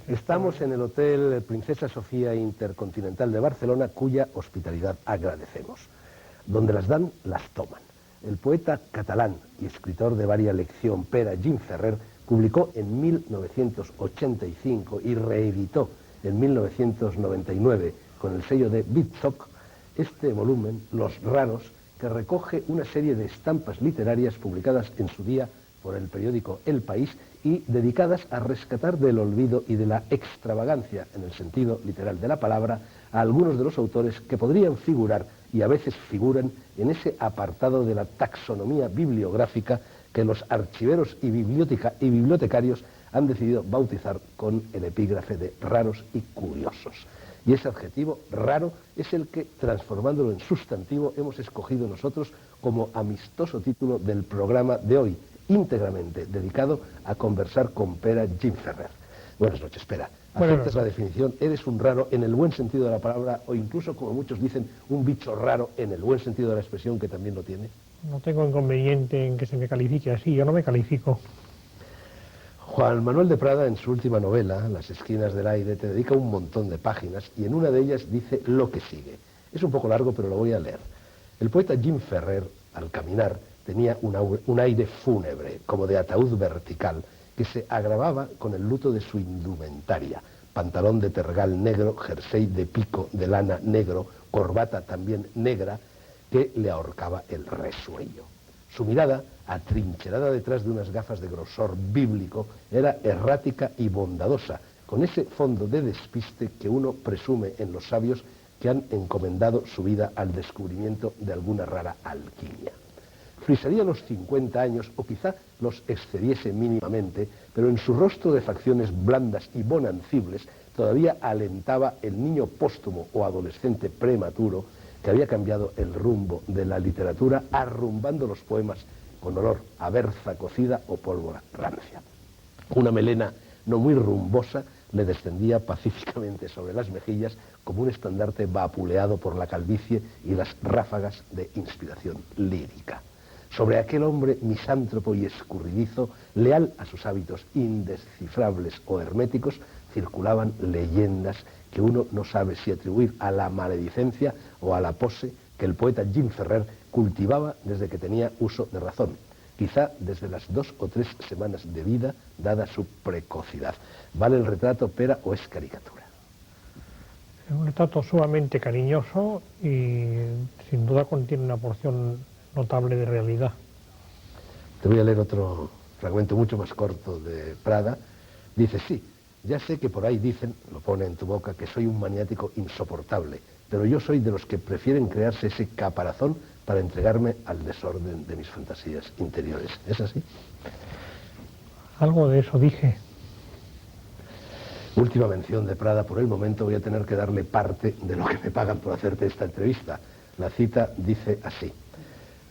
Estamos en el Hotel Princesa Sofía Intercontinental de Barcelona, cuya hospitalidad agradecemos. Donde las dan, las toman. El poeta catalán y escritor de varielección Pere Gim Ferrer publicó en 1985 y reeditó en 1999 con el sello de Bitsock este volumen, Los Raros, que recoge una serie de estampas literarias publicadas en su día por el periódico El País y dedicadas a rescatar del olvido y de la extravagancia, en el sentido literal de la palabra, a algunos de los autores que podrían figurar y a veces figuran en ese apartado de la taxonomía bibliográfica que los archiveros y bibliotecarios han decidido bautizar con el epígrafe de raros y curiosos. Y ese adjetivo raro es el que, transformándolo en sustantivo, hemos escogido nosotros como amistoso título del programa de hoy, íntegramente dedicado a conversar con Pere Gim Ferrer. Buenas noches, Pere. ¿Aceptas la definición? ¿Eres un raro en el buen sentido de la palabra o incluso, como muchos dicen, un bicho raro en el buen sentido de la expresión, que también lo tiene? No tengo inconveniente en que se me califique así, yo no me califico. Juan Manuel de Prada, en su última novela, Las esquinas del aire, te dedica un montón de páginas y en una de ellas dice lo que sigue. Es un poco largo, pero lo voy a leer. El poeta Gim Ferrer, al caminar, tenía un aire fúnebre, como de ataúd vertical, que se agravaba con el luto de su indumentaria: pantalón de tergal negro, jersey de pico de lana negro, corbata también negra, que le ahorcaba el resuello. Su mirada, atrincherada detrás de unas gafas de grosor bíblico, era errática y bondadosa, con ese fondo de despiste que uno presume en los sabios que han encomendado su vida al descubrimiento de alguna rara alquimia. Frisaría los 50 años, o quizá los excediese mínimamente, pero en su rostro de facciones blandas y bonancibles todavía alentaba el niño póstumo o adolescente prematuro que había cambiado el rumbo de la literatura, arrumbando los poemas con olor a berza cocida o pólvora rancia. Una melena no muy rumbosa le descendía pacíficamente sobre las mejillas como un estandarte vapuleado por la calvicie y las ráfagas de inspiración lírica. Sobre aquel hombre misántropo y escurridizo, leal a sus hábitos indescifrables o herméticos, circulaban leyendas que uno no sabe si atribuir a la maledicencia o a la pose que el poeta Gim Ferrer cultivaba desde que tenía uso de razón, quizá desde las 2 o 3 semanas de vida, dada su precocidad. ¿Vale el retrato, Pere, o es caricatura? Es un retrato sumamente cariñoso y sin duda contiene una porción notable de realidad. Te voy a leer otro fragmento mucho más corto de Prada. Dice: sí, ya sé que por ahí dicen, lo pone en tu boca, que soy un maniático insoportable, pero yo soy de los que prefieren crearse ese caparazón para entregarme al desorden de mis fantasías interiores. ¿Es así? Algo de eso dije. Última mención de Prada. Por el momento voy a tener que darle parte de lo que me pagan por hacerte esta entrevista. La cita dice así: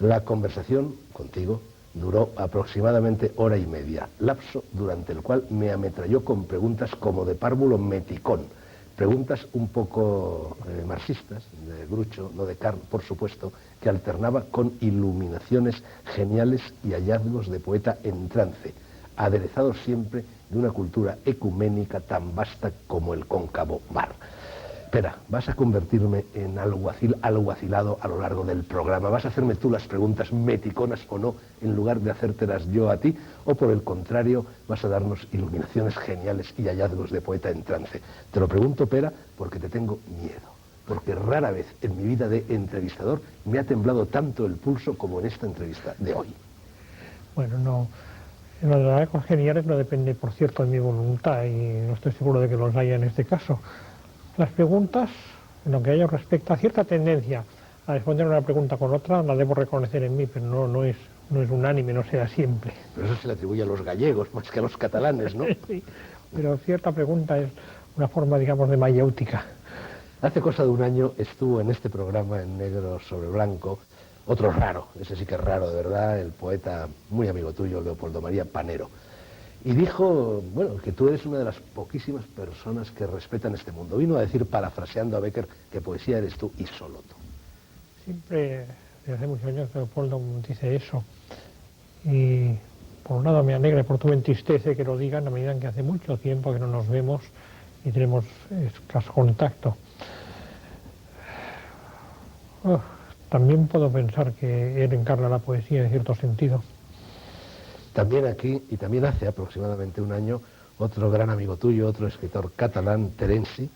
la conversación contigo duró aproximadamente 1 hora y media, lapso durante el cual me ametralló con preguntas como de párvulo meticón, preguntas un poco marxistas, de Groucho, no de Karl, por supuesto, que alternaba con iluminaciones geniales y hallazgos de poeta en trance, aderezados siempre de una cultura ecuménica tan vasta como el cóncavo mar. Espera, vas a convertirme en alguacilado a lo largo del programa. ¿Vas a hacerme tú las preguntas meticonas o no, en lugar de hacértelas yo a ti? ¿O por el contrario, vas a darnos iluminaciones geniales y hallazgos de poeta en trance? Te lo pregunto, Pere, porque te tengo miedo. Porque rara vez en mi vida de entrevistador me ha temblado tanto el pulso como en esta entrevista de hoy. Bueno, no. En lo de las hallazgos geniales no depende, por cierto, de mi voluntad y no estoy seguro de que los haya en este caso. Las preguntas, en lo que a ello respecta a cierta tendencia a responder una pregunta con otra, la debo reconocer en mí, pero no es unánime, no sea siempre. Pero eso se le atribuye a los gallegos más que a los catalanes, ¿no? Sí, pero cierta pregunta es una forma, digamos, de mayéutica. Hace cosa de 1 año estuvo en este programa, en negro sobre blanco, otro raro, ese sí que es raro de verdad, el poeta muy amigo tuyo, Leopoldo María Panero. Y dijo, bueno, que tú eres una de las poquísimas personas que respetan este mundo. Vino a decir, parafraseando a Becker, que poesía eres tú y solo tú. Siempre, desde hace muchos años, Leopoldo dice eso. Y por un lado me alegra y por otro me entristece que lo digan a medida en que hace mucho tiempo que no nos vemos y tenemos escaso contacto. También puedo pensar que él encarna la poesía en cierto sentido. También aquí, y también hace aproximadamente un año, otro gran amigo tuyo, otro escritor catalán, Terenci,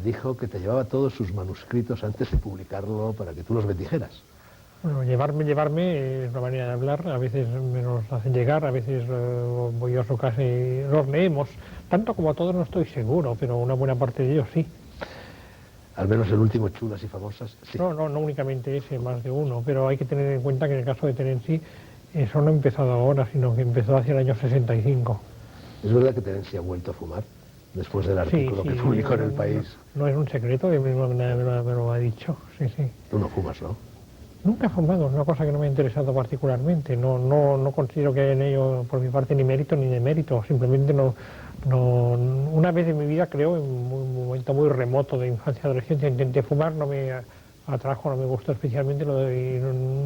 dijo que te llevaba todos sus manuscritos antes de publicarlo para que tú los bendijeras. Bueno, llevarme es una manera de hablar, a veces me los hacen llegar, a veces voy a su casa y los leemos, tanto como a todos no estoy seguro, pero una buena parte de ellos sí. Al menos el último, Chulas y Famosas, sí. No únicamente ese, más de uno, pero hay que tener en cuenta que en el caso de Terenci eso no ha empezado ahora, sino que empezó hacia el año 65. ¿Es verdad que Terenci ha vuelto a fumar después del artículo que publicó en El País? No es un secreto, que me lo ha dicho, sí. Tú no fumas, ¿no? Nunca he fumado, es una cosa que no me ha interesado particularmente. No considero que haya en ello, por mi parte, ni mérito ni demérito. Simplemente una vez en mi vida, creo, en un momento muy remoto de infancia y adolescencia, intenté fumar, no me atrajo, no me gustó especialmente, y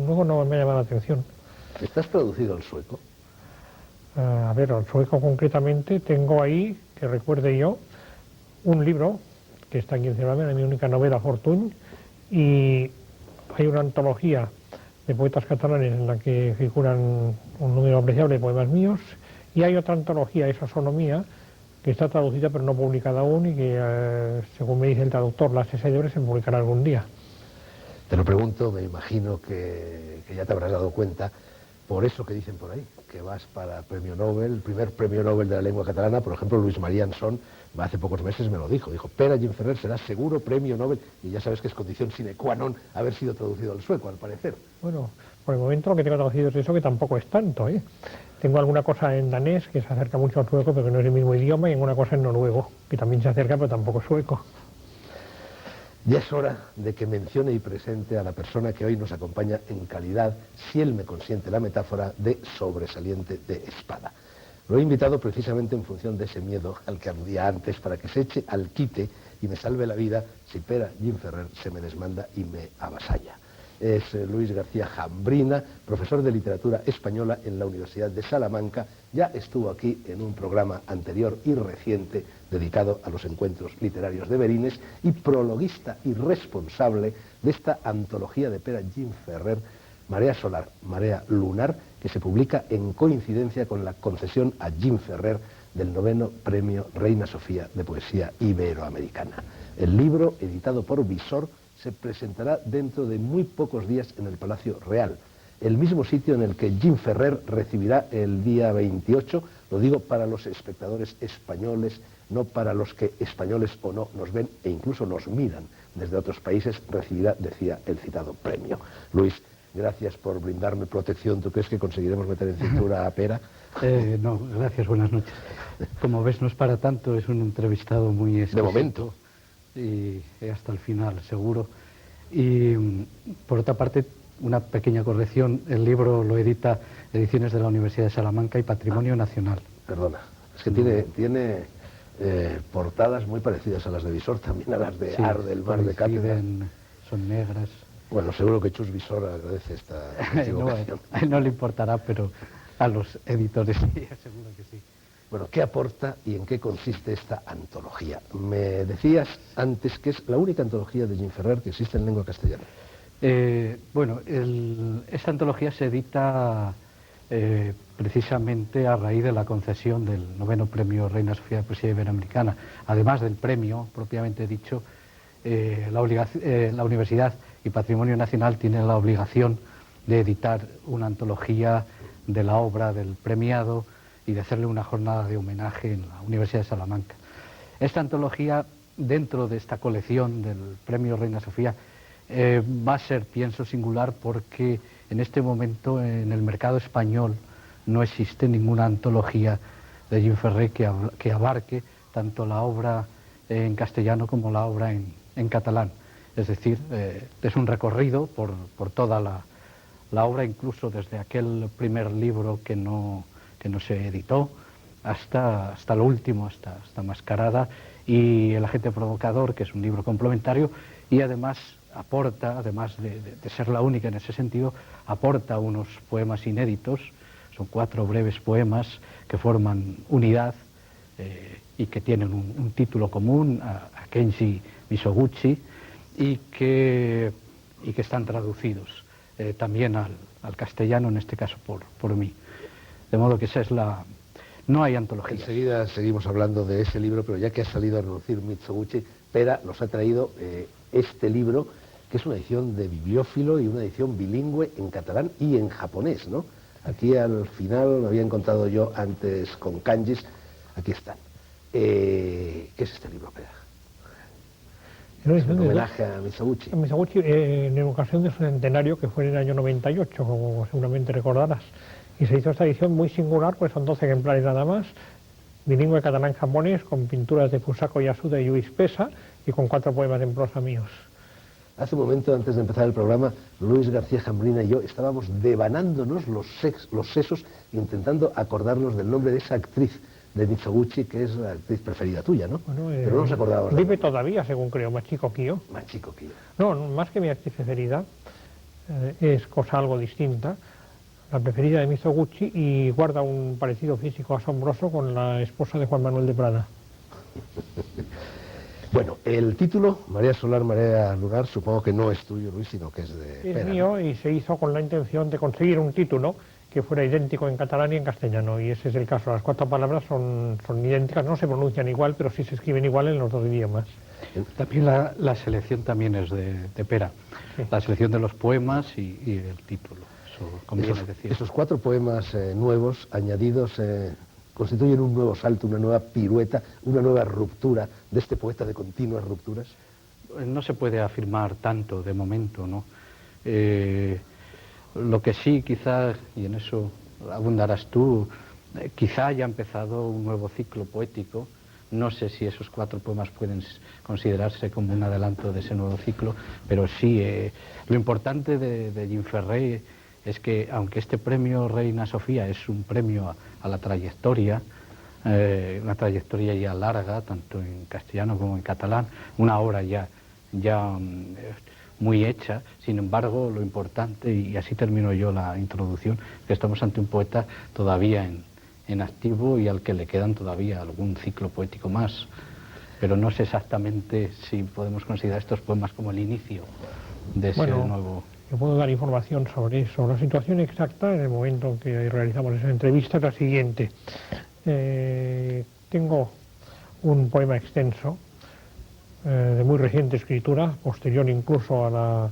luego no me ha llamado la atención. ¿Estás traducido al sueco? A ver, al sueco concretamente, tengo ahí, que recuerde yo, un libro que está aquí en Cervantes, mi única novela, Fortune, y hay una antología de poetas catalanes en la que figuran un número apreciable de poemas míos, y hay otra antología, esa Sonomía, que está traducida pero no publicada aún y que, según me dice el traductor, las editores se publicará algún día. Te lo pregunto, me imagino que ya te habrás dado cuenta, por eso que dicen por ahí, que vas para Premio Nobel, el primer Premio Nobel de la lengua catalana. Por ejemplo, Luis María Anson, hace pocos meses me lo dijo, Pere Gimferrer será seguro Premio Nobel, y ya sabes que es condición sine qua non haber sido traducido al sueco, al parecer. Bueno, por el momento lo que tengo traducido es eso, que tampoco es tanto, ¿eh? Tengo alguna cosa en danés, que se acerca mucho al sueco, pero que no es el mismo idioma, y alguna cosa en noruego, que también se acerca, pero tampoco es sueco. Ya es hora de que mencione y presente a la persona que hoy nos acompaña en calidad, si él me consiente la metáfora, de sobresaliente de espada. Lo he invitado precisamente en función de ese miedo al que aludía antes, para que se eche al quite y me salve la vida si Pere Gimferrer se me desmanda y me avasalla. Es Luis García Jambrina, profesor de literatura española en la Universidad de Salamanca. Ya estuvo aquí en un programa anterior y reciente dedicado a los encuentros literarios de Berines, y prologuista y responsable de esta antología de Pere Gimferrer, Marea Solar, Marea Lunar, que se publica en coincidencia con la concesión a Gimferrer del 9º Premio Reina Sofía de Poesía Iberoamericana. El libro, editado por Visor, se presentará dentro de muy pocos días en el Palacio Real, el mismo sitio en el que Gimferrer recibirá el día 28, lo digo para los espectadores españoles, no para los que, españoles o no, nos ven e incluso nos miran desde otros países, recibirá, decía, el citado premio. Luis, gracias por brindarme protección. ¿Tú crees que conseguiremos meter en cintura a Pera? No, gracias, buenas noches. Como ves, no es para tanto, es un entrevistado muy exquisito. De momento. Y hasta el final, seguro. Y por otra parte, una pequeña corrección, el libro lo edita Ediciones de la Universidad de Salamanca y Patrimonio Nacional. Perdona, es que tiene portadas muy parecidas a las de Visor, también a las de Arde, el Mar de Cátedra. Son negras. Bueno, seguro que Chus Visor agradece esta equivocación. A él no le importará, pero a los editores sí, seguro que sí. Bueno, ¿qué aporta y en qué consiste esta antología? Me decías antes que es la única antología de Gimferrer que existe en lengua castellana. Esta antología se edita precisamente a raíz de la concesión del 9º Premio Reina Sofía de Poesía Iberoamericana. Además del premio, propiamente dicho, la Universidad y Patrimonio Nacional tienen la obligación de editar una antología de la obra del premiado y de hacerle una jornada de homenaje en la Universidad de Salamanca. Esta antología, dentro de esta colección del Premio Reina Sofía, va a ser, pienso, singular, porque en este momento en el mercado español no existe ninguna antología de Gimferrer que abarque tanto la obra en castellano como la obra en catalán. Es decir, es un recorrido por toda la obra, incluso desde aquel primer libro que no se editó hasta lo último, hasta Mascarada y El agente provocador, que es un libro complementario, y además aporta, además de ser la única en ese sentido, aporta unos poemas inéditos Son 4 breves poemas que forman unidad y que tienen un título común, a Kenji Mizoguchi, y que están traducidos también al castellano, en este caso por mí. De modo que esa es la... No hay antologías. Enseguida seguimos hablando de ese libro, pero ya que ha salido a relucir Mizoguchi, Pera nos ha traído este libro, que es una edición de bibliófilo y una edición bilingüe en catalán y en japonés, ¿no? Aquí al final, lo había encontrado yo antes con kanjis, aquí están. ¿Qué es este libro, Pera? Es un homenaje a Mizoguchi. A Mizoguchi, en ocasión de su centenario, que fue en el año 98, como seguramente recordarás. Y se hizo esta edición muy singular, pues son 12 ejemplares nada más, bilingüe catalán-japonés, con pinturas de Fusako Yasuda y Luis Pesa, y con 4 poemas en prosa míos. Hace un momento, antes de empezar el programa, Luis García Jambrina y yo estábamos devanándonos los sesos, intentando acordarnos del nombre de esa actriz de Mizoguchi, que es la actriz preferida tuya, ¿no? Bueno, pero no nos acordábamos. Vive todavía, según creo, Machiko Kyo. Machiko Kyo. No, más que mi actriz preferida, es cosa algo distinta, la preferida de Mizoguchi, y guarda un parecido físico asombroso con la esposa de Juan Manuel de Prada. Bueno, el título, María Solar, María Lugar, supongo que no es tuyo, Luis, sino que es de Pera. Es mío, ¿no? Y se hizo con la intención de conseguir un título que fuera idéntico en catalán y en castellano, y ese es el caso. Las 4 palabras son idénticas, no se pronuncian igual, pero sí se escriben igual en los 2 idiomas. También la selección también es de Pera, sí. La selección de los poemas y el título, eso conviene decir. Esos 4 poemas nuevos, añadidos, constituyen un nuevo salto, una nueva pirueta, una nueva ruptura de este poeta de continuas rupturas. No se puede afirmar tanto de momento, ¿no? Lo que sí, quizás, y en eso abundarás tú, quizá haya empezado un nuevo ciclo poético. No sé si esos 4 poemas pueden considerarse como un adelanto de ese nuevo ciclo, pero sí, lo importante de Jim Ferrer es que, aunque este premio Reina Sofía es un premio a la trayectoria, una trayectoria ya larga, tanto en castellano como en catalán, una obra ya muy hecha, sin embargo, lo importante, y así termino yo la introducción, que estamos ante un poeta todavía en activo y al que le quedan todavía algún ciclo poético más, pero no sé exactamente si podemos considerar estos poemas como el inicio de ese nuevo... Yo puedo dar información sobre eso. La situación exacta, en el momento en que realizamos esa entrevista, es la siguiente. Tengo un poema extenso, de muy reciente escritura, posterior incluso a la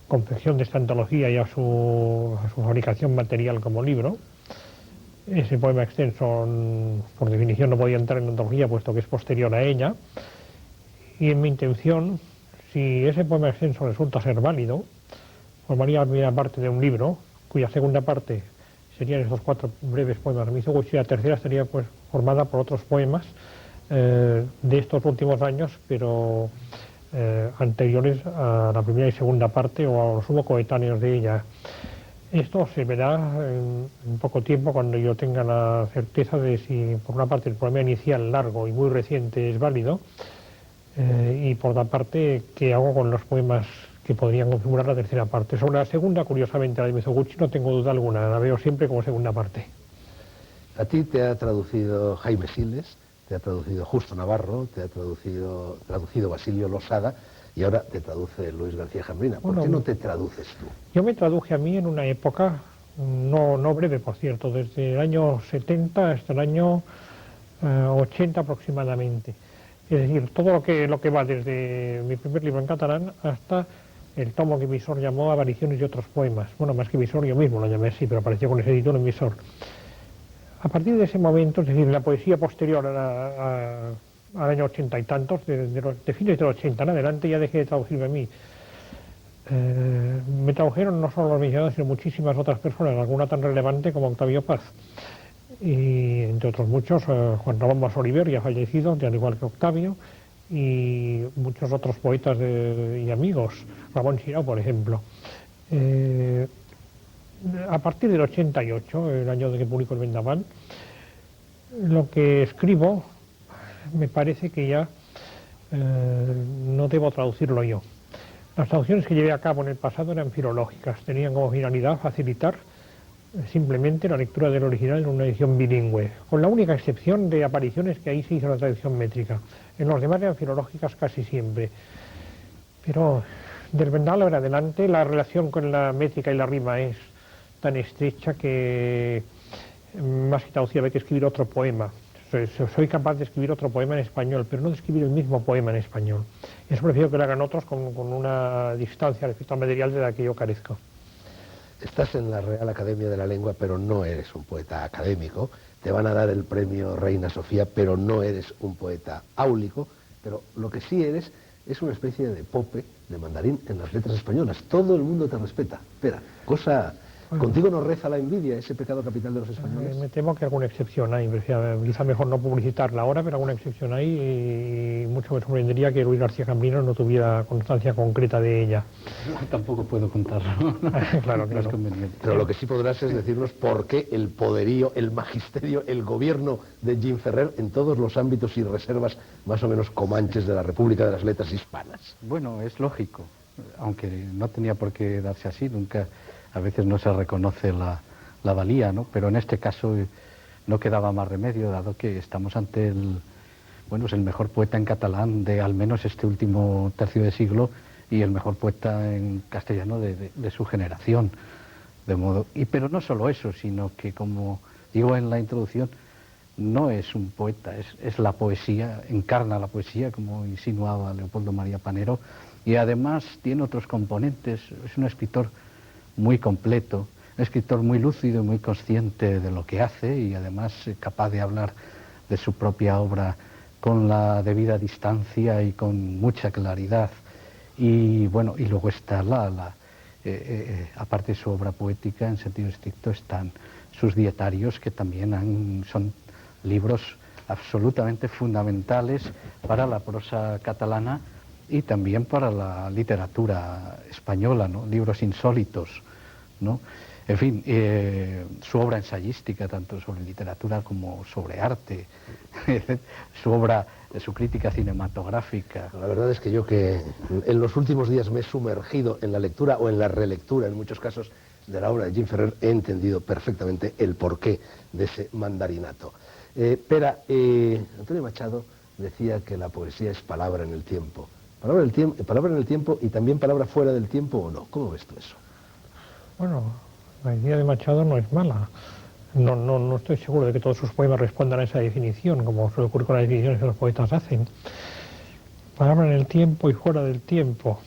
confección de esta antología y a su fabricación material como libro. Ese poema extenso, por definición, no podía entrar en la antología, puesto que es posterior a ella. Y en mi intención, si ese poema extenso resulta ser válido, formaría la primera parte de un libro, cuya segunda parte serían estos 4 breves poemas de Mizoguchi, y la tercera estaría pues formada por otros poemas de estos últimos años, pero anteriores a la primera y segunda parte, o a los sumo coetáneos de ella. Esto se verá en poco tiempo, cuando yo tenga la certeza de si, por una parte, el poema inicial largo y muy reciente es válido, y por otra parte, qué hago con los poemas que podrían configurar la tercera parte. Sobre la segunda, curiosamente, la de Mizoguchi, no tengo duda alguna, la veo siempre como segunda parte. A ti te ha traducido Jaime Siles, te ha traducido Justo Navarro, te ha traducido Basilio Losada, y ahora te traduce Luis García Jambrina. ¿Por qué no te traduces tú? Yo me traduje a mí en una época, no breve por cierto, desde el año 70 hasta el año 80 aproximadamente. Es decir, todo lo que va desde mi primer libro en catalán hasta el tomo que Visor llamó Avariciones y otros poemas. Bueno, más que Visor, yo mismo lo llamé así, pero apareció con ese título en Visor. A partir de ese momento, es decir, la poesía posterior al año 80 y tantos, de fines del 80 en adelante, ya dejé de traducirme a mí. Me tradujeron no solo los mencionados, sino muchísimas otras personas, alguna tan relevante como Octavio Paz. Y entre otros muchos, Juan Ramón Mas Oliver, ya fallecido, al igual que Octavio, y muchos otros poetas y amigos, Ramón Xirau, por ejemplo. A partir del 88, el año de que publico El Vendaval, lo que escribo me parece que ya no debo traducirlo yo. Las traducciones que llevé a cabo en el pasado eran filológicas, tenían como finalidad facilitar simplemente la lectura del original en una edición bilingüe, con la única excepción de apariciones que ahí se hizo la traducción métrica. En los demás eran filológicas casi siempre. Pero del Vendaval en adelante la relación con la métrica y la rima es tan estrecha que me ha traducido que escribir otro poema. Soy capaz de escribir otro poema en español, pero no de escribir el mismo poema en español. Eso prefiero que lo hagan otros con una distancia respecto al material de la que yo carezco. Estás en la Real Academia de la Lengua, pero no eres un poeta académico. Te van a dar el premio Reina Sofía, pero no eres un poeta áulico. Pero lo que sí eres es una especie de Pope, de mandarín en las letras españolas. Todo el mundo te respeta. Espera, cosa... ¿Contigo no reza la envidia, ese pecado capital de los españoles? Me temo que alguna excepción hay, quizá mejor no publicitarla ahora, pero alguna excepción hay y mucho me sorprendería que Luis García Cambrino no tuviera constancia concreta de ella. Tampoco puedo contarlo. Claro. No es conveniente. Pero lo que sí podrás es decirnos por qué el poderío, el magisterio, el gobierno de Jim Ferrer en todos los ámbitos y reservas más o menos comanches de la República de las Letras Hispanas. Bueno, es lógico, aunque no tenía por qué darse así, nunca... A veces no se reconoce la valía, ¿no? Pero en este caso no quedaba más remedio, dado que estamos ante el mejor poeta en catalán de al menos este último tercio de siglo y el mejor poeta en castellano de su generación. Pero no solo eso, sino que, como digo en la introducción, no es un poeta, es la poesía, encarna la poesía, como insinuaba Leopoldo María Panero, y además tiene otros componentes, es un escritor muy completo, un escritor muy lúcido y muy consciente de lo que hace y además capaz de hablar de su propia obra con la debida distancia y con mucha claridad. Y bueno, y luego está aparte de su obra poética, en sentido estricto, están sus dietarios, que también son libros absolutamente fundamentales para la prosa catalana y también para la literatura española, ¿no? Libros insólitos, ¿no? En fin, su obra ensayística, tanto sobre literatura como sobre arte, su crítica cinematográfica. La verdad es que yo que en los últimos días me he sumergido en la lectura o en la relectura, en muchos casos, de la obra de Jim Ferrer, he entendido perfectamente el porqué de ese mandarinato. Antonio Machado decía que la poesía es palabra en el tiempo. ¿Palabra en el tiempo y también palabra fuera del tiempo o no? ¿Cómo ves tú eso? Bueno, la idea de Machado no es mala. No estoy seguro de que todos sus poemas respondan a esa definición, como suele ocurrir con las definiciones que los poetas hacen. Palabra en el tiempo y fuera del tiempo.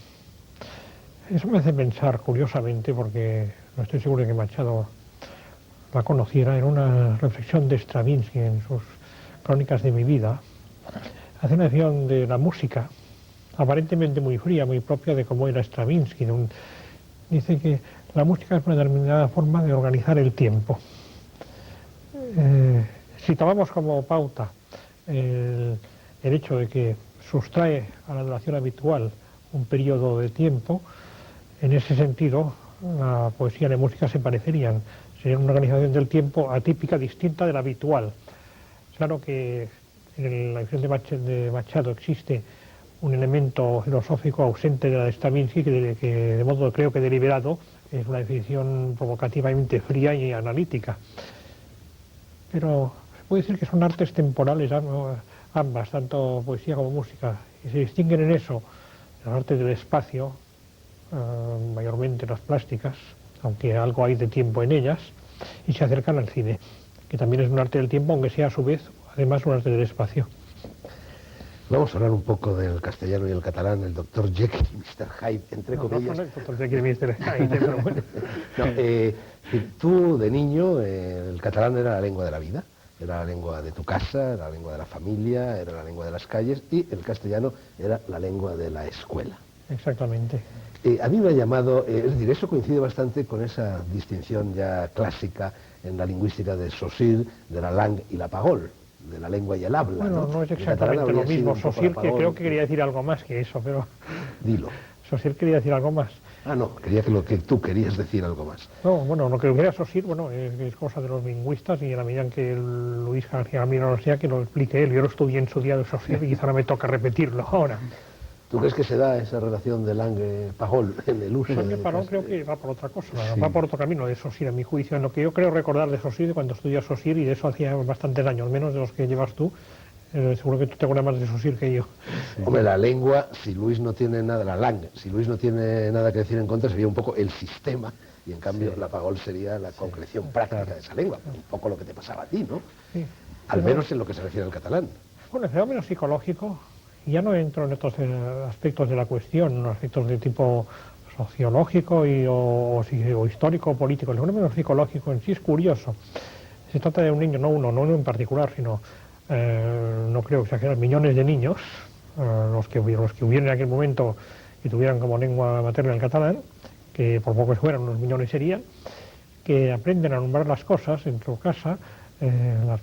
Eso me hace pensar, curiosamente, porque no estoy seguro de que Machado la conociera, en una reflexión de Stravinsky en sus Crónicas de mi vida. Hace una definición de la música, aparentemente muy fría, muy propia de cómo era Stravinsky. Dice que la música es una determinada forma de organizar el tiempo. Si tomamos como pauta el hecho de que sustrae a la duración habitual un periodo de tiempo, en ese sentido la poesía y la música se parecerían. Sería una organización del tiempo atípica, distinta de la habitual. Claro que en la edición de Machado existe un elemento filosófico ausente de la de Stravinsky, que de modo creo que deliberado es una definición provocativamente fría y analítica. Pero se puede decir que son artes temporales ambas, tanto poesía como música, y se distinguen en eso las artes del espacio, mayormente las plásticas, aunque algo hay de tiempo en ellas, y se acercan al cine, que también es un arte del tiempo, aunque sea a su vez además un arte del espacio. Vamos a hablar un poco del castellano y el catalán, el Dr. Jekyll y Mr. Hyde, entre comillas. No, el Dr. Jekyll y Mr. Hyde, pero bueno. Tú, de niño, el catalán era la lengua de la vida, era la lengua de tu casa, era la lengua de la familia, era la lengua de las calles, y el castellano era la lengua de la escuela. Exactamente. A mí me ha llamado, es decir, eso coincide bastante con esa distinción ya clásica en la lingüística de Saussure, de la langue y la parole, de la lengua y el habla. Bueno, no es exactamente lo mismo. Saussure, que creo que quería decir algo más que eso, pero... Dilo. Saussure quería decir algo más. Ah, no, quería que lo que tú querías decir algo más. No, bueno, lo que quería Saussure, bueno, es cosa de los lingüistas, y en la medida en que Luis García Cambrino no sea, que lo explique él. Yo lo estudié en su día de Saussure y quizá no me toca repetirlo ahora. ¿Tú crees que se da esa relación de Lange-Pajol en el uso? Lange-Pajol creo que va por otra cosa, va por otro camino de Saussure, a mi juicio. En lo que yo creo recordar de Saussure, cuando estudié Saussure, y de eso hacía bastantes años, menos de los que llevas tú, seguro que tú te acuerdas más de Saussure que yo. Sí. Hombre, la lengua, si Luis no tiene nada, la langue, si Luis no tiene nada que decir en contra, sería un poco el sistema, y en cambio la Pajol sería la concreción práctica de esa lengua, un poco lo que te pasaba a ti, ¿no? Sí. Al menos en lo que se refiere al catalán. Bueno, el fenómeno psicológico, ya no entro en estos aspectos de la cuestión, aspectos de tipo sociológico o histórico o político. El fenómeno psicológico en sí es curioso. Se trata de un niño, no uno en particular, sino, no creo exagerar, millones de niños, los que hubieran en aquel momento y tuvieran como lengua materna el catalán, que por poco que fueran, unos millones serían, que aprenden a nombrar las cosas en su casa, las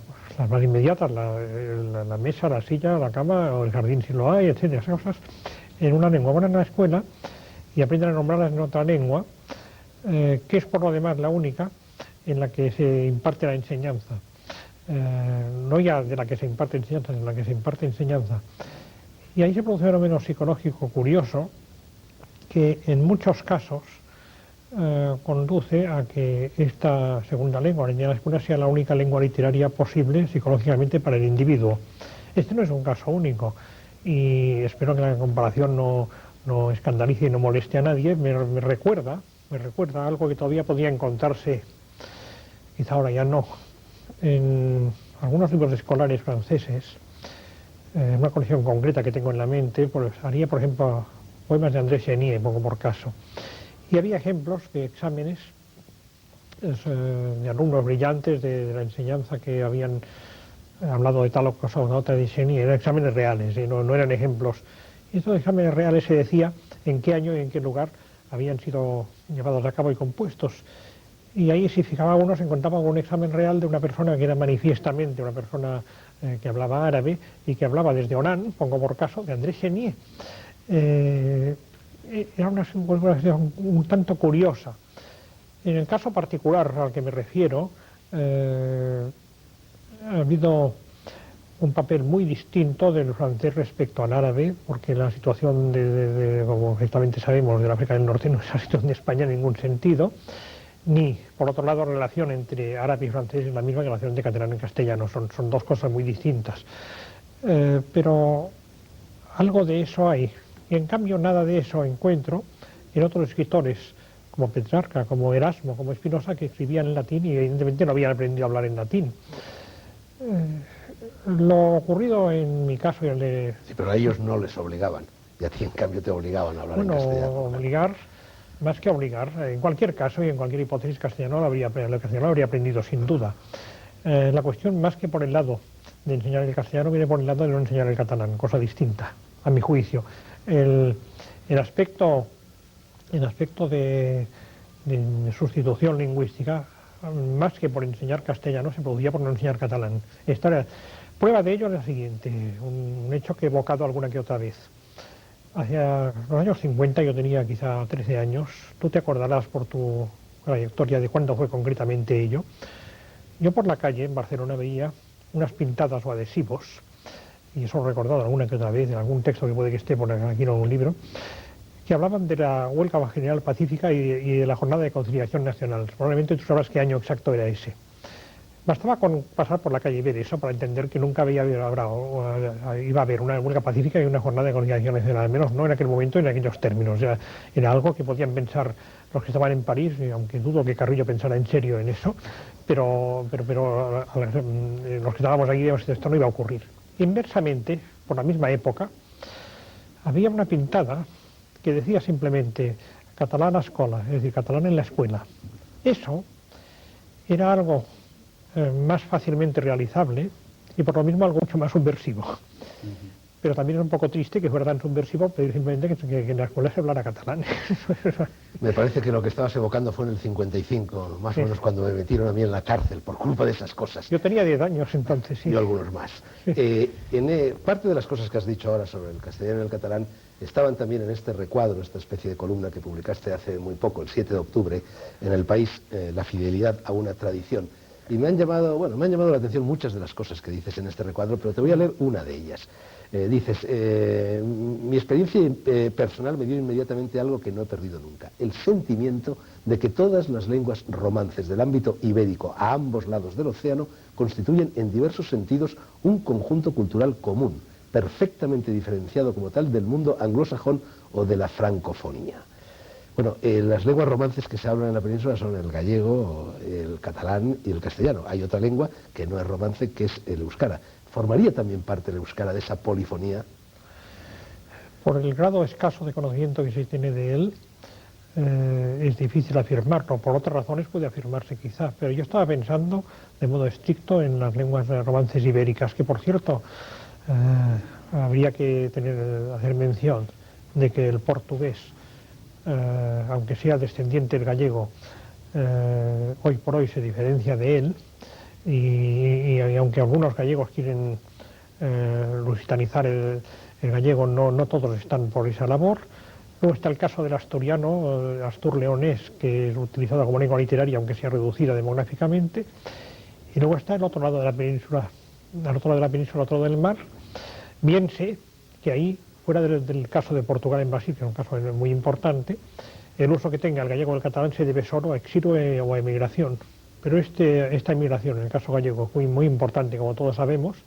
más inmediatas, la mesa, la silla, la cama, o el jardín si lo hay, etcétera, esas cosas, en una lengua. Van a la escuela y aprenden a nombrarlas en otra lengua, que es por lo demás la única en la que se imparte la enseñanza. No ya de la que se imparte enseñanza, sino de la que se imparte enseñanza. Y ahí se produce un fenómeno psicológico curioso que en muchos casos conduce a que esta segunda lengua, la lengua de la escuela, sea la única lengua literaria posible psicológicamente para el individuo. Este no es un caso único y espero que la comparación no escandalice y no moleste a nadie. Me recuerda algo que todavía podía encontrarse, quizá ahora ya no, en algunos libros escolares franceses. Una colección concreta que tengo en la mente, pues haría, por ejemplo, poemas de André Chénier, pongo por caso. Y había ejemplos de exámenes de alumnos brillantes de la enseñanza que habían hablado de tal cosa o de otra de Chénier. Eran exámenes reales, no eran ejemplos. Y estos exámenes reales se decía en qué año y en qué lugar habían sido llevados a cabo y compuestos. Y ahí, si fijaba uno, se encontraba con un examen real de una persona que era manifiestamente una persona que hablaba árabe y que hablaba desde Oran, pongo por caso, de André Chénier. Era una situación un tanto curiosa. En el caso particular al que me refiero, ha habido un papel muy distinto del francés respecto al árabe, porque la situación, como perfectamente sabemos, del África del Norte no es la situación de España en ningún sentido, ni, por otro lado, la relación entre árabe y francés es la misma que la relación de catalán y castellano, son dos cosas muy distintas. Pero algo de eso hay. Y en cambio nada de eso encuentro en otros escritores como Petrarca, como Erasmo, como Espinosa, que escribían en latín y evidentemente no habían aprendido a hablar en latín. Lo ocurrido en mi caso y el de... Sí, pero a ellos no les obligaban, y a ti en cambio te obligaban a hablar en castellano. Bueno, obligar, más que obligar, en cualquier caso y en cualquier hipótesis, el castellano lo habría aprendido sin duda. La cuestión, más que por el lado de enseñar el castellano, viene por el lado de no enseñar el catalán, cosa distinta, a mi juicio. El aspecto de sustitución lingüística, más que por enseñar castellano, se producía por no enseñar catalán. Prueba de ello es la siguiente, un hecho que he evocado alguna que otra vez. Hacia los años 50, yo tenía quizá 13 años, tú te acordarás por tu trayectoria de cuándo fue concretamente ello. Yo por la calle en Barcelona veía unas pintadas o adhesivos, y eso lo he recordado alguna que otra vez en algún texto que puede que esté por aquí en un libro, que hablaban de la huelga general pacífica y de la jornada de conciliación nacional. Probablemente tú sabrás qué año exacto era ese. Bastaba con pasar por la calle y ver eso para entender que nunca iba a haber una huelga pacífica y una jornada de conciliación nacional, al menos no en aquel momento y en aquellos términos. Ya era algo que podían pensar los que estaban en París, aunque dudo que Carrillo pensara en serio en eso, pero los que estábamos aquí digamos que esto no iba a ocurrir. Inversamente, por la misma época, había una pintada que decía simplemente catalán a escola, es decir, catalán en la escuela. Eso era algo más fácilmente realizable y por lo mismo algo mucho más subversivo. Pero también es un poco triste que fuera tan subversivo pedir simplemente que en la escuela se hablara catalán. Me parece que lo que estabas evocando fue en el 55, más o menos cuando me metieron a mí en la cárcel por culpa de esas cosas. Yo tenía 10 años entonces, sí. Y algunos más. Sí. Parte de las cosas que has dicho ahora sobre el castellano y el catalán estaban también en este recuadro, esta especie de columna que publicaste hace muy poco, el 7 de octubre, en El País, la fidelidad a una tradición. Y me han llamado la atención muchas de las cosas que dices en este recuadro, pero te voy a leer una de ellas. Dices, mi experiencia personal me dio inmediatamente algo que no he perdido nunca, el sentimiento de que todas las lenguas romances del ámbito ibérico a ambos lados del océano constituyen en diversos sentidos un conjunto cultural común, perfectamente diferenciado como tal del mundo anglosajón o de la francofonía. Bueno, las lenguas romances que se hablan en la península son el gallego, el catalán y el castellano. Hay otra lengua que no es romance, que es el euskara. ¿Formaría también parte el euskara de esa polifonía? Por el grado escaso de conocimiento que se tiene de él, es difícil afirmarlo. Por otras razones puede afirmarse quizá, pero yo estaba pensando de modo estricto en las lenguas romances ibéricas, que por cierto habría que hacer mención de que el portugués, aunque sea descendiente del gallego, hoy por hoy se diferencia de él, y aunque algunos gallegos quieren lusitanizar el gallego, no todos están por esa labor. Luego está el caso del asturiano, astur-leonés, que es utilizado como lengua literaria, aunque sea reducida demográficamente. Y luego está el otro lado de la península, al otro lado de la península, al otro lado del mar. Bien sé que ahí, fuera del caso de Portugal en Brasil, que es un caso muy importante, el uso que tenga el gallego o el catalán se debe solo a exilio o a emigración. Pero esta emigración, en el caso gallego, es muy importante, como todos sabemos,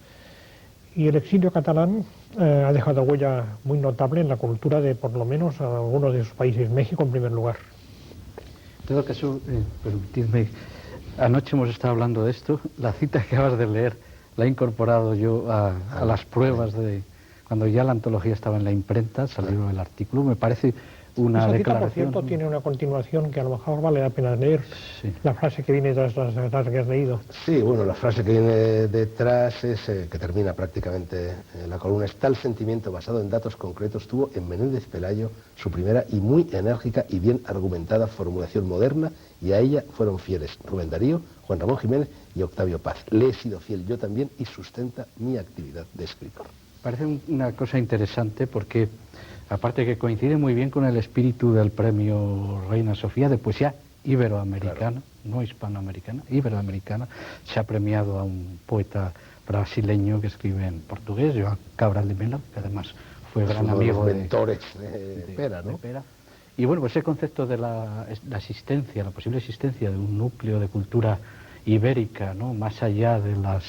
y el exilio catalán ha dejado huella muy notable en la cultura de, por lo menos, algunos de sus países, México en primer lugar. En todo caso, permitidme, anoche hemos estado hablando de esto, la cita que acabas de leer la he incorporado yo a las pruebas de cuando ya la antología estaba en la imprenta, salió el artículo, me parece una esa declaración. Cita, por cierto, tiene una continuación que a lo mejor vale la pena leer, sí. La frase que viene tras las que has leído. Sí, bueno, la frase que viene detrás es, que termina prácticamente la columna, es: tal sentimiento basado en datos concretos tuvo en Menéndez Pelayo su primera y muy enérgica y bien argumentada formulación moderna, y a ella fueron fieles Rubén Darío, Juan Ramón Jiménez y Octavio Paz. Le he sido fiel yo también y sustenta mi actividad de escritor. Parece una cosa interesante porque, aparte que coincide muy bien con el espíritu del premio Reina Sofía de poesía iberoamericana, claro, no hispanoamericana, iberoamericana, se ha premiado a un poeta brasileño que escribe en portugués, João Cabral de Melo, que además fue gran amigo de mentores de Pera, ¿no? De Pera. Y bueno, pues ese concepto de la existencia, la posible existencia de un núcleo de cultura ibérica, ¿no?, más allá de las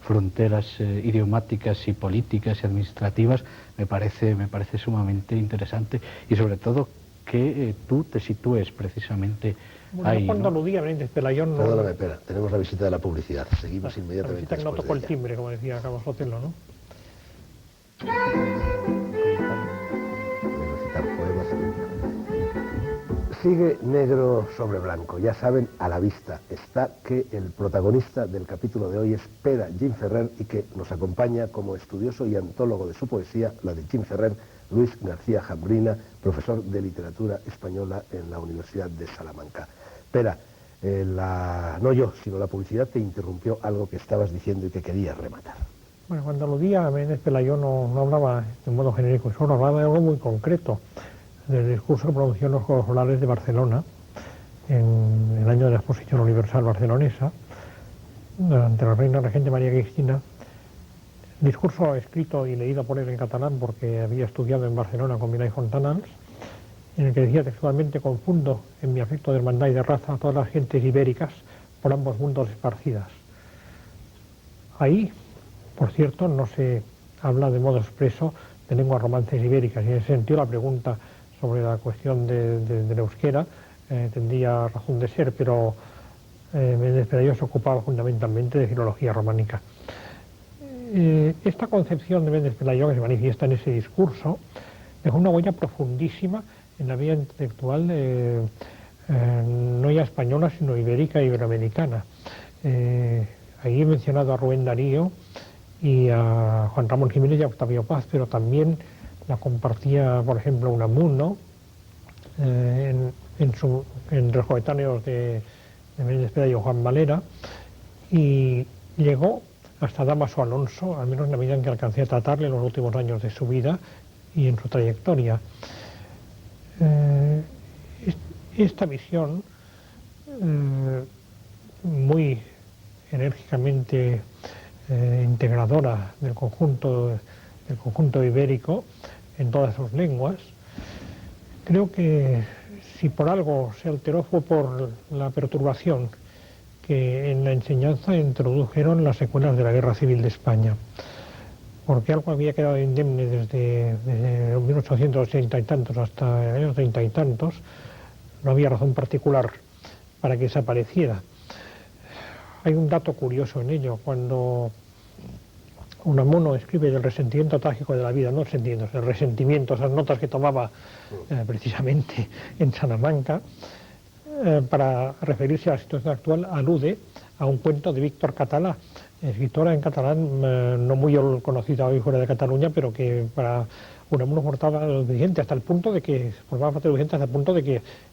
fronteras idiomáticas y políticas y administrativas, me parece sumamente interesante, y sobre todo que tú te sitúes precisamente ahí. Cuando ¿no? aludía Menéndez Pelayo no... Perdóname, espera, tenemos la visita de la publicidad, seguimos inmediatamente. La visita que no tocó el timbre, como decía Carlos Sotelo, ¿no? Recitar poemas. Sigue negro sobre blanco. Ya saben, a la vista está que el protagonista del capítulo de hoy es Pere Gimferrer, y que nos acompaña como estudioso y antólogo de su poesía, la de Gimferrer, Luis García Jambrina, profesor de literatura española en la Universidad de Salamanca. Pere, no yo, sino la publicidad te interrumpió algo que estabas diciendo y que querías rematar. Bueno, cuando aludía a Menéndez Pelayo no hablaba de modo genérico, solo hablaba de algo muy concreto, del discurso que pronunció en los Juegos Florales de Barcelona, en el año de la Exposición Universal Barcelonesa, ante la reina regente María Cristina. Discurso escrito y leído por él en catalán, porque había estudiado en Barcelona con Milà i Fontanals, en el que decía textualmente: confundo en mi afecto de hermandad y de raza a todas las gentes ibéricas por ambos mundos esparcidas. Ahí, por cierto, no se habla de modo expreso de lenguas romances ibéricas, y en ese sentido la pregunta sobre la cuestión del euskera tendría razón de ser, pero Menéndez Pelayo se ocupaba fundamentalmente de filología románica. Esta concepción de Menéndez Pelayo, que se manifiesta en ese discurso, dejó una huella profundísima en la vida intelectual no ya española, sino ibérica e iberoamericana. Ahí he mencionado a Rubén Darío y a Juan Ramón Jiménez y a Octavio Paz, pero también la compartía, por ejemplo, Unamuno, entre los coetáneos de Menéndez Pelayo, Juan Valera, y llegó hasta Dámaso Alonso, al menos en la medida en que alcancé a tratarle en los últimos años de su vida y en su trayectoria. Esta visión, muy enérgicamente integradora del conjunto ibérico, en todas sus lenguas. Creo que si por algo se alteró fue por la perturbación que en la enseñanza introdujeron las secuelas de la Guerra Civil de España, porque algo había quedado indemne desde 1880 y tantos hasta el año 30 y tantos, no había razón particular para que desapareciera. Hay un dato curioso en ello: cuando Unamuno escribe del resentimiento trágico de la vida, no el sentimiento, el resentimiento, esas notas que tomaba precisamente en Salamanca, para referirse a la situación actual, alude a un cuento de Víctor Català, escritora en catalán no muy conocida hoy fuera de Cataluña, pero que para Unamuno formaba lo vigente hasta el punto de que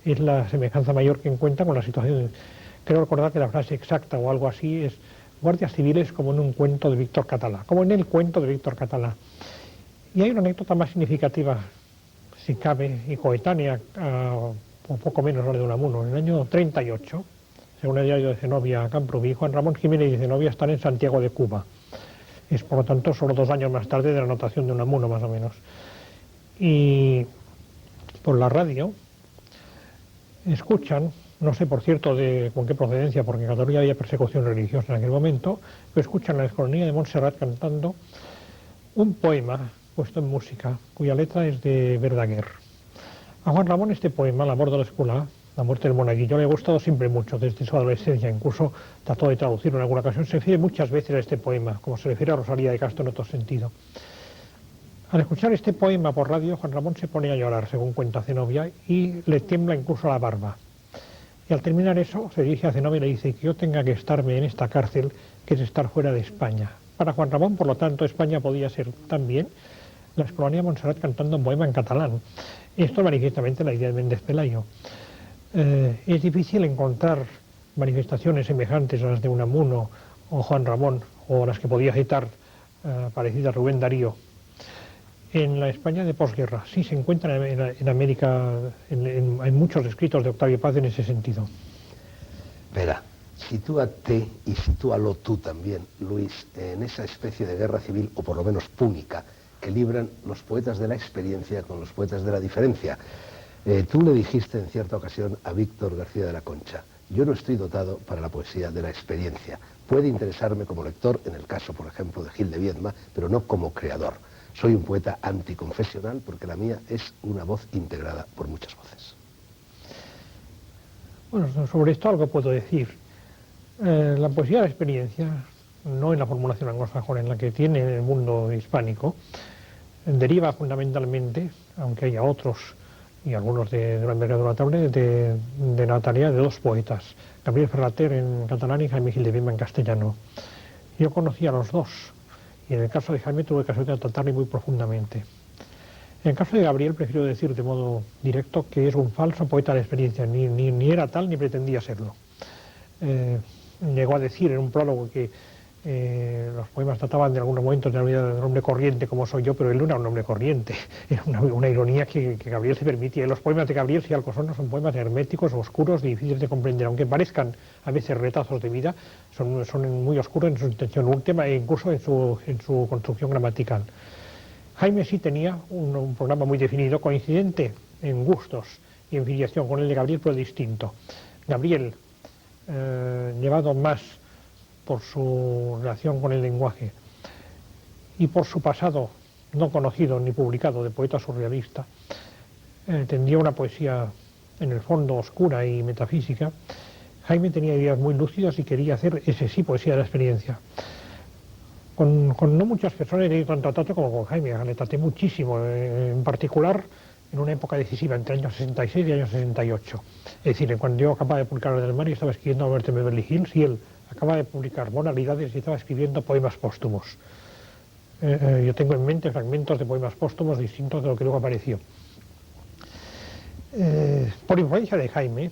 es la semejanza mayor que encuentra con la situación. Creo recordar que la frase exacta o algo así es: guardias civiles como en un cuento de Víctor Català, como en el cuento de Víctor Català. Y hay una anécdota más significativa, si cabe, y coetánea, o poco menos la de Unamuno. En el año 38, según el diario de Zenobia Camprubí, Juan Ramón Jiménez y Zenobia están en Santiago de Cuba. Es, por lo tanto, solo 2 años más tarde de la anotación de Unamuno, más o menos. Y por la radio escuchan, no sé por cierto con qué procedencia, porque en Cataluña había persecución religiosa en aquel momento, pero escuchan la Escolanía de Montserrat cantando un poema puesto en música, cuya letra es de Verdaguer. A Juan Ramón este poema, El amor de la escuela, la muerte del monaguillo, le ha gustado siempre mucho desde su adolescencia. Incluso trató de traducirlo en alguna ocasión. Se refiere muchas veces a este poema, como se refiere a Rosalía de Castro en otro sentido. Al escuchar este poema por radio, Juan Ramón se pone a llorar, según cuenta Zenobia, y le tiembla incluso la barba. Y al terminar eso, se dirige a Zenobia y le dice que yo tenga que estarme en esta cárcel, que es estar fuera de España. Para Juan Ramón, por lo tanto, España podía ser también la Escolanía de Montserrat cantando un poema en catalán. Esto es manifiestamente la idea de Méndez Pelayo. Es difícil encontrar manifestaciones semejantes a las de Unamuno o Juan Ramón, o las que podía citar parecidas a Rubén Darío, en la España de posguerra. Sí se encuentran en América, hay muchos escritos de Octavio Paz en ese sentido. Verá, sitúate y sitúalo tú también, Luis, en esa especie de guerra civil, o por lo menos púnica, que libran los poetas de la experiencia con los poetas de la diferencia. Tú le dijiste en cierta ocasión a Víctor García de la Concha: yo no estoy dotado para la poesía de la experiencia. Puede interesarme como lector, en el caso, por ejemplo, de Gil de Viedma, pero no como creador. Soy un poeta anticonfesional porque la mía es una voz integrada por muchas voces. Bueno, sobre esto algo puedo decir. La poesía de la experiencia, no en la formulación anglosajona en la que tiene en el mundo hispánico, deriva fundamentalmente, aunque haya otros y algunos de una envergadura notable, de la tarea de 2 poetas, Gabriel Ferrater en catalán y Jaime Gil de Viedma en castellano. Yo conocí a los 2, y en el caso de Jaime tuve ocasión de tratarle muy profundamente. En el caso de Gabriel prefiero decir de modo directo que es un falso poeta de experiencia, ni era tal ni pretendía serlo. Llegó a decir en un prólogo que los poemas trataban de algunos momentos de la vida del hombre corriente como soy yo, pero él no era un hombre corriente. Era una ironía que Gabriel se permitía. Los poemas de Gabriel, si algo son poemas herméticos, oscuros, difíciles de comprender, aunque parezcan a veces retazos de vida, son muy oscuros en su intención última e incluso en su construcción gramatical. Jaime sí tenía un programa muy definido, coincidente en gustos y en filiación con el de Gabriel, pero distinto. Gabriel, llevado más por su relación con el lenguaje y por su pasado no conocido ni publicado de poeta surrealista, tendría una poesía en el fondo oscura y metafísica. Jaime tenía ideas muy lúcidas y quería hacer ese sí poesía de la experiencia. Con no muchas personas he tenido tanto trato como con Jaime, le traté muchísimo, en particular en una época decisiva, entre años 66 y años 68. Es decir, cuando yo acababa de publicar El del Mar y estaba escribiendo Albert en Beverly Hills, y él acaba de publicar Bonalidades y estaba escribiendo poemas póstumos. Yo tengo en mente fragmentos de poemas póstumos distintos de lo que luego apareció. Por influencia de Jaime,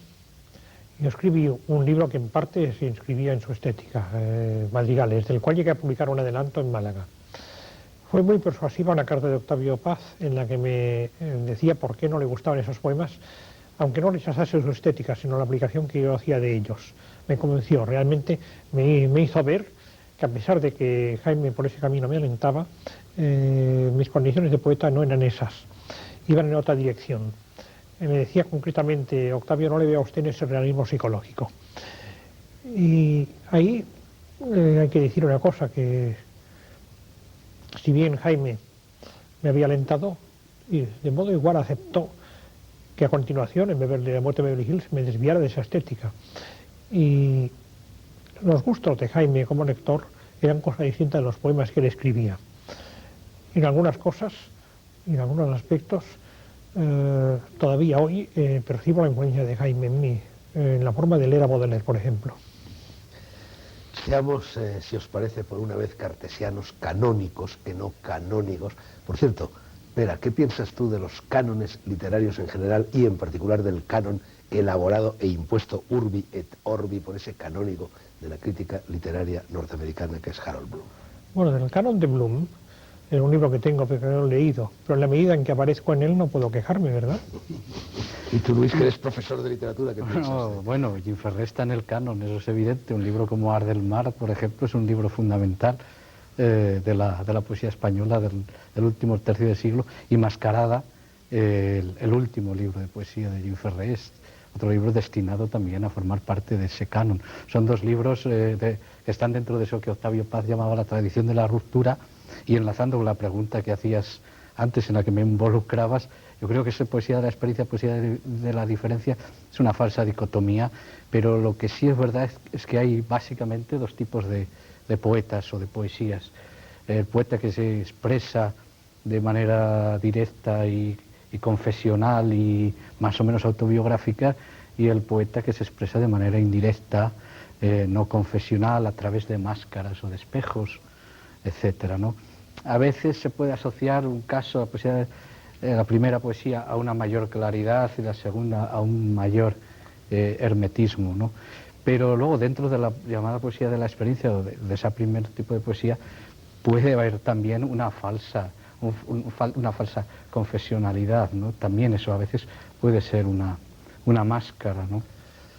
yo escribí un libro que en parte se inscribía en su estética, Madrigales, del cual llegué a publicar un adelanto en Málaga. Fue muy persuasiva una carta de Octavio Paz en la que me decía por qué no le gustaban esos poemas, aunque no rechazase su estética, sino la aplicación que yo hacía de ellos. Me convenció, realmente me hizo ver que a pesar de que Jaime por ese camino me alentaba, mis condiciones de poeta no eran esas, iban en otra dirección. Me decía concretamente: Octavio, no le veo a usted en ese realismo psicológico. Y ahí hay que decir una cosa, que si bien Jaime me había alentado, y de modo igual aceptó que a continuación, en La muerte de Beverly Hills, me desviara de esa estética. Y los gustos de Jaime como lector eran cosas distintas de los poemas que él escribía. En algunas cosas, en algunos aspectos, todavía hoy percibo la influencia de Jaime en mí, en la forma de leer a Baudelaire, por ejemplo. Seamos, si os parece, por una vez cartesianos, canónicos que no canónigos. Por cierto, Pera, ¿qué piensas tú de los cánones literarios en general y en particular del canon elaborado e impuesto urbi et orbi por ese canónigo de la crítica literaria norteamericana que es Harold Bloom? Bueno, del canon de Bloom, es un libro que tengo pero que no he leído, pero en la medida en que aparezco en él no puedo quejarme, ¿verdad? Y tú, Luis, que eres profesor de literatura, ¿qué piensas? Bueno, Jim Ferrer está en el canon, eso es evidente. Un libro como Ar del Mar, por ejemplo, es un libro fundamental de la poesía española del último tercio del siglo, y Mascarada, el último libro de poesía de Jim Ferrer, es otro libro destinado también a formar parte de ese canon. Son dos libros que están dentro de eso que Octavio Paz llamaba la tradición de la ruptura, y enlazando con la pregunta que hacías antes en la que me involucrabas, yo creo que esa poesía de la experiencia, poesía de la diferencia, es una falsa dicotomía, pero lo que sí es verdad es que hay básicamente dos tipos de poetas o de poesías. El poeta que se expresa de manera directa y confesional y más o menos autobiográfica, y el poeta que se expresa de manera indirecta, no confesional, a través de máscaras o de espejos, etcétera, ¿no? A veces se puede asociar un caso, la primera poesía, a una mayor claridad y la segunda a un mayor hermetismo, ¿no? Pero luego, dentro de la llamada poesía de la experiencia, o de ese primer tipo de poesía, puede haber también una falsa confesionalidad, ¿no? También eso a veces puede ser una máscara, ¿no?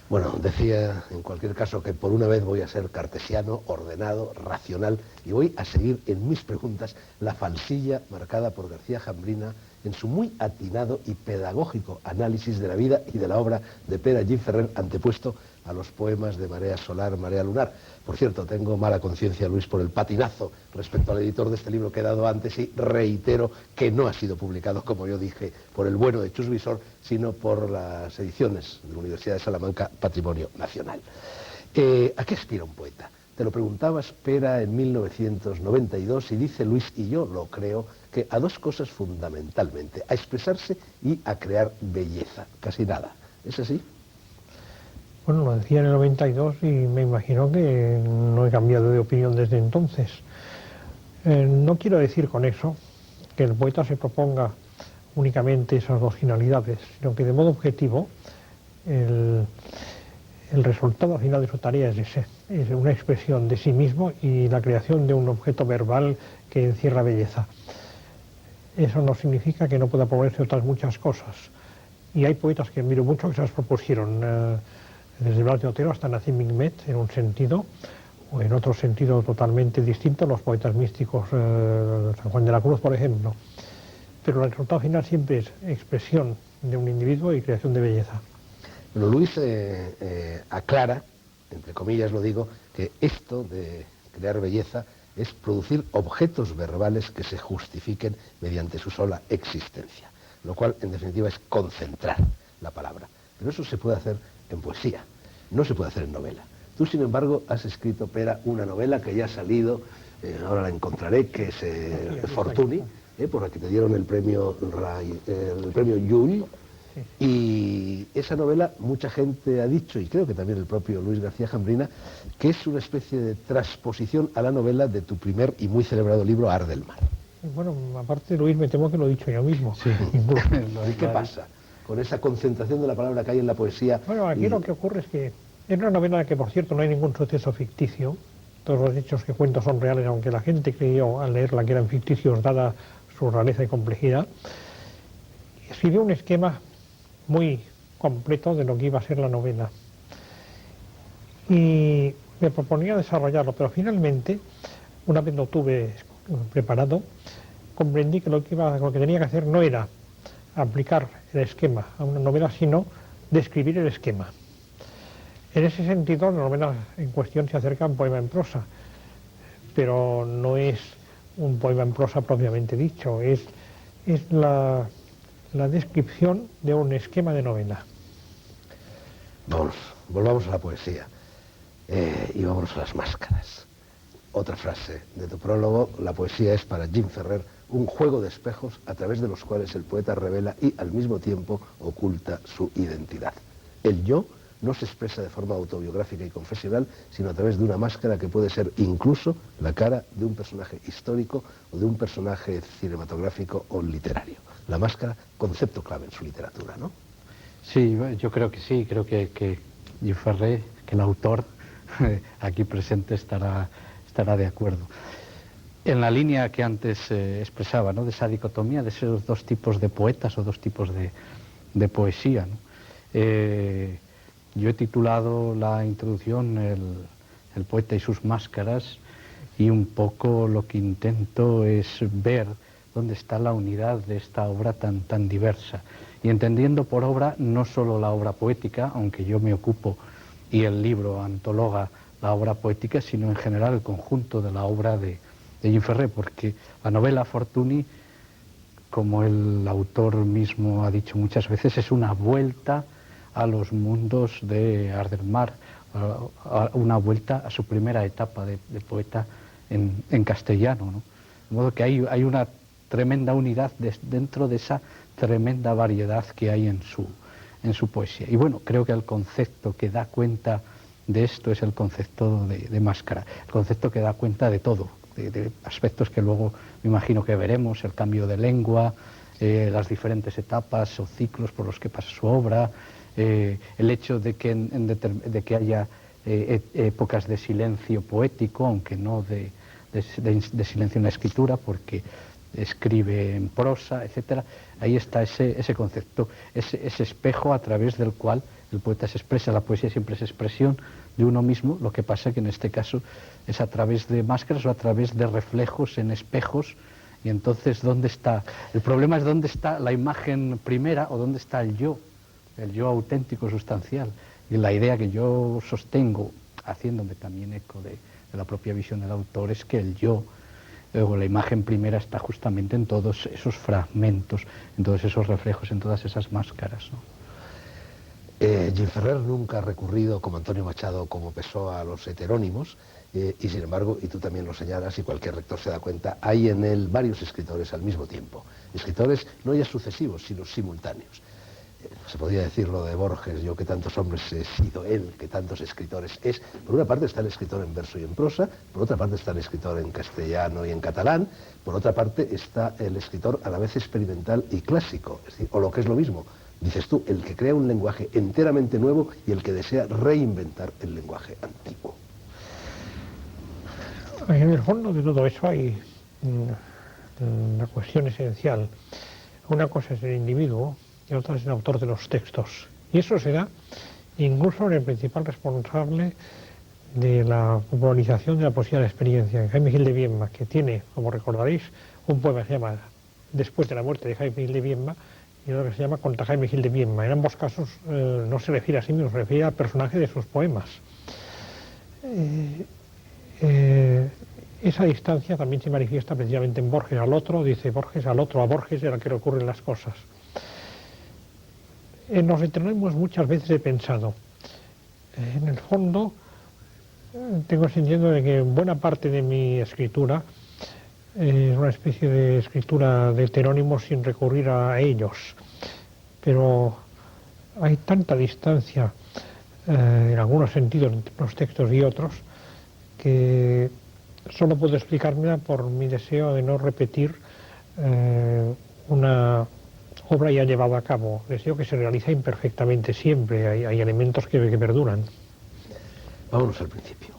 Bueno, decía en cualquier caso que por una vez voy a ser cartesiano, ordenado, racional, y voy a seguir en mis preguntas la falsilla marcada por García Jambrina en su muy atinado y pedagógico análisis de la vida y de la obra de Pere Gim Ferrer, antepuesto a los poemas de Marea Solar, Marea Lunar. Por cierto, tengo mala conciencia, Luis, por el patinazo respecto al editor de este libro que he dado antes, y reitero que no ha sido publicado, como yo dije, por el bueno de Chus Visor, sino por las ediciones de la Universidad de Salamanca, Patrimonio Nacional. ¿A qué aspira un poeta? Te lo preguntabas, Pera, en 1992, y dice Luis, y yo lo creo, que a dos cosas fundamentalmente: a expresarse y a crear belleza. Casi nada. ¿Es así? Bueno, lo decía en el 92 y me imagino que no he cambiado de opinión desde entonces. No quiero decir con eso que el poeta se proponga únicamente esas dos finalidades, sino que de modo objetivo el resultado final de su tarea es ese, es una expresión de sí mismo y la creación de un objeto verbal que encierra belleza. Eso no significa que no pueda proponerse otras muchas cosas. Y hay poetas que admiro mucho que se las propusieron, desde Blas de Otero hasta Nassim Hikmet, en un sentido, o en otro sentido totalmente distinto, los poetas místicos, San Juan de la Cruz, por ejemplo. Pero el resultado final siempre es expresión de un individuo y creación de belleza. Bueno, Luis aclara, entre comillas lo digo, que esto de crear belleza es producir objetos verbales que se justifiquen mediante su sola existencia, lo cual en definitiva es concentrar la palabra. Pero eso se puede hacer en poesía, no se puede hacer en novela. Tú, sin embargo, has escrito, Pera, una novela que ya ha salido, ahora la encontraré, que es Fortuny, por la que te dieron el premio Llull. Y esa novela, mucha gente ha dicho, y creo que también el propio Luis García Jambrina, que es una especie de transposición a la novela de tu primer y muy celebrado libro, Ar del Mar. Bueno, aparte, Luis, me temo que lo he dicho yo mismo. Sí. ¿Y qué pasa con esa concentración de la palabra que hay en la poesía? Bueno, aquí lo que ocurre es que es una novela que, por cierto, no hay ningún suceso ficticio. Todos los hechos que cuento son reales, aunque la gente creyó al leerla que eran ficticios, dada su rareza y complejidad. Escribió un esquema muy completo de lo que iba a ser la novela. Y me proponía desarrollarlo, pero finalmente, una vez lo tuve preparado, comprendí que lo que tenía que hacer no era aplicar el esquema a una novela, sino describir el esquema. En ese sentido, la novela en cuestión se acerca a un poema en prosa, pero no es un poema en prosa propiamente dicho, es la descripción de un esquema de novela. Volvamos a la poesía y vámonos a las máscaras. Otra frase de tu prólogo: la poesía es para Jim Ferrer un juego de espejos a través de los cuales el poeta revela y al mismo tiempo oculta su identidad. El yo no se expresa de forma autobiográfica y confesional, sino a través de una máscara que puede ser incluso la cara de un personaje histórico o de un personaje cinematográfico o literario. La máscara, concepto clave en su literatura, ¿no? Sí, yo creo que sí, creo que Jim Ferrer, que el autor aquí presente estará de acuerdo. En la línea que antes expresaba, ¿no?, de esa dicotomía de esos dos tipos de poetas o dos tipos de poesía, ¿no? Yo he titulado la introducción el poeta y sus máscaras, y un poco lo que intento es ver dónde está la unidad de esta obra tan diversa, y entendiendo por obra no solo la obra poética, aunque yo me ocupo y el libro antologa la obra poética, sino en general el conjunto de la obra de Jim Ferrer, porque la novela Fortuny, como el autor mismo ha dicho muchas veces, es una vuelta a los mundos de Ardermar, una vuelta a su primera etapa de poeta en castellano, ¿no? De modo que hay una tremenda unidad dentro de esa tremenda variedad que hay en su poesía. Y bueno, creo que el concepto que da cuenta de esto es el concepto de máscara, el concepto que da cuenta de todo, de aspectos que luego me imagino que veremos: el cambio de lengua, las diferentes etapas o ciclos por los que pasa su obra, el hecho de que haya épocas de silencio poético, aunque no de silencio en la escritura, porque escribe en prosa, etcétera. Ahí está ese concepto, ese espejo a través del cual el poeta se expresa. La poesía siempre es expresión de uno mismo, lo que pasa que en este caso es a través de máscaras o a través de reflejos en espejos. Y entonces, ¿dónde está? El problema es dónde está la imagen primera o dónde está el yo auténtico, sustancial. Y la idea que yo sostengo, haciéndome también eco de la propia visión del autor, es que el yo o la imagen primera está justamente en todos esos fragmentos, en todos esos reflejos, en todas esas máscaras, ¿no? Jim Ferrer nunca ha recurrido, como Antonio Machado, como Pessoa, a los heterónimos, y sin embargo, y tú también lo señalas y cualquier lector se da cuenta, hay en él varios escritores al mismo tiempo. Escritores no ya sucesivos, sino simultáneos. Se podría decir lo de Borges: yo que tantos hombres he sido él, que tantos escritores es. Por una parte está el escritor en verso y en prosa, por otra parte está el escritor en castellano y en catalán, por otra parte está el escritor a la vez experimental y clásico, es decir, o lo que es lo mismo, dices tú, el que crea un lenguaje enteramente nuevo y el que desea reinventar el lenguaje antiguo. En el fondo de todo eso hay una cuestión esencial. Una cosa es el individuo y otra es el autor de los textos. Y eso se da incluso en el principal responsable de la popularización de la poesía de la experiencia, en Jaime Gil de Biedma, que tiene, como recordaréis, un poema que se llama Después de la muerte de Jaime Gil de Biedma y otro que se llama Contra Jaime Gil de Biedma. En ambos casos no se refiere a sí mismo, se refiere al personaje de sus poemas. Esa distancia también se manifiesta precisamente en Borges. Al otro, dice Borges, al otro, a Borges era que le ocurren las cosas. En los heterónimos muchas veces he pensado, en el fondo tengo el sentido de que buena parte de mi escritura es una especie de escritura de heterónimos sin recurrir a ellos, pero hay tanta distancia en algunos sentidos entre unos textos y otros que solo puedo explicármela por mi deseo de no repetir una obra ya llevada a cabo. Deseo que se realiza imperfectamente siempre, hay elementos que perduran. Vámonos al principio.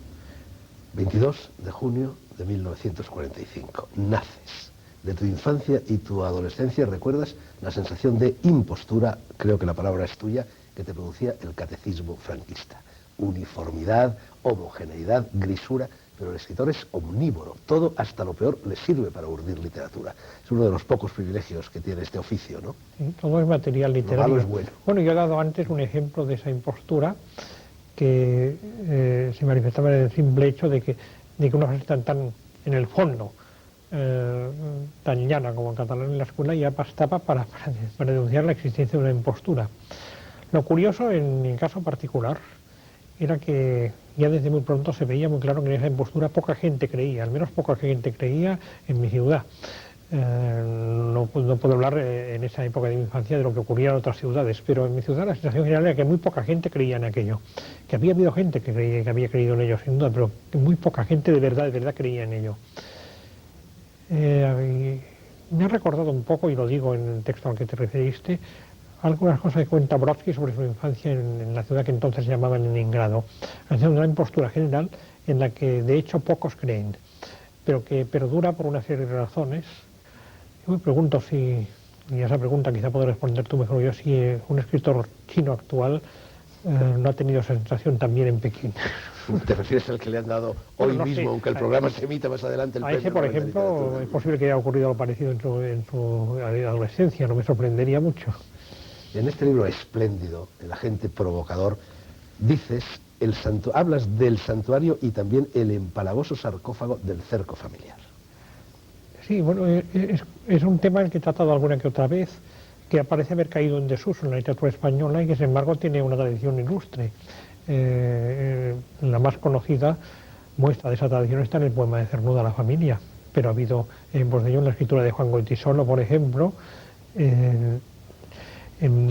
22 de junio de 1945. Naces. De tu infancia y tu adolescencia recuerdas la sensación de impostura, creo que la palabra es tuya, que te producía el catecismo franquista. Uniformidad, homogeneidad, grisura, pero el escritor es omnívoro, todo hasta lo peor le sirve para urdir literatura. Es uno de los pocos privilegios que tiene este oficio, ¿no? Sí, todo es material literario. Lo malo es bueno. Bueno, yo he dado antes un ejemplo de esa impostura que se manifestaba en el simple hecho de que una frase tan en el fondo, tan llana como en catalán en la escuela, ya bastaba para denunciar la existencia de una impostura. Lo curioso en mi caso particular era que ya desde muy pronto se veía muy claro que en esa impostura poca gente creía, al menos poca gente creía en mi ciudad. No puedo hablar en esa época de mi infancia de lo que ocurría en otras ciudades, pero en mi ciudad la sensación general era que muy poca gente creía en aquello, que había habido gente que había creído en ello sin duda, pero que muy poca gente de verdad creía en ello. Me ha recordado un poco, y lo digo en el texto al que te referiste, algunas cosas que cuenta Brodsky sobre su infancia en la ciudad que entonces se llamaba Leningrado, haciendo una impostura general en la que de hecho pocos creen, pero que perdura por una serie de razones. Yo me pregunto si, y a esa pregunta quizá podrás responder tú mejor yo, si un escritor chino actual no ha tenido esa sensación también en Pekín. ¿Te refieres al que le han dado hoy no mismo, sé, aunque el programa se emita más adelante, el a premio ese, por Nobel de ejemplo, Literatura? es posible que haya ocurrido algo parecido en su adolescencia, no me sorprendería mucho. En este libro espléndido, El agente provocador, dices, hablas del santuario y también el empalagoso sarcófago del cerco familiar. Sí, bueno, es un tema en el que he tratado alguna que otra vez, que parece haber caído en desuso en la literatura española y que sin embargo tiene una tradición ilustre. La más conocida muestra de esa tradición está en el poema de Cernuda la familia, pero ha habido ejemplos de ello en la escritura de Juan Goytisolo, por ejemplo, en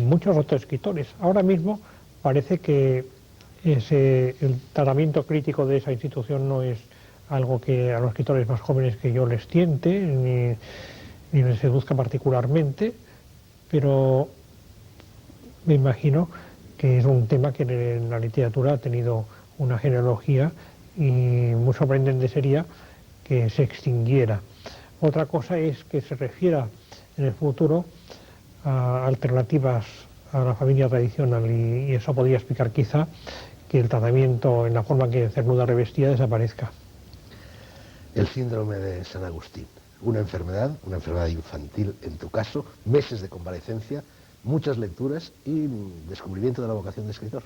muchos otros escritores. Ahora mismo parece que el tratamiento crítico de esa institución no es algo que a los escritores más jóvenes que yo les tiente, ni les seduzca particularmente, pero me imagino que es un tema que en la literatura ha tenido una genealogía y muy sorprendente sería que se extinguiera. Otra cosa es que se refiera en el futuro a alternativas a la familia tradicional y eso podría explicar quizá que el tratamiento en la forma que Cernuda revestía desaparezca. El síndrome de San Agustín, una enfermedad infantil en tu caso, meses de convalecencia, muchas lecturas y descubrimiento de la vocación de escritor.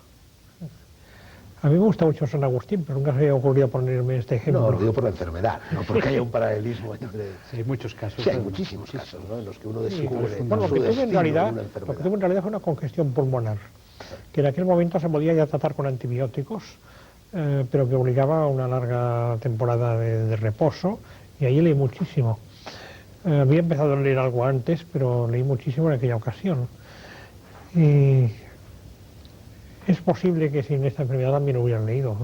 A mí me gusta mucho San Agustín, pero nunca se me había ocurrido ponerme este ejemplo. No, lo digo por la enfermedad, no porque haya un paralelismo entre... Sí, hay muchos casos. Sí, hay muchísimos casos, ¿no?, en los que uno descubre Bueno, lo que tuve en realidad fue una congestión pulmonar, que en aquel momento se podía ya tratar con antibióticos, pero que obligaba a una larga temporada de reposo, y ahí leí muchísimo. Había empezado a leer algo antes, pero leí muchísimo en aquella ocasión. Y es posible que sin esta enfermedad también hubieran leído,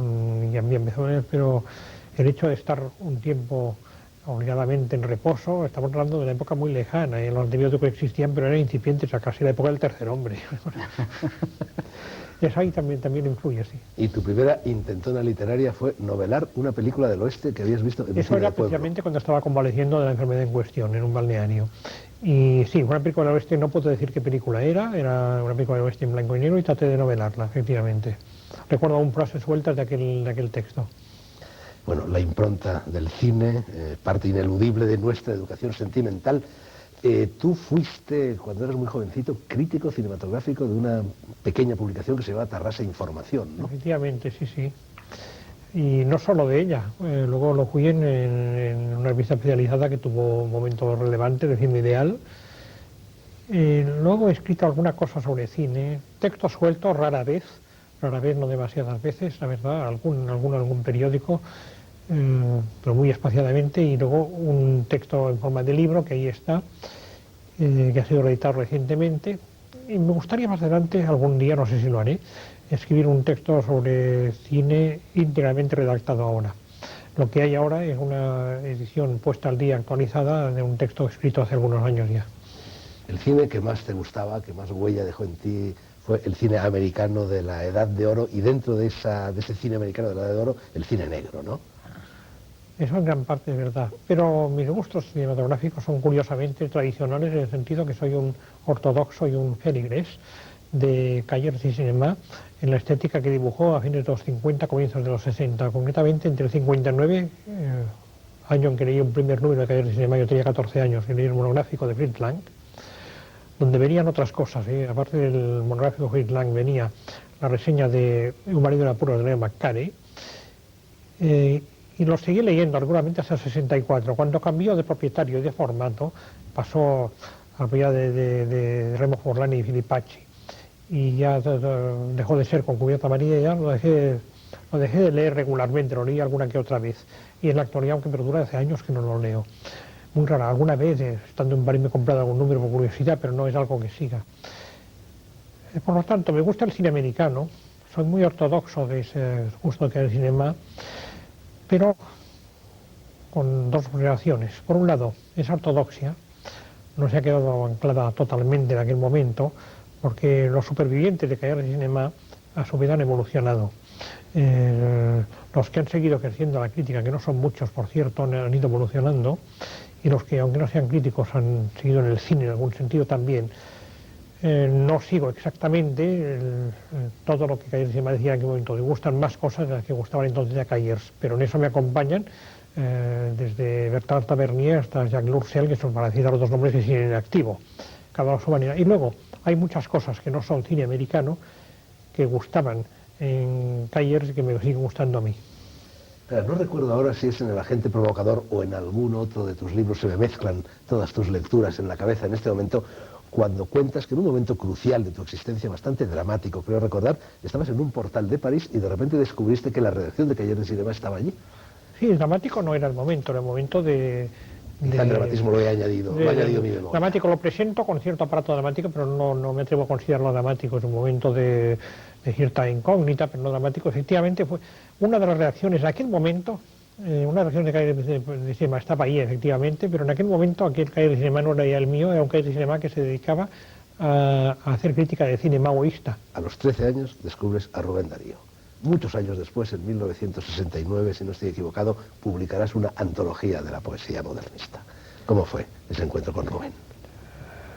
y había empezado a leer, pero el hecho de estar un tiempo obligadamente en reposo, estamos hablando de una época muy lejana, y los antibióticos existían, pero eran incipientes, a casi la época del tercer hombre. Eso ahí también influye, sí. Y tu primera intentona literaria fue novelar una película del oeste que habías visto en Eso era precisamente cuando estaba convaleciendo de la enfermedad en cuestión, en un balneario. Y sí, una película del oeste, no puedo decir qué película era una película del oeste en blanco y negro y traté de novelarla, efectivamente. Recuerdo aún frases sueltas de aquel texto. Bueno, la impronta del cine, parte ineludible de nuestra educación sentimental. Tú fuiste, cuando eras muy jovencito, crítico cinematográfico de una pequeña publicación que se llamaba Tarrasa Información, ¿no? Efectivamente, sí, sí. Y no solo de ella, luego lo fui en una revista especializada que tuvo momentos relevantes de Cine Ideal. Luego he escrito alguna cosa sobre cine, textos sueltos rara vez, no demasiadas veces, la verdad, algún periódico, pero muy espaciadamente, y luego un texto en forma de libro que ahí está, que ha sido reeditado recientemente, y me gustaría más adelante, algún día, no sé si lo haré, escribir un texto sobre cine íntegramente redactado ahora. Lo que hay ahora es una edición puesta al día, actualizada, de un texto escrito hace algunos años ya. El cine que más te gustaba, que más huella dejó en ti, fue el cine americano de la Edad de Oro, y dentro de ese cine americano de la Edad de Oro, el cine negro, ¿no? Eso en gran parte es verdad, pero mis gustos cinematográficos son curiosamente tradicionales en el sentido que soy un ortodoxo y un feligrés, de Callers y Cinema en la estética que dibujó a fines de los 50, comienzos de los 60, concretamente entre el 59, año en que leí un primer número de Callers y Cinema, yo tenía 14 años, y leí el monográfico de Fritz Lang, donde venían otras cosas, aparte del monográfico de Fritz Lang venía la reseña de Un marido en apuros de Leo McCarey, y lo seguí leyendo arguramente hasta el 64, cuando cambió de propietario y de formato, pasó a la propiedad de Remo Forlani y Filipacci, y ya dejó de ser con cubierta amarilla, y ya lo dejé de leer regularmente, lo leí alguna que otra vez, y en la actualidad, aunque perdura, hace años que no lo leo. Muy rara, alguna vez, estando en París, me he comprado algún número por curiosidad, pero no es algo que siga. Por lo tanto, me gusta el cine americano, soy muy ortodoxo de ese gusto que hay el cinema, pero con dos relaciones. Por un lado, esa ortodoxia no se ha quedado anclada totalmente en aquel momento, porque los supervivientes de Callers y Cinema a su vez han evolucionado. Los que han seguido creciendo la crítica, que no son muchos por cierto, han ido evolucionando, y los que, aunque no sean críticos, han seguido en el cine en algún sentido también. No sigo exactamente todo lo que Callers y Cinema decía en aquel momento. Me gustan más cosas de las que gustaban entonces a Callers, pero en eso me acompañan desde Bertrand Tavernier hasta Jacques Lurcel, que son, para citar los dos nombres, de cine en activo, cada uno a su manera. Y luego hay muchas cosas que no son cine americano que gustaban en Callers y que me siguen gustando a mí. Pero no recuerdo ahora si es en El agente provocador o en algún otro de tus libros, se me mezclan todas tus lecturas en la cabeza en este momento, cuando cuentas que en un momento crucial de tu existencia, bastante dramático, creo recordar, estabas en un portal de París y de repente descubriste que la redacción de Callers y Cinema estaba allí. Sí, el dramático no era el momento, era el momento de... Quizá el dramatismo lo he añadido, lo ha añadido mi memoria. Dramático lo presento con cierto aparato dramático, pero no me atrevo a considerarlo dramático, es un momento de cierta incógnita, pero no dramático. Efectivamente fue una de las reacciones en aquel momento, una reacción de Callers de Cinema estaba ahí efectivamente, pero en aquel momento aquel Callers de Cinema no era ya el mío, era un Callers de Cinema que se dedicaba a hacer crítica de cine maoísta. A los 13 años descubres a Rubén Darío. Muchos años después, en 1969, si no estoy equivocado, publicarás una antología de la poesía modernista. ¿Cómo fue ese encuentro con Rubén?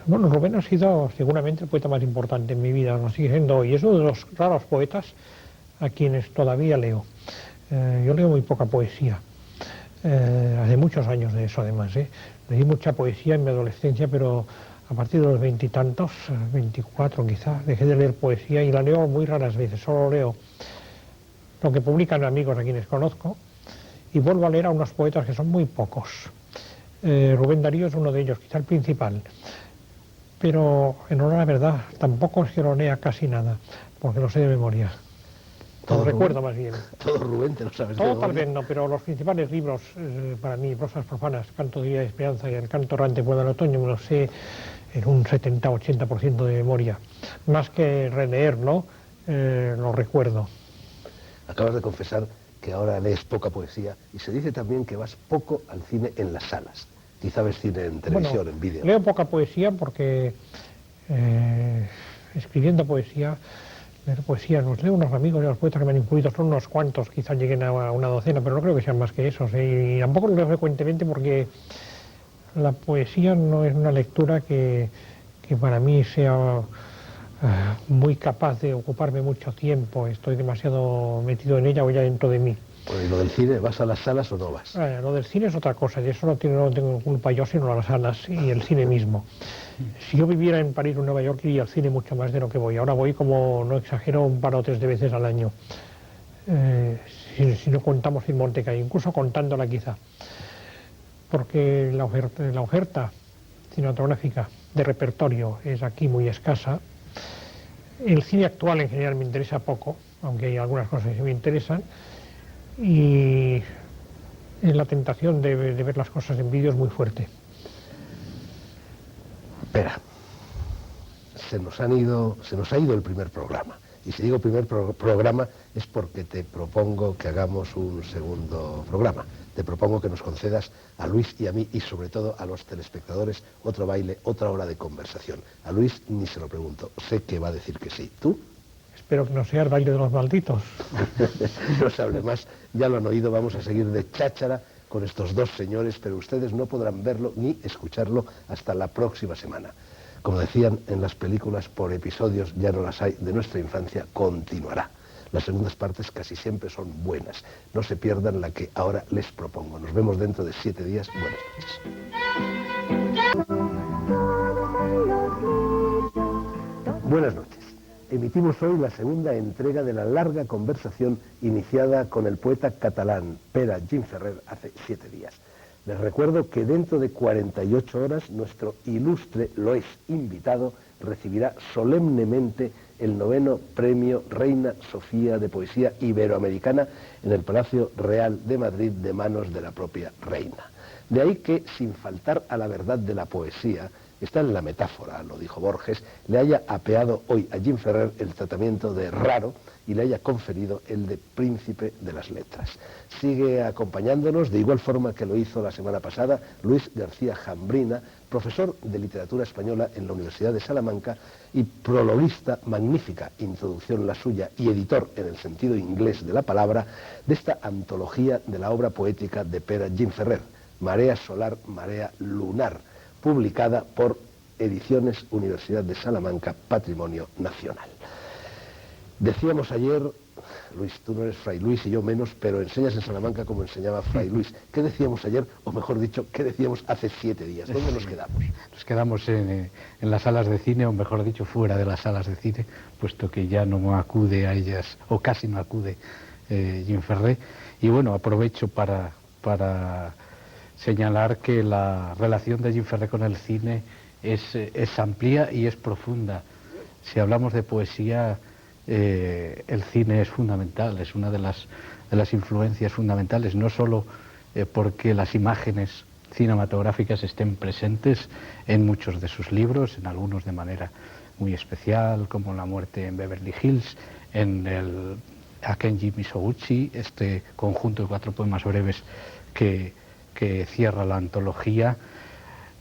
Bueno, Rubén ha sido seguramente el poeta más importante en mi vida, lo sigue siendo hoy. Es uno de los raros poetas a quienes todavía leo. Yo leo muy poca poesía, hace muchos años de eso además. Leí mucha poesía en mi adolescencia, pero a partir de los 20 y tantos, 24 quizá, dejé de leer poesía y la leo muy raras veces, solo leo lo que publican amigos a quienes conozco, y vuelvo a leer a unos poetas que son muy pocos. Rubén Darío es uno de ellos, quizá el principal, pero en honor a la verdad tampoco es que lo lea casi nada, porque lo sé de memoria. Todo recuerdo más bien. Todo Rubén te lo sabes de Todo memoria. tal vez no, pero los principales libros para mí, prosas profanas, Canto de Día de Esperanza y El canto errante Vuela al otoño, me los sé en un 70-80% de memoria. Más que releerlo, lo recuerdo. Acabas de confesar que ahora lees poca poesía y se dice también que vas poco al cine en las salas. Quizá ves cine en televisión, en vídeo. Leo poca poesía porque escribiendo poesía, nos leo unos amigos de los poetas que me han influido, son unos cuantos, quizás lleguen a una docena, pero no creo que sean más que esos. Y tampoco lo leo frecuentemente porque la poesía no es una lectura que para mí sea muy capaz de ocuparme mucho tiempo, estoy demasiado metido en ella o ya dentro de mí. Bueno, ¿y lo del cine? ¿Vas a las salas o no vas? Lo del cine es otra cosa, y eso no tengo culpa yo, sino las salas y el cine mismo. Si yo viviera en París o en Nueva York, iría al cine mucho más de lo que voy. Ahora voy, como no exagero, un par o tres de veces al año. Si no contamos Filmoteca, incluso contándola quizá. Porque la oferta cinematográfica de repertorio es aquí muy escasa. El cine actual en general me interesa poco, aunque hay algunas cosas que me interesan, y la tentación de ver las cosas en vídeo es muy fuerte. Espera, se nos ha ido el primer programa. Y si digo primer programa es porque te propongo que hagamos un segundo programa. Te propongo que nos concedas a Luis y a mí, y sobre todo a los telespectadores, otro baile, otra hora de conversación. A Luis ni se lo pregunto, sé que va a decir que sí. ¿Tú? Espero que no sea el baile de los malditos. No se hable más, ya lo han oído, vamos a seguir de cháchara con estos dos señores, pero ustedes no podrán verlo ni escucharlo hasta la próxima semana. Como decían en las películas, por episodios ya no las hay, de nuestra infancia continuará. Las segundas partes casi siempre son buenas. No se pierdan la que ahora les propongo. Nos vemos dentro de 7 días. Buenas noches. Buenas noches. Emitimos hoy la segunda entrega de la larga conversación iniciada con el poeta catalán Pere Gimferrer hace 7 días. Les recuerdo que dentro de 48 horas nuestro ilustre Loés invitado recibirá solemnemente el 9º Premio Reina Sofía de Poesía Iberoamericana en el Palacio Real de Madrid de manos de la propia reina. De ahí que, sin faltar a la verdad de la poesía, está en la metáfora, lo dijo Borges, le haya apeado hoy a Gimferrer el tratamiento de raro y le haya conferido el de príncipe de las letras. Sigue acompañándonos, de igual forma que lo hizo la semana pasada, Luis García Jambrina, profesor de literatura española en la Universidad de Salamanca y prologuista, magnífica introducción la suya, y editor en el sentido inglés de la palabra, de esta antología de la obra poética de Pere Gimferrer, Marea Solar, Marea Lunar, publicada por Ediciones Universidad de Salamanca, Patrimonio Nacional. Decíamos ayer, Luis, tú no eres Fray Luis y yo menos, pero enseñas en Salamanca como enseñaba Fray Luis. ¿Qué decíamos ayer, o mejor dicho, qué decíamos hace 7 días? ¿Dónde nos quedamos? Nos quedamos en las salas de cine, o mejor dicho, fuera de las salas de cine, puesto que ya no acude a ellas, o casi no acude Gimferrer. Y bueno, aprovecho para señalar que la relación de Gimferrer con el cine es amplia y es profunda. Si hablamos de poesía, el cine es fundamental, es una de las influencias fundamentales, no solo porque las imágenes cinematográficas estén presentes en muchos de sus libros, en algunos de manera muy especial, como La muerte en Beverly Hills, en el Akenji Misoguchi, este conjunto de 4 poemas breves que cierra la antología.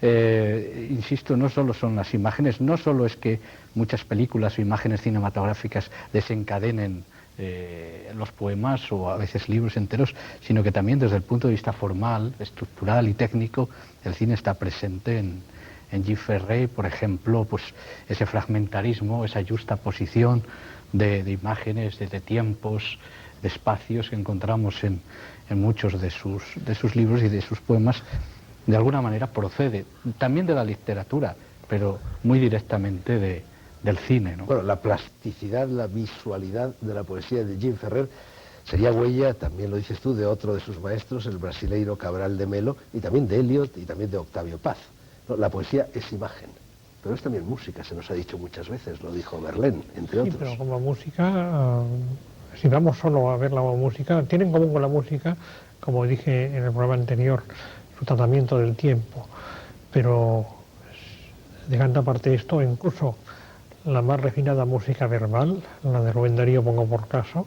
Insisto, no solo son las imágenes, no solo es que muchas películas o imágenes cinematográficas desencadenen los poemas o a veces libros enteros, sino que también desde el punto de vista formal, estructural y técnico, el cine está presente en Gimferrer, por ejemplo, pues ese fragmentarismo, esa justaposición de imágenes, de tiempos, de espacios que encontramos en muchos de sus libros y de sus poemas, de alguna manera procede también de la literatura, pero muy directamente del cine, ¿no? Bueno, la plasticidad, la visualidad de la poesía de Gimferrer sería huella, también lo dices tú, de otro de sus maestros, el brasileiro Cabral de Melo, y también de Eliot y también de Octavio Paz. No, la poesía es imagen, pero es también música, se nos ha dicho muchas veces, lo dijo Verlaine, entre otros. Sí, pero como música, si vamos solo a ver la música, tiene en común con la música, como dije en el programa anterior, su tratamiento del tiempo, pero dejando aparte esto, incluso la más refinada música verbal, la de Rubén Darío, pongo por caso,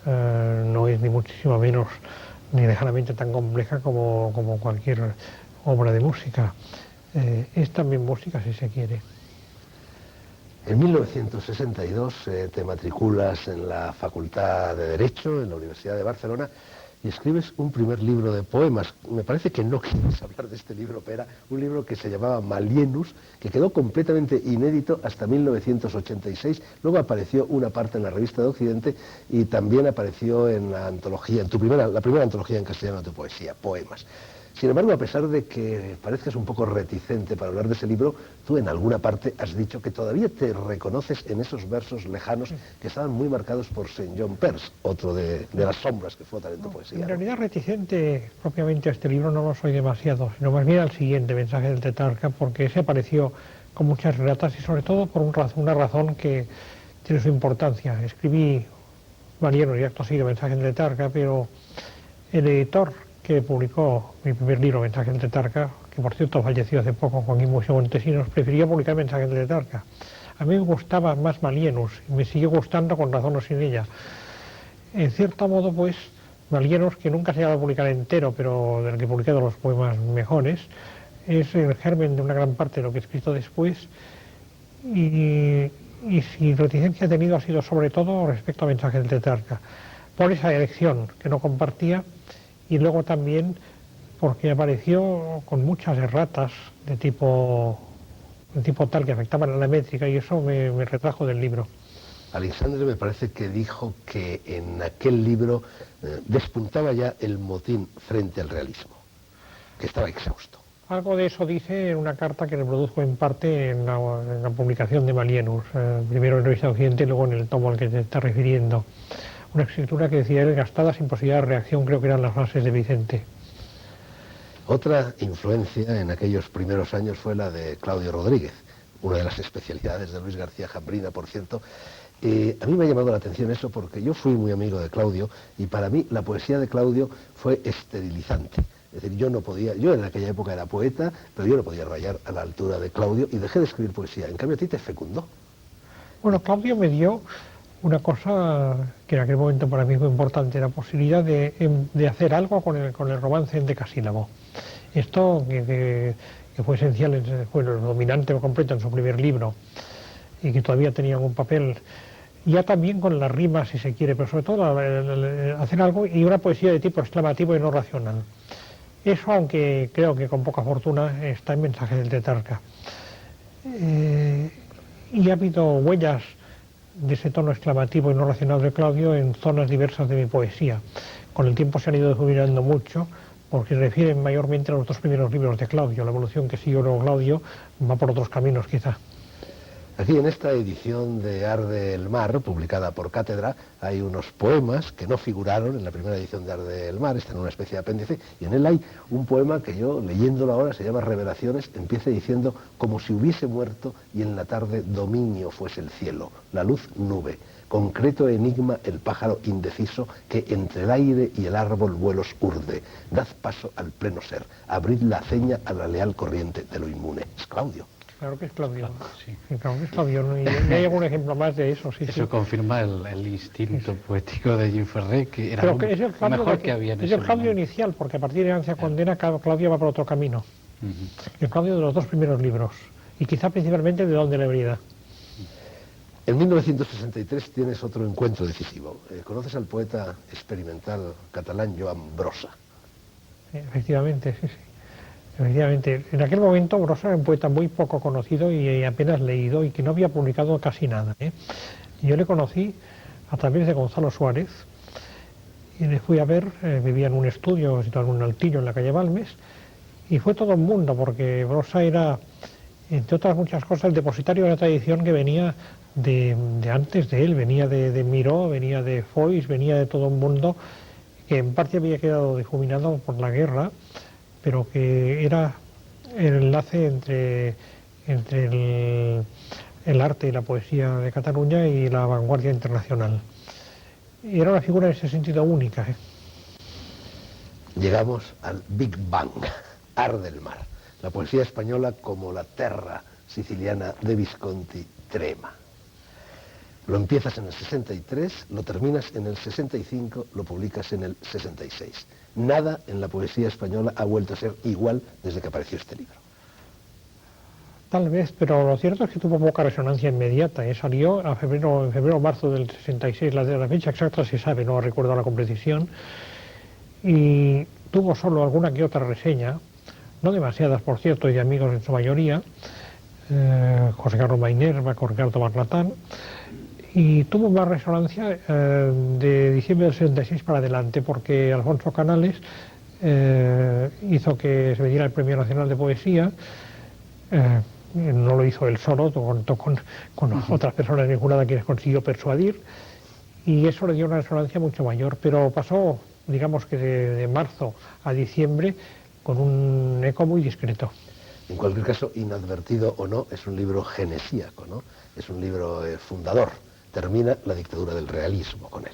no es ni muchísimo menos ni lejanamente tan compleja como cualquier obra de música. Es también música si se quiere. En 1962 te matriculas en la Facultad de Derecho, en la Universidad de Barcelona, y escribes un primer libro de poemas. Me parece que no quieres hablar de este libro, Pere, un libro que se llamaba Malienus, que quedó completamente inédito hasta 1986. Luego apareció una parte en la Revista de Occidente y también apareció en la antología, la primera antología en castellano de poesía, Poemas. Sin embargo, a pesar de que parezcas un poco reticente para hablar de ese libro, tú en alguna parte has dicho que todavía te reconoces en esos versos lejanos que estaban muy marcados por St. John Perse, otro de las sombras que flotan en tu poesía. En realidad reticente propiamente a este libro no lo soy demasiado, sino más bien al siguiente, Mensaje del Tetrarca, porque ese apareció con muchas relatas y sobre todo por una razón que tiene su importancia. Escribí Valieros y acto seguido Mensaje del Tetrarca, pero el editor que publicó mi primer libro, Mensaje del Tetrarca, que por cierto falleció hace poco, Joaquín Museo Montesinos, prefirió publicar Mensaje del Tetrarca. A mí me gustaba más Malienus, y me sigue gustando con razón o sin ella. En cierto modo, pues, Malienus, que nunca se llegado a publicar entero, pero del que he publicado los poemas mejores, es el germen de una gran parte de lo que he escrito después, y si reticencia he tenido ha sido sobre todo respecto a Mensaje del Tetrarca, por esa elección que no compartía, y luego también porque apareció con muchas erratas de tipo un tipo tal que afectaban a la métrica, y eso me retrajo del libro. Alexandre me parece que dijo que en aquel libro despuntaba ya el motín frente al realismo, que estaba exhausto. Algo de eso dice en una carta que reproduzco en parte en la publicación de Malienus, primero en Revista Occidente y luego en el tomo al que te está refiriendo. Una escritura que decía él, gastada sin posibilidad de reacción, creo que eran las frases de Vicente. Otra influencia en aquellos primeros años fue la de Claudio Rodríguez, una de las especialidades de Luis García Jambrina, por cierto. A mí me ha llamado la atención eso porque yo fui muy amigo de Claudio y para mí la poesía de Claudio fue esterilizante. Es decir, yo en aquella época era poeta, pero yo no podía rayar a la altura de Claudio y dejé de escribir poesía. En cambio a ti te fecundó. Bueno, Claudio me dio una cosa que en aquel momento para mí fue importante, la posibilidad de hacer algo con el romance en decasílabo. Esto que fue esencial, fue lo dominante o completo en su primer libro y que todavía tenía un papel, ya también con las rimas si se quiere, pero sobre todo hacer algo y una poesía de tipo exclamativo y no racional. Eso, aunque creo que con poca fortuna, está en Mensajes del Tetrarca. Y ha habido huellas de ese tono exclamativo y no racional de Claudio en zonas diversas de mi poesía. Con el tiempo se han ido difuminando mucho, porque refieren mayormente a los dos primeros libros de Claudio. La evolución que siguió luego Claudio va por otros caminos, quizá. Aquí en esta edición de Arde el Mar, publicada por Cátedra, hay unos poemas que no figuraron en la primera edición de Arde el Mar, está en una especie de apéndice, y en él hay un poema que yo, leyéndolo ahora, se llama Revelaciones, empieza diciendo: como si hubiese muerto y en la tarde dominio fuese el cielo, la luz nube, concreto enigma el pájaro indeciso que entre el aire y el árbol vuelos urde, dad paso al pleno ser, abrid la aceña a la leal corriente de lo inmune. Es Claudio. Claro que es Claudio. Sí. Claro que es Claudio, ¿no? Y hay algún ejemplo más de eso, sí. Eso sí. confirma el instinto poético de Jim Ferrer, que era Pero que es el lo mejor que había en ese Es el cambio momento. inicial, porque a partir de Ansia Condena, Claudio va por otro camino. El Claudio de los dos primeros libros, y quizá principalmente de Don de la Ebrida. En 1963 tienes otro encuentro decisivo. ¿Conoces al poeta experimental catalán Joan Brossa? Efectivamente, sí, sí. Efectivamente, en aquel momento Brossa era un poeta muy poco conocido y apenas leído y que no había publicado casi nada. Yo le conocí a través de Gonzalo Suárez y le fui a ver, vivía en un estudio situado en un altillo en la calle Balmes, y fue todo un mundo porque Brossa era, entre otras muchas cosas, el depositario de una tradición que venía de antes de él, venía de Miró, venía de Foix, venía de todo un mundo que en parte había quedado difuminado por la guerra, pero que era el enlace entre el arte y la poesía de Cataluña y la vanguardia internacional. Y era una figura en ese sentido única. Llegamos al Big Bang, Arde el Mar, la poesía española como la terra siciliana de Visconti trema. Lo empiezas en el 63, lo terminas en el 65, lo publicas en el 66. Nada en la poesía española ha vuelto a ser igual desde que apareció este libro. Tal vez, pero lo cierto es que tuvo poca resonancia inmediata. Salió en febrero o marzo del 66, la fecha exacta se sabe, no recuerdo ahora con precisión, y tuvo solo alguna que otra reseña, no demasiadas por cierto, y de amigos en su mayoría, José Carlos Mainer, Marco Ricardo Barlatán, y tuvo más resonancia de diciembre del 66 para adelante, porque Alfonso Canales hizo que se me diera el Premio Nacional de Poesía. No lo hizo él solo, contó con otras personas vinculadas a quienes consiguió persuadir, y eso le dio una resonancia mucho mayor, pero pasó, digamos que de marzo a diciembre, con un eco muy discreto. En cualquier caso, inadvertido o no, es un libro genesíaco, ¿no? Es un libro fundador. Termina la dictadura del realismo con él.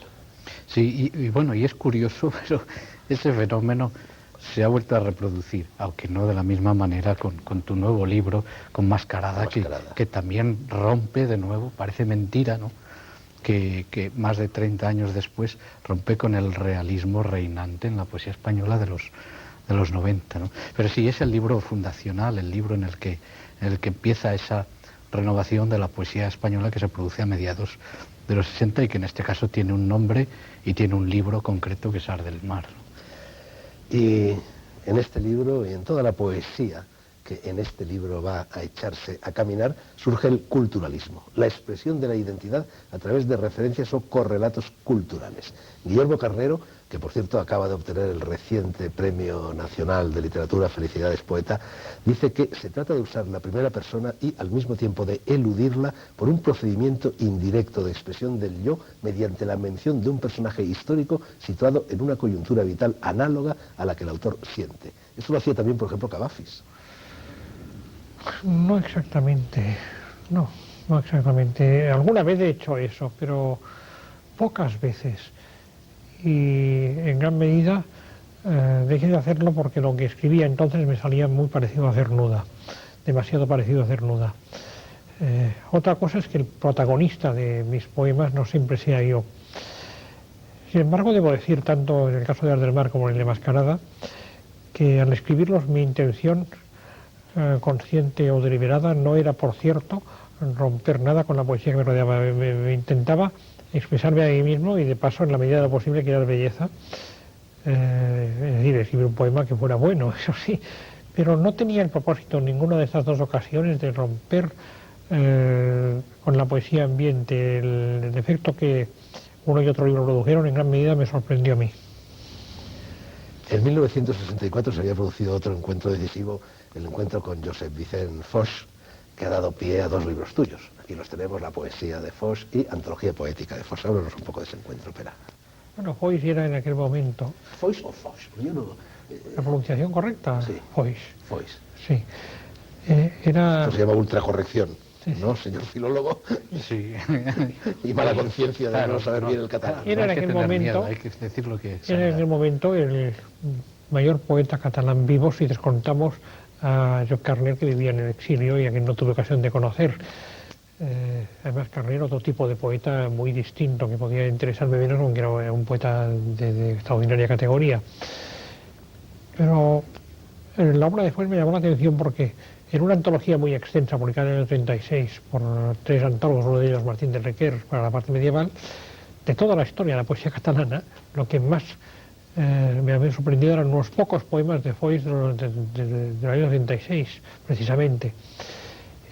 Sí, y bueno, y es curioso, pero ese fenómeno se ha vuelto a reproducir, aunque no de la misma manera con tu nuevo libro, con Mascarada, que también rompe de nuevo, parece mentira, ¿no? Que más de 30 años después rompe con el realismo reinante en la poesía española de los 90, ¿no? Pero sí, es el libro fundacional, el libro en el que empieza esa renovación de la poesía española que se produce a mediados de los 60 y que en este caso tiene un nombre y tiene un libro concreto que es Arde el Mar, ¿no? Y en este libro y en toda la poesía que en este libro va a echarse a caminar, surge el culturalismo, la expresión de la identidad a través de referencias o correlatos culturales. Guillermo Carnero, que por cierto acaba de obtener el reciente Premio Nacional de Literatura Felicidades Poeta, dice que se trata de usar la primera persona y al mismo tiempo de eludirla por un procedimiento indirecto de expresión del yo mediante la mención de un personaje histórico situado en una coyuntura vital análoga a la que el autor siente. Esto lo hacía también, por ejemplo, Cavafis. No exactamente, no exactamente. Alguna vez he hecho eso, pero pocas veces. Y en gran medida dejé de hacerlo porque lo que escribía entonces me salía muy parecido a Cernuda, demasiado parecido a Cernuda. Otra cosa es que el protagonista de mis poemas no siempre sea yo. Sin embargo, debo decir, tanto en el caso de Ars del Mar como en el de Mascarada, que al escribirlos mi intención consciente o deliberada no era, por cierto, romper nada con la poesía que me rodeaba. Me intentaba expresarme a mí mismo y de paso, en la medida de lo posible, crear belleza. Es decir, escribir un poema que fuera bueno, eso sí, pero no tenía el propósito en ninguna de estas dos ocasiones de romper con la poesía ambiente. El efecto que uno y otro libro produjeron en gran medida me sorprendió a mí. En 1964 se había producido otro encuentro decisivo, el encuentro con Josep Vicent Foix, que ha dado pie a dos libros tuyos. Aquí los tenemos, La poesía de Foix y Antología poética de Foix. Háblanos un poco de ese encuentro, Pera. Bueno, Foix era en aquel momento... ¿Foix o Foix? Yo no... ¿La pronunciación correcta? Sí. Foix. Foix. Sí. Era... Esto se llama ultracorrección, sí, ¿no, señor filólogo? Sí. Y mala conciencia de no saber bien el catalán. Era en aquel momento... hay que decir lo que es. Era en aquel momento el mayor poeta catalán vivo, si descontamos a Joan Carner, que vivía en el exilio y a quien no tuve ocasión de conocer. Además, Carner, otro tipo de poeta muy distinto, que podía interesarme menos, aunque era un poeta de extraordinaria categoría. Pero la obra de Foix me llamó la atención porque en una antología muy extensa, publicada en el 36 por tres antólogos, uno de ellos Martín de Requer, para la parte medieval, de toda la historia de la poesía catalana, lo que más me había sorprendido eran unos pocos poemas de Foix del año 36, precisamente.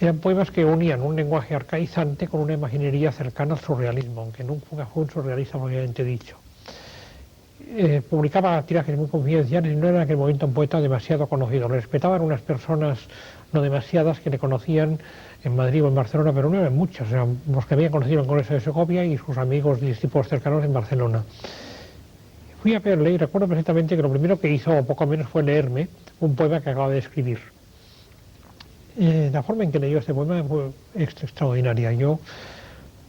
Eran poemas que unían un lenguaje arcaizante con una imaginería cercana al surrealismo, aunque nunca fue un surrealista propiamente dicho. Publicaba tirajes muy confidenciales y no era en aquel momento un poeta demasiado conocido. Le respetaban unas personas no demasiadas que le conocían en Madrid o en Barcelona, pero no eran muchos, eran los que habían conocido en el Congreso de Segovia y sus amigos y discípulos cercanos en Barcelona. Fui a verle y recuerdo perfectamente que lo primero que hizo, o poco menos, fue leerme un poema que acababa de escribir. La forma en que leyó este poema fue extraordinaria. Yo,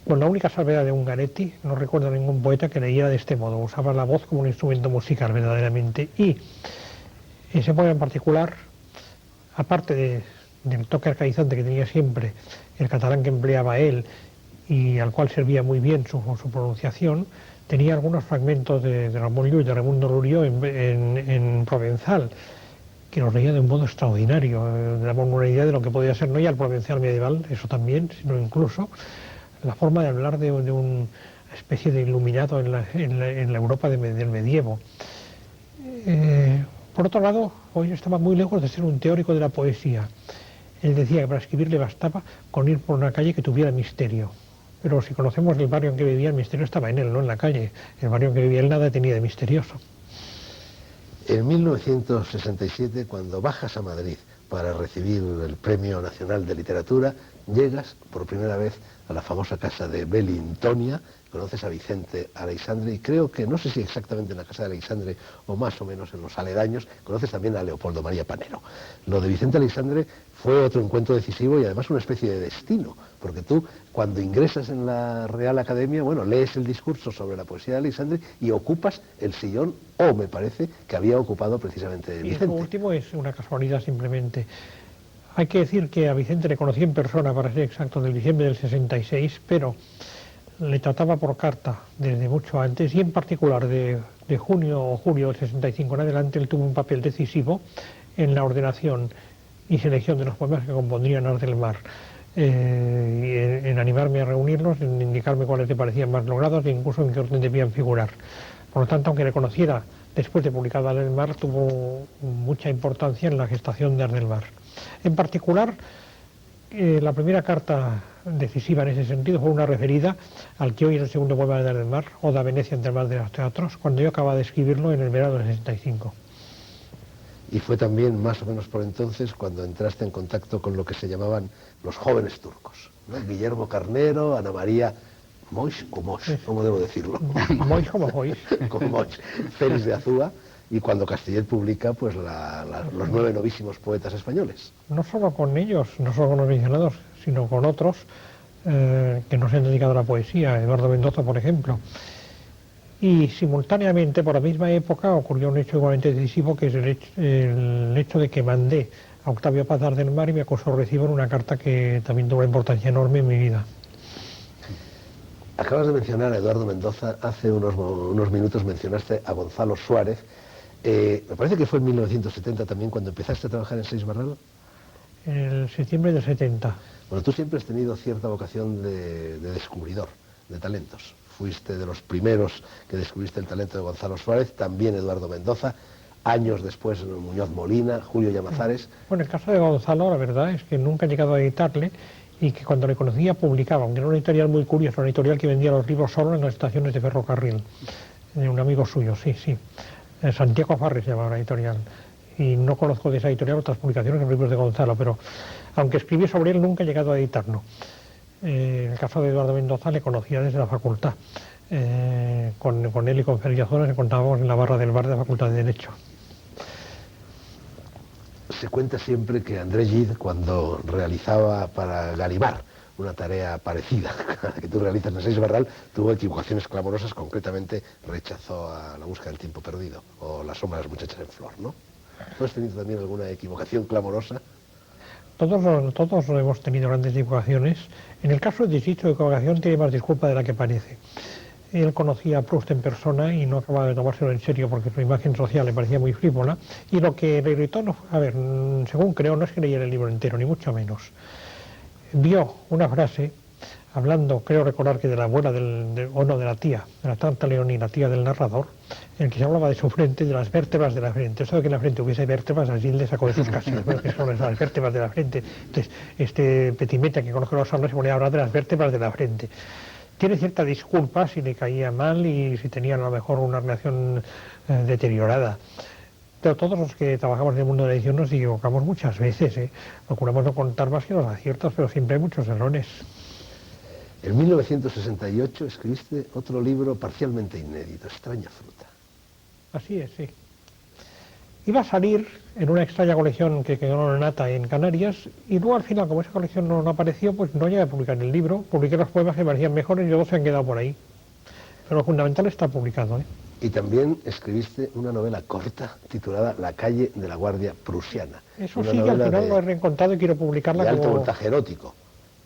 con la única salvedad de Ungaretti, no recuerdo a ningún poeta que leyera de este modo. Usaba la voz como un instrumento musical, verdaderamente. Y ese poema en particular, aparte del toque arcaizante que tenía siempre el catalán que empleaba él y al cual servía muy bien su pronunciación, tenía algunos fragmentos de Ramón Llull, de Raimundo Lurió en provenzal, que los leía de un modo extraordinario. Daba una idea de lo que podía ser no ya el provenzal medieval, eso también, sino incluso la forma de hablar de una especie de iluminado en la Europa del medievo. Por otro lado, hoy estaba muy lejos de ser un teórico de la poesía. Él decía que para escribir le bastaba con ir por una calle que tuviera misterio. Pero si conocemos el barrio en que vivía, el misterio estaba en él, no en la calle. El barrio en que vivía él nada tenía de misterioso. En 1967, cuando bajas a Madrid para recibir el Premio Nacional de Literatura, llegas por primera vez a la famosa casa de Belintonia, conoces a Vicente Aleixandre y creo que, no sé si exactamente en la casa de Aleixandre o más o menos en los aledaños, conoces también a Leopoldo María Panero. Lo de Vicente Aleixandre fue otro encuentro decisivo y además una especie de destino, porque tú cuando ingresas en la Real Academia, bueno, lees el discurso sobre la poesía de Aleixandre y ocupas el sillón, o me parece, que había ocupado precisamente Vicente. Y eso último es una casualidad simplemente. Hay que decir que a Vicente le conocí en persona, para ser exacto, del diciembre del 66, pero le trataba por carta desde mucho antes y en particular de junio o julio del 65 en adelante él tuvo un papel decisivo en la ordenación y selección de los poemas que compondrían Ars del Mar, en animarme a reunirlos, en indicarme cuáles le parecían más logrados e incluso en qué orden debían figurar. Por lo tanto, aunque le conociera después de publicar Ars del Mar, tuvo mucha importancia en la gestación de Ars del Mar. En particular, la primera carta decisiva en ese sentido fue una referida al que hoy es el segundo poema de del Mar, Oda a Venecia entre el mar de los teatros, cuando yo acababa de escribirlo en el verano del 65. Y fue también más o menos por entonces cuando entraste en contacto con lo que se llamaban los jóvenes turcos, ¿no? Guillermo Carnero, Ana María Moix, o Moix, ¿cómo debo decirlo? Moix como Moix. Como Moix, Félix de Azúa, y cuando Castellet publica pues los 9 novísimos poetas españoles. No solo con ellos, no solo con los mencionados, sino con otros que no se han dedicado a la poesía, Eduardo Mendoza, por ejemplo. Y simultáneamente, por la misma época, ocurrió un hecho igualmente decisivo, que es el hecho de que mandé a Octavio Paz del Mar y me acusó recibo en una carta que también tuvo una importancia enorme en mi vida. Acabas de mencionar a Eduardo Mendoza, hace unos minutos mencionaste a Gonzalo Suárez. Me parece que fue en 1970 también cuando empezaste a trabajar en Seix Barral. En septiembre del 70. Bueno, tú siempre has tenido cierta vocación de descubridor de talentos. Fuiste de los primeros que descubriste el talento de Gonzalo Suárez, también Eduardo Mendoza, años después Muñoz Molina, Julio Llamazares. Bueno, el caso de Gonzalo, la verdad es que nunca he llegado a editarle, y que cuando le conocía publicaba, aunque era una editorial muy curiosa, una editorial que vendía los libros solo en las estaciones de ferrocarril. Un amigo suyo, sí. Santiago Farri se llamaba la editorial. Y no conozco de esa editorial otras publicaciones en libros de Gonzalo, pero aunque escribí sobre él, nunca he llegado a editarlo. En el caso de Eduardo Mendoza le conocía desde la facultad. Con él y con Félix Azúa nos encontrábamos en la barra del bar de la Facultad de Derecho. Se cuenta siempre que André Gide, cuando realizaba para Gallimard una tarea parecida a la que tú realizas en Seix Barral, tuvo equivocaciones clamorosas, concretamente rechazó a La búsqueda del tiempo perdido o La sombra de las muchachas en flor, ¿no? ¿Tú has tenido también alguna equivocación clamorosa? Todos hemos tenido grandes equivocaciones. En el caso de dicho equivocación tiene más disculpa de la que parece. Él conocía a Proust en persona y no acababa de tomárselo en serio porque su imagen social le parecía muy frívola. Y lo que le irritó, según creo, no es que leyera el libro entero, ni mucho menos. Vio una frase, hablando, creo recordar que de la abuela, de la tía, de la tanta Leonina, tía del narrador, en el que se hablaba de su frente, de las vértebras de la frente. Eso de que en la frente hubiese vértebras, así le sacó de sus casillas, que son las vértebras de la frente. Entonces, este Petimeta, que conoce los hombres, se ponía a hablar de las vértebras de la frente. Tiene cierta disculpa si le caía mal y si tenían a lo mejor una relación deteriorada. Pero todos los que trabajamos en el mundo de la edición nos equivocamos muchas veces. Procuramos no contar más que los aciertos, pero siempre hay muchos errores. En 1968 escribiste otro libro parcialmente inédito, Extraña fruta. Así es, sí. Iba a salir en una extraña colección que quedó en Nata en Canarias, y luego al final, como esa colección no apareció, pues no llegué a publicar el libro. Publiqué los poemas que me parecían mejores y luego se han quedado por ahí. Pero lo fundamental está publicado. Y también escribiste una novela corta titulada La calle de la Guardia Prusiana. Eso sí, que al final lo he reencontrado y quiero publicarla de alto voltaje erótico.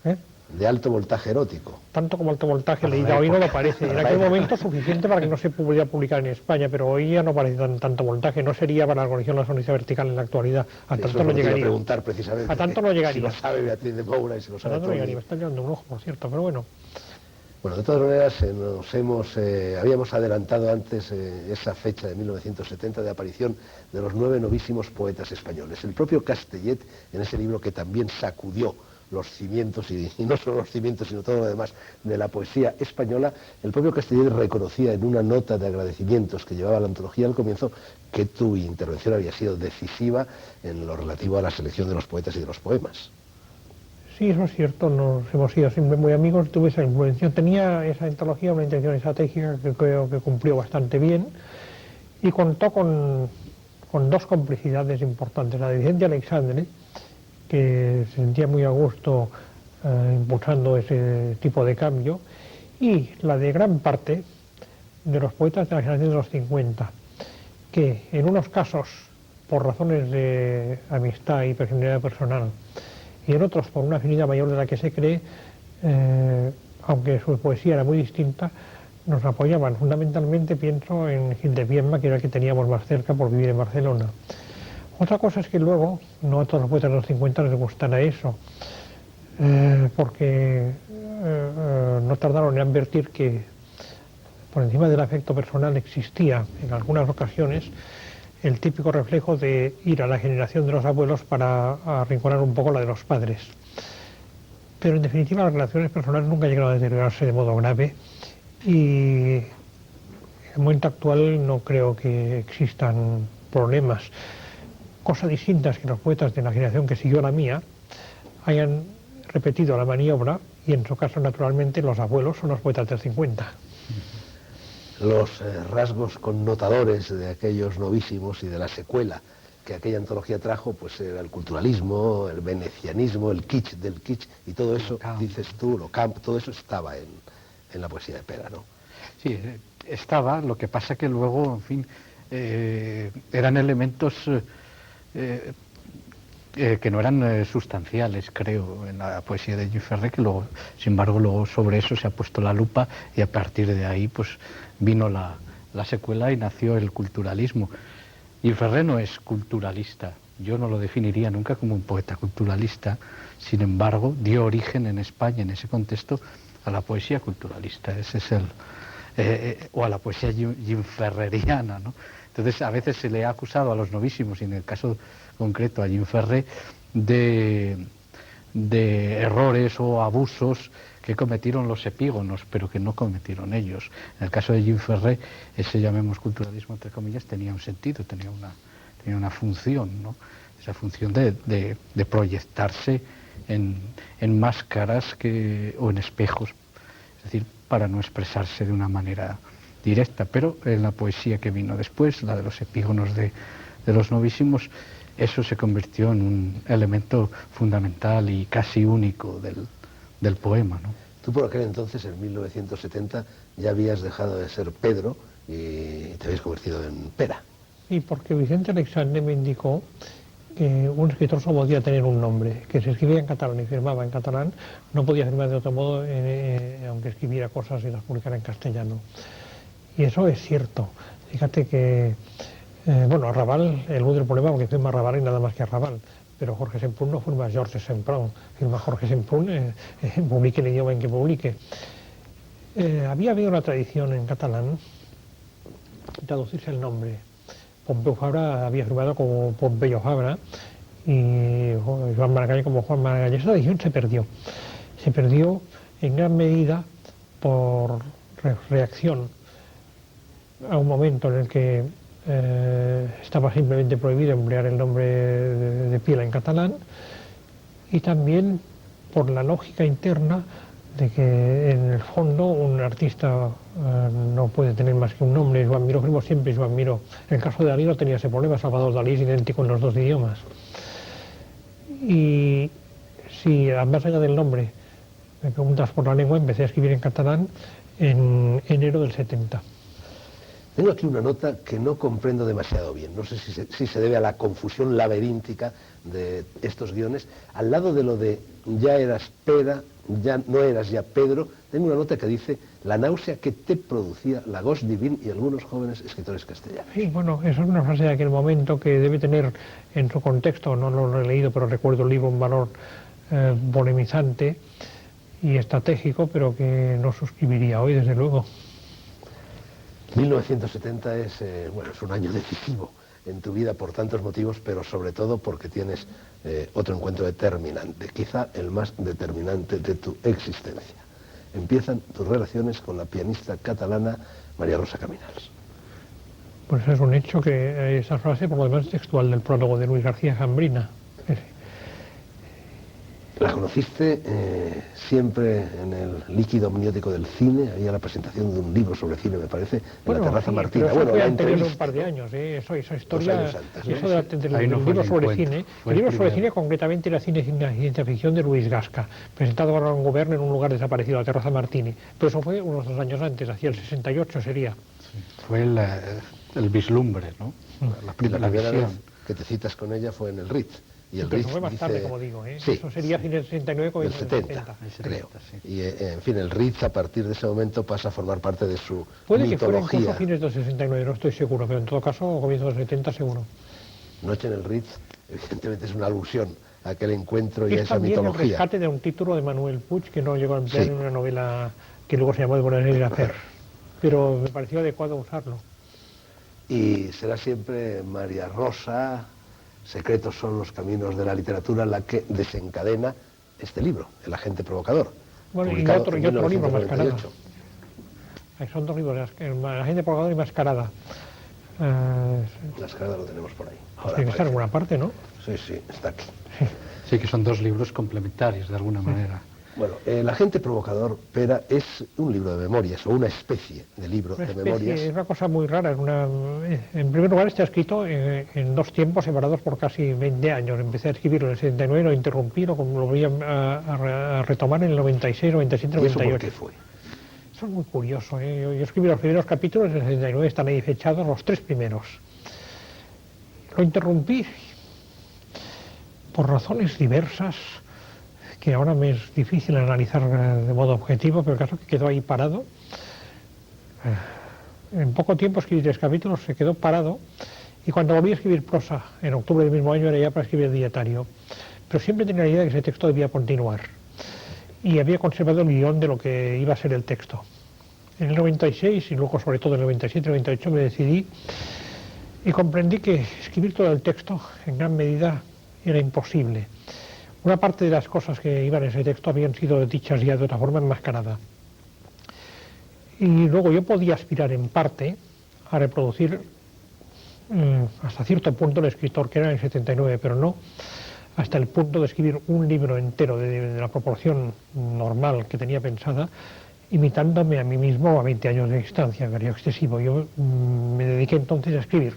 De alto voltaje erótico. Tanto como alto voltaje leída hoy no lo parece. En aquel momento suficiente para que no se pudiera publicar en España, pero hoy ya no parece tanto voltaje. No sería para la colección La sonrisa vertical en la actualidad. A tanto no llegaría. Preguntar precisamente. A tanto no llegaría. Si lo sabe Beatriz de Moura y si lo sabe. A tanto no llegaría. Me está llevando un ojo, por cierto, pero bueno. Bueno, de todas maneras habíamos adelantado antes esa fecha de 1970 de aparición de los 9 novísimos poetas españoles. El propio Castellet, en ese libro que también sacudió los cimientos, y no solo los cimientos, sino todo lo demás, de la poesía española, el propio Castellet reconocía en una nota de agradecimientos que llevaba la antología al comienzo que tu intervención había sido decisiva en lo relativo a la selección de los poetas y de los poemas. Sí, eso es cierto, nos hemos sido siempre muy amigos, tuve esa influencia. Tenía esa antología una intención estratégica que creo que cumplió bastante bien, y contó con 2 complicidades importantes. La de Vicente Alexandre, que se sentía muy a gusto impulsando ese tipo de cambio, y la de gran parte de los poetas de la generación de los 50, que en unos casos, por razones de amistad y personalidad personal, y en otros por una afinidad mayor de la que se cree, aunque su poesía era muy distinta, nos apoyaban. Fundamentalmente pienso en Gil de Viedma, que era el que teníamos más cerca por vivir en Barcelona. Otra cosa es que luego, no a todos los poetas de los 50 les gustará eso, porque no tardaron en advertir que por encima del afecto personal existía, en algunas ocasiones, el típico reflejo de ir a la generación de los abuelos para arrinconar un poco la de los padres. Pero en definitiva las relaciones personales nunca llegaron a deteriorarse de modo grave y en el momento actual no creo que existan problemas. Cosa distinta es que los poetas de la generación que siguió la mía hayan repetido la maniobra y en su caso naturalmente los abuelos son los poetas del 50. Los rasgos connotadores de aquellos novísimos y de la secuela que aquella antología trajo, pues era el culturalismo, el venecianismo, el kitsch del kitsch, y todo eso, dices tú, lo camp, todo eso estaba en la poesía de Pera, ¿no? Sí, estaba, lo que pasa que luego, en fin, eran elementos que no eran sustanciales, creo, en la poesía de Jim Ferrer, que luego, sin embargo, luego sobre eso se ha puesto la lupa y a partir de ahí, pues, vino la secuela y nació el culturalismo. Y Ferrer no es culturalista, yo no lo definiría nunca como un poeta culturalista, sin embargo, dio origen en España, en ese contexto, a la poesía culturalista, ese es o a la poesía ginferreriana, ¿no? Entonces, a veces se le ha acusado a los novísimos, y en el caso concreto a Jim Ferrer, de errores o abusos que cometieron los epígonos, pero que no cometieron ellos. En el caso de Jim Ferrer, ese, llamemos culturalismo entre comillas, tenía un sentido, tenía una función, ¿no? Esa función de proyectarse en máscaras o en espejos, es decir, para no expresarse de una manera directa. Pero en la poesía que vino después, la de los epígonos de los novísimos, eso se convirtió en un elemento fundamental y casi único del poema, ¿no? Tú por aquel entonces, en 1970, ya habías dejado de ser Pedro y te habías convertido en Pera. Sí, porque Vicente Aleixandre me indicó que un escritor solo podía tener un nombre, que si escribía en catalán y firmaba en catalán, no podía firmar de otro modo, aunque escribiera cosas y las publicara en castellano. Y eso es cierto. Fíjate que, bueno, Arrabal, el del problema, porque firma Arrabal y nada más que Arrabal, pero Jorge Semprún no firma Georges Semprún, firma Jorge Semprún, publique el idioma en que publique. Había habido una tradición en catalán de traducirse el nombre. Pompeu Fabra había firmado como Pompeyo Fabra y Joan Maragall como Juan Maragall. Esa tradición se perdió. Se perdió en gran medida por reacción a un momento en el que estaba simplemente prohibido emplear el nombre de pila en catalán, y también por la lógica interna de que en el fondo un artista no puede tener más que un nombre. Joan Miró firmó siempre Joan Miró. En el caso de Dalí no tenía ese problema, Salvador Dalí es idéntico en los dos idiomas. Y si más allá del nombre me preguntas por la lengua, empecé a escribir en catalán en enero del 70. Tengo aquí una nota que no comprendo demasiado bien. No sé si se debe a la confusión laberíntica de estos guiones. Al lado de lo de ya eras Pera, ya no eras ya Pedro, tengo una nota que dice la náusea que te producía Lagós Divín y algunos jóvenes escritores castellanos. Sí, bueno, esa es una frase de aquel momento que debe tener en su contexto, no lo he leído, pero recuerdo el libro, un valor polemizante y estratégico, pero que no suscribiría hoy, desde luego. 1970 es un año decisivo en tu vida por tantos motivos, pero sobre todo porque tienes otro encuentro determinante, quizá el más determinante de tu existencia. Empiezan tus relaciones con la pianista catalana María Rosa Caminals. Pues es un hecho que esa frase, por lo demás, es textual del prólogo de Luis García Jambrina. La conociste siempre en el líquido amniótico del cine, ahí a la presentación de un libro sobre cine, me parece, en la Terraza Martina. Pero eso fue anterior de un par de años, esa historia, antes, ¿no? Eso del libro sobre cine, el libro sobre cine concretamente era Cine y Ciencia Ficción de Luis Gasca, presentado por un gobierno en un lugar desaparecido, la Terraza Martini. Pero eso fue unos 2 años antes, hacia el 68 sería. Sí, fue el vislumbre, ¿no? La primera vez que te citas con ella fue en el Ritz. Y el Ritz fue más tarde, como digo, sí, eso sería fin del 69 con el 70, creo. Sí. Y en fin, el Ritz a partir de ese momento pasa a formar parte de su puede mitología. Que fuera incluso fines del 69, no estoy seguro, pero en todo caso comienzo del 70 seguro. Noche en el Ritz, evidentemente es una alusión a aquel encuentro y a esa mitología. Es también el rescate de un título de Manuel Puig que no llegó a emplear en una novela que luego se llamó De Buenas y Hacer, pero me pareció adecuado usarlo. y será siempre María Rosa, Secretos son los caminos de la literatura, la que desencadena este libro, El agente provocador. Bueno, y publicado otro en libro, 1998. Mascarada. Son dos libros, El agente provocador y Mascarada. Mascarada lo tenemos por ahí. Tiene que estar en alguna parte, ¿no? Sí, sí, está aquí. Sí, que son dos libros complementarios de alguna manera. Bueno, El agente provocador, Pera, es un libro de memorias, o una especie de libro de memorias. Es una cosa muy rara. En primer lugar, está escrito en dos tiempos separados por casi 20 años. Empecé a escribirlo en el 79, lo interrumpí, lo volví a retomar en el 96, 97, 98. ¿Y eso por qué fue? Eso es muy curioso, ¿eh? Yo escribí los primeros capítulos, en el 69 están ahí fechados los 3 primeros. Lo interrumpí por razones diversas, que ahora me es difícil analizar de modo objetivo, pero el caso es que quedó ahí parado. En poco tiempo escribí 3 capítulos, se quedó parado, y cuando volví a escribir prosa, en octubre del mismo año, era ya para escribir el dietario. Pero siempre tenía la idea de que ese texto debía continuar, y había conservado el guión de lo que iba a ser el texto. En el 96, y luego sobre todo en el 97 y 98, me decidí y comprendí que escribir todo el texto, en gran medida, era imposible. Una parte de las cosas que iban en ese texto habían sido dichas ya de otra forma enmascarada. Y luego yo podía aspirar en parte a reproducir hasta cierto punto el escritor que era en el 79, pero no hasta el punto de escribir un libro entero de la proporción normal que tenía pensada, imitándome a mí mismo a 20 años de distancia, que era excesivo. Yo me dediqué entonces a escribir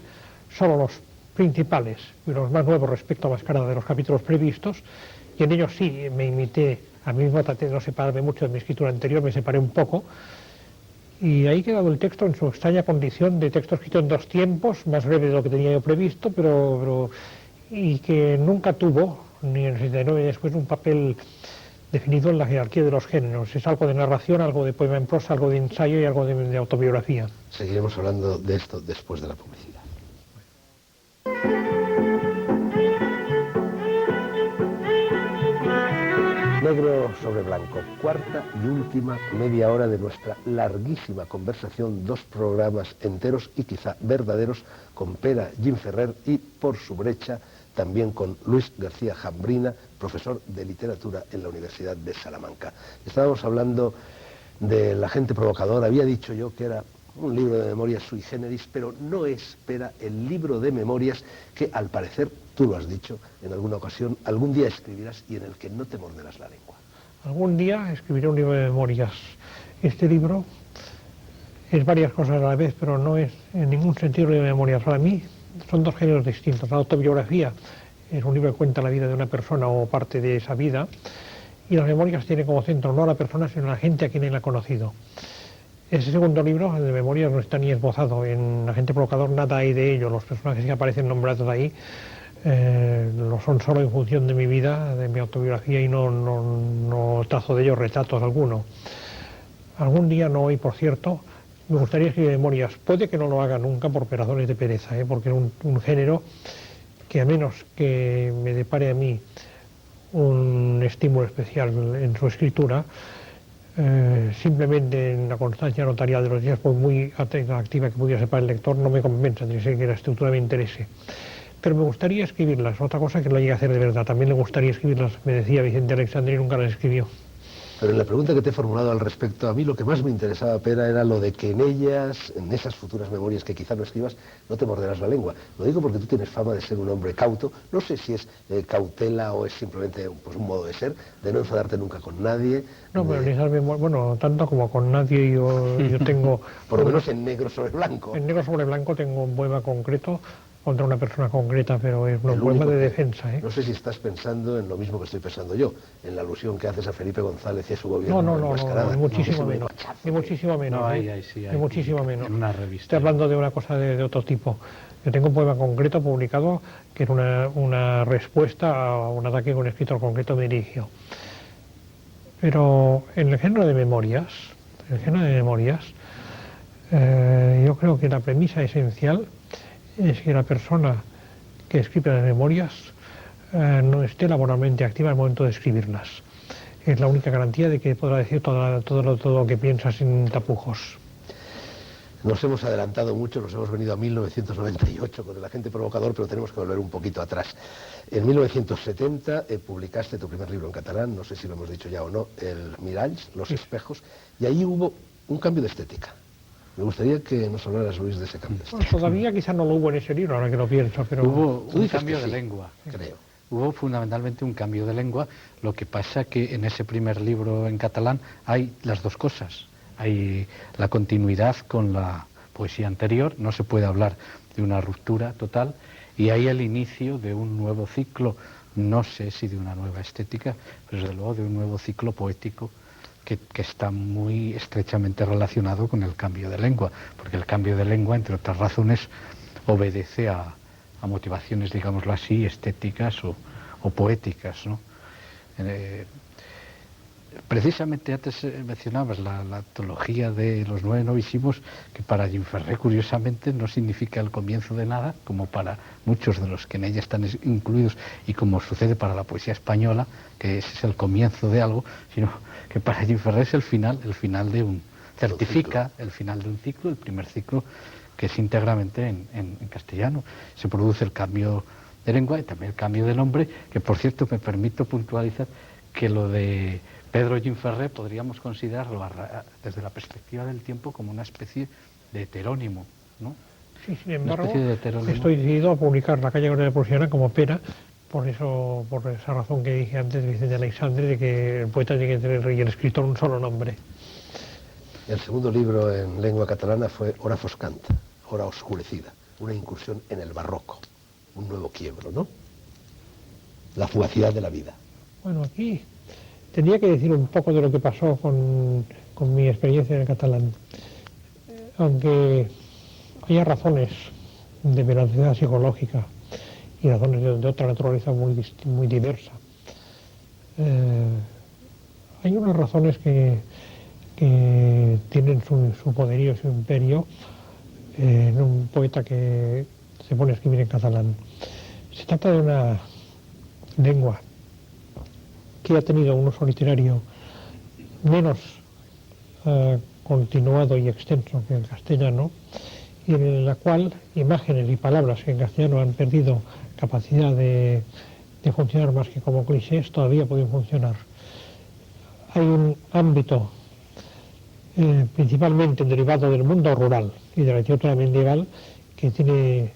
solo los principales y los más nuevos respecto a Mascarada de los capítulos previstos, y en ellos sí me imité a mí mismo, traté de no separarme mucho de mi escritura anterior, me separé un poco, y ahí ha quedado el texto en su extraña condición de texto escrito en 2 tiempos, más breve de lo que tenía yo previsto, pero y que nunca tuvo, ni en el 69 ni después, un papel definido en la jerarquía de los géneros. Es algo de narración, algo de poema en prosa, algo de ensayo y algo de autobiografía. Seguiremos hablando de esto después de la publicidad. Negro sobre blanco, cuarta y última media hora de nuestra larguísima conversación, 2 programas enteros y quizá verdaderos con Pera Gimferrer y por su brecha también con Luis García Jambrina, profesor de literatura en la Universidad de Salamanca. Estábamos hablando del agente provocador. Había dicho yo que era un libro de memorias sui generis, pero no es, Pera, el libro de memorias que, al parecer, tú lo has dicho en alguna ocasión, algún día escribirás y en el que no te morderás la lengua. Algún día escribiré un libro de memorias. Este libro es varias cosas a la vez, pero no es en ningún sentido un libro de memorias. Para mí son 2 géneros distintos. La autobiografía es un libro que cuenta la vida de una persona o parte de esa vida, y las memorias tienen como centro no a la persona, sino a la gente a quien él ha conocido. Ese segundo libro, el de memorias, no está ni esbozado. En Agente Provocador nada hay de ello. Los personajes que aparecen nombrados ahí lo son solo en función de mi vida, de mi autobiografía, y no trazo de ellos retratos alguno. Algún día, no hoy por cierto, me gustaría escribir memorias. Puede que no lo haga nunca por razones de pereza, porque es un género que, a menos que me depare a mí un estímulo especial en su escritura, simplemente en la constancia notarial de los días, por muy activa que pudiera ser para el lector, no me compensa, tiene que ser que la estructura me interese. Pero me gustaría escribirlas, otra cosa que lo llegue a hacer de verdad. También le gustaría escribirlas, me decía Vicente Alexandre, y nunca las escribió. Pero en la pregunta que te he formulado al respecto, a mí lo que más me interesaba, Pera, era lo de que en ellas, en esas futuras memorias que quizá no escribas, no te morderás la lengua. Lo digo porque tú tienes fama de ser un hombre cauto. No sé si es cautela o es simplemente pues, un modo de ser, de no enfadarte nunca con nadie. No, pero ni sabes, bueno, tanto como con nadie yo tengo... Por lo menos en negro sobre blanco. En negro sobre blanco tengo un poema concreto contra una persona concreta, pero es un poema de defensa. No sé si estás pensando en lo mismo que estoy pensando yo, en la alusión que haces a Felipe González y a su gobierno. No, muchísimo menos. Ni muchísimo menos. No, ahí sí, ni muchísimo menos. En una revista. Estoy hablando de una cosa de otro tipo. Yo tengo un poema concreto publicado que es una respuesta a un ataque que un escritor concreto me dirigió. Pero en el género de memorias, yo creo que la premisa esencial es que la persona que escribe las memorias no esté laboralmente activa al momento de escribirlas. Es la única garantía de que podrá decir todo lo que piensa sin tapujos. Nos hemos adelantado mucho, nos hemos venido a 1998 con El agente provocador, pero tenemos que volver un poquito atrás. En 1970 publicaste tu primer libro en catalán, no sé si lo hemos dicho ya o no, El Miralls, Los espejos, y ahí hubo un cambio de estética. Me gustaría que nos hablaras, Luis, de ese cambio de estética. Todavía quizás no lo hubo en ese libro, ahora que lo pienso, pero... Hubo Tú un dices cambio que de sí, lengua. creo. Hubo fundamentalmente un cambio de lengua, lo que pasa que en ese primer libro en catalán hay las dos cosas. Hay la continuidad con la poesía anterior, no se puede hablar de una ruptura total, y hay el inicio de un nuevo ciclo, no sé si de una nueva estética, pero desde luego de un nuevo ciclo poético que está muy estrechamente relacionado con el cambio de lengua, porque el cambio de lengua, entre otras razones, obedece a motivaciones, digámoslo así, estéticas o poéticas, ¿no? Precisamente antes mencionabas la antología de los 9 novísimos, que para Jim Ferrer, curiosamente, no significa el comienzo de nada, como para muchos de los que en ella están incluidos, y como sucede para la poesía española, que ese es el comienzo de algo, sino que para Jim Ferrer es el final de un... certifica el final de un ciclo, el primer ciclo, que es íntegramente en castellano. Se produce el cambio de lengua y también el cambio de nombre, que por cierto me permito puntualizar que lo de Pedro Jim Ferrer podríamos considerarlo desde la perspectiva del tiempo como una especie de heterónimo, ¿no? Sí, sin embargo, heterónimo. estoy decidido a publicar La calle de Prusiana como pera, por esa razón que dije antes de Vicente Aleixandre, de que el poeta tiene que tener y el escritor un solo nombre. El segundo libro en lengua catalana fue Hora foscant, Hora oscurecida, una incursión en el barroco, un nuevo quiebro, ¿no? La fugacidad de la vida. Bueno, aquí tendría que decir un poco de lo que pasó con mi experiencia en el catalán. Aunque haya razones de veracidad psicológica y razones de otra naturaleza muy diversa, hay unas razones que tienen su poderío, su imperio, en un poeta que se pone a escribir en catalán. Se trata de una lengua que ha tenido un uso literario menos continuado y extenso que el castellano, y en la cual imágenes y palabras que en castellano han perdido capacidad de funcionar más que como clichés, todavía pueden funcionar. Hay un ámbito principalmente derivado del mundo rural y de la literatura medieval que tiene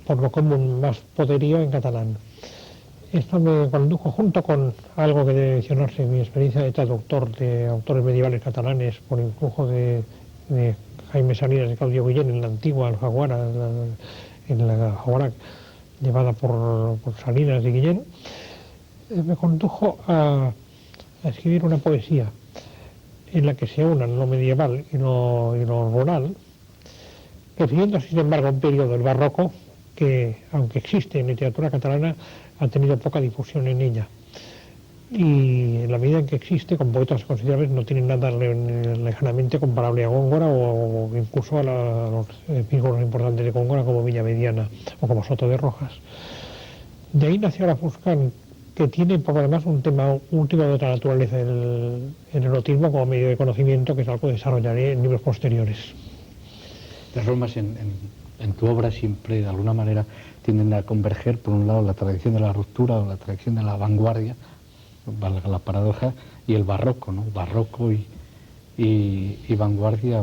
por lo común más poderío en catalán. Esto me condujo, junto con algo que debe mencionarse, mi experiencia de traductor de autores medievales catalanes por influjo de Jaime Salinas y Claudio Guillén en la antigua Alfaguara, en la Alfaguara llevada por Salinas y Guillén, me condujo a escribir una poesía en la que se unan lo medieval y lo rural, refiriendo sin embargo a un periodo del barroco que, aunque existe en literatura catalana, ha tenido poca difusión en ella. Y en la medida en que existe, con poetas considerables, no tiene nada lejanamente comparable a Góngora o incluso a los figuras importantes de Góngora como Villamediana o como Soto de Rojas. De ahí nació la Foscant, que tiene por además un tema último de otra naturaleza, el erotismo como medio de conocimiento, que es algo que desarrollaré en libros posteriores. Las formas en tu obra siempre, de alguna manera, tienden a converger, por un lado, la tradición de la ruptura o la tradición de la vanguardia, valga la paradoja, y el barroco, ¿no? Barroco y vanguardia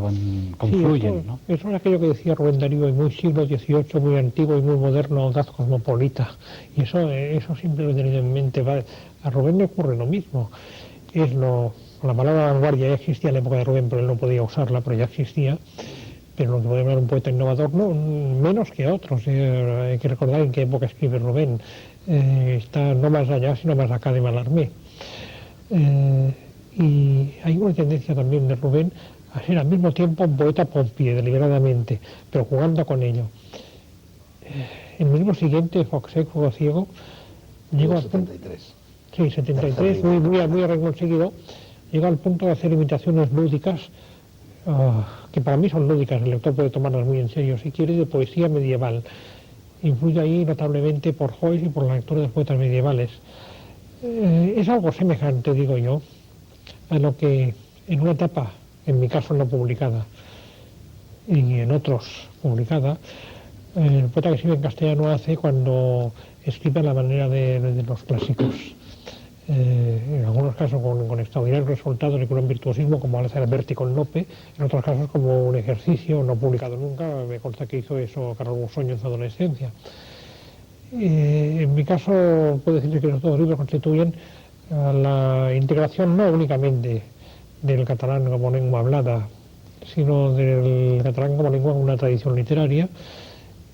confluyen, sí, ¿no? Eso es aquello que decía Rubén Darío, muy siglo XVIII, muy antiguo y muy moderno, audaz cosmopolita. Y eso siempre lo he tenido en mente. A Rubén le ocurre lo mismo. La palabra vanguardia ya existía en la época de Rubén, pero él no podía usarla, pero ya existía. Pero lo que puede llamar un poeta innovador, no, menos que otros. Hay que recordar en qué época escribe Rubén. Está no más allá, sino más acá de Mallarmé. Y hay una tendencia también de Rubén a ser al mismo tiempo un poeta pompié, deliberadamente, pero jugando con ello. En el libro siguiente, Foxec, Fuego Ciego, llegó al punto... 73. Sí, 73, muy a renglón seguido, llega al punto de hacer imitaciones lúdicas, que para mí son lúdicas, el lector puede tomarlas muy en serio, si quiere, de poesía medieval. Influye ahí notablemente por Joyce y por la lectura de los poetas medievales. Es algo semejante, digo yo, a lo que en una etapa en mi caso no publicada y en otros publicada, el poeta que escribe en castellano hace cuando escribe a la manera de los clásicos. En algunos casos con extraordinarios resultados y con un virtuosismo como hace Alberti con Lope, en otros casos como un ejercicio no publicado nunca, me consta que hizo eso Carlos Busoño en su adolescencia. En mi caso puedo decir que los dos libros constituyen la integración no únicamente del catalán como lengua hablada, sino del catalán como lengua en una tradición literaria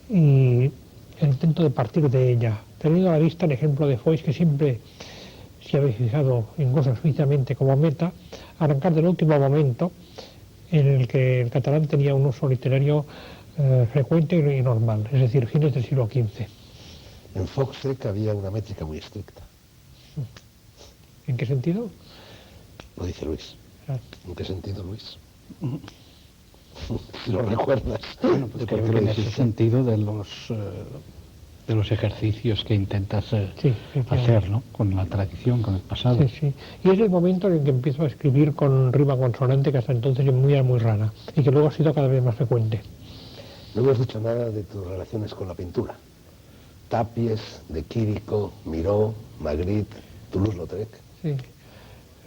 y el intento de partir de ella, teniendo a la vista el ejemplo de Foix, que siempre se habéis fijado incluso explícitamente como meta, arrancar del último momento en el que el catalán tenía un uso literario frecuente y normal, es decir, fines del siglo XV. En Fox-Eck había una métrica muy estricta. ¿En qué sentido? Lo dice Luis. Ah. ¿En qué sentido, Luis? Si lo recuerdas. Bueno, pues creo que en ese sentido de los ejercicios que intentas hacer, ¿no? Con la tradición, con el pasado. Sí, sí. Y es el momento en el que empiezo a escribir con rima consonante, que hasta entonces era muy rara, y que luego ha sido cada vez más frecuente. No hemos dicho nada de tus relaciones con la pintura. Tapies, de Quirico, Miró, Magritte, Toulouse-Lautrec. Sí.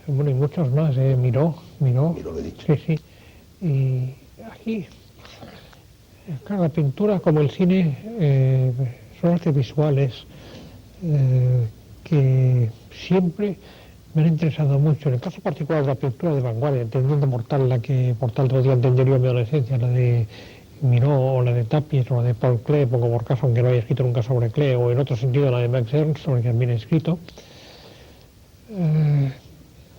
Bueno, y muchos más, Miró. Miró lo he dicho. Sí, sí. Y aquí, claro, la pintura como el cine son artes visuales que siempre me han interesado mucho. En el caso particular de la pintura de vanguardia, entendiendo por tal podría entender yo en mi adolescencia, la de Miró o la de Tapies o la de Paul Klee, pongo por caso, aunque no haya escrito nunca sobre Klee, o en otro sentido la de Max Ernst, sobre que también he escrito.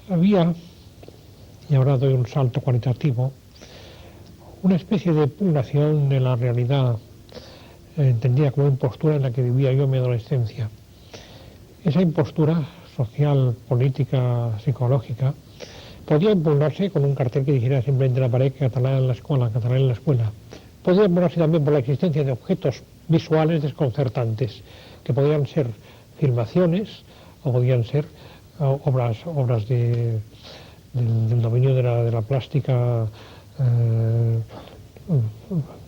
Había, y ahora doy un salto cualitativo, una especie de pugnación de la realidad entendida como impostura en la que vivía yo en mi adolescencia. Esa impostura social, política, psicológica, podía impugnarse con un cartel que dijera simplemente en la pared catalán en la escuela, catalán en la escuela. Podía impugnarse también por la existencia de objetos visuales desconcertantes, que podían ser filmaciones o podían ser obras del dominio de la plástica,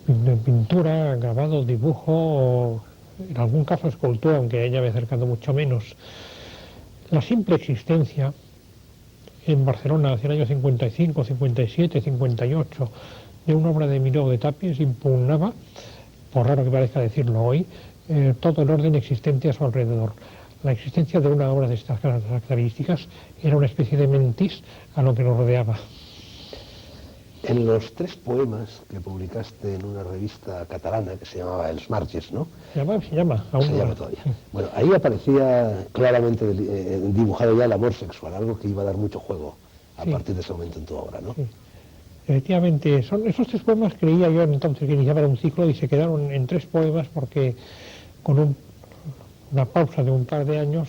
de pintura, grabado, dibujo, o en algún caso escultura, aunque ella me ha acercado mucho menos. La simple existencia en Barcelona hacia el año 55, 57, 58 de una obra de Miró de Tapies impugnaba, por raro que parezca decirlo hoy, todo el orden existente a su alrededor. La existencia de una obra de estas características era una especie de mentis a lo que nos rodeaba. En los 3 poemas que publicaste en una revista catalana que se llamaba Els Marges, ¿no? Se llama, aún se llama todavía. Bueno, ahí aparecía claramente dibujado ya el amor sexual, algo que iba a dar mucho juego a partir de ese momento en tu obra, ¿no? Sí. Efectivamente, son esos 3 poemas, creía yo entonces que iniciaban un ciclo y se quedaron en 3 poemas porque con una pausa de un par de años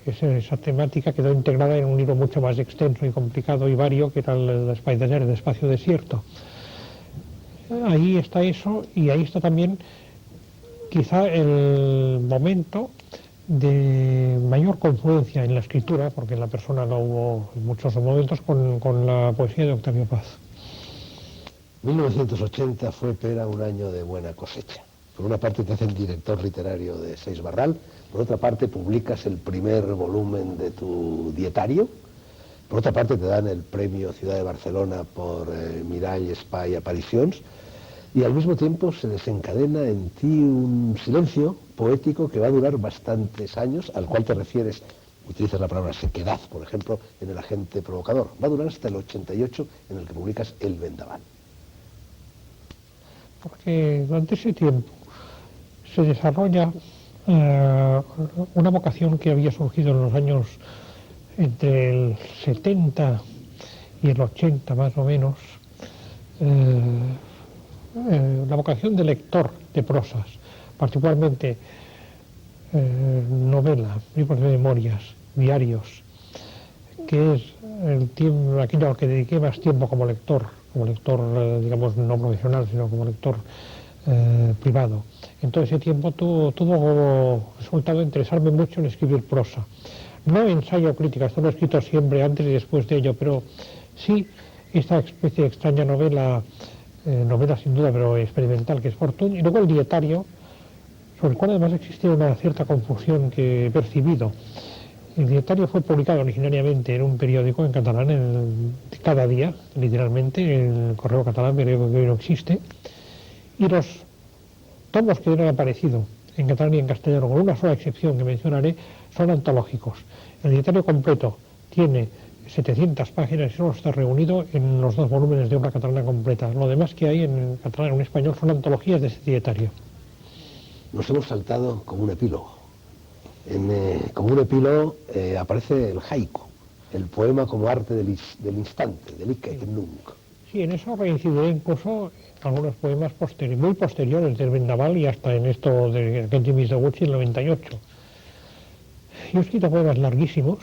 esa temática quedó integrada en un libro mucho más extenso y complicado y vario que era el Spider, el espacio desierto. Ahí está eso y ahí está también quizá el momento de mayor confluencia en la escritura, porque en la persona no hubo muchos momentos, con la poesía de Octavio Paz. 1980 fue, Pera, un año de buena cosecha. Por una parte te hacen director literario de Seix Barral, por otra parte publicas el primer volumen de tu dietario, por otra parte te dan el premio Ciudad de Barcelona por Mirall, Espai, Aparicions, y al mismo tiempo se desencadena en ti un silencio poético que va a durar bastantes años, al cual te refieres, utilizas la palabra sequedad, por ejemplo, en El agente provocador. Va a durar hasta el 88, en el que publicas El vendaval. Porque durante ese tiempo se desarrolla una vocación que había surgido en los años entre el 70 y el 80 más o menos, la vocación de lector de prosas, particularmente novela, libros de memorias, diarios, que es aquello al que dediqué más tiempo como lector, digamos no profesional, sino como lector privado. En todo ese tiempo tuvo como resultado interesarme mucho en escribir prosa. No ensayo crítica, esto lo he escrito siempre antes y después de ello, pero sí esta especie de extraña novela, novela sin duda, pero experimental, que es Fortuny, y luego el dietario, sobre el cual además existe una cierta confusión que he percibido. El dietario fue publicado originariamente en un periódico en catalán, cada día, literalmente, el Correo Catalán, periódico que hoy no existe, y los tomos que hubieran aparecido en catalán y en castellano, con una sola excepción que mencionaré, son antológicos. El dietario completo tiene 700 páginas y solo está reunido en los 2 volúmenes de obra catalana completa. Lo demás que hay en catalán y en español son antologías de ese dietario. Nos hemos saltado como un epílogo. Como un epílogo aparece el haiku, el poema como arte del instante, del ik et nunc. Sí, en eso reincidiré incluso en algunos poemas muy posteriores del Vendaval y hasta en esto de Kenji Mizoguchi en el 98. Yo he escrito poemas larguísimos,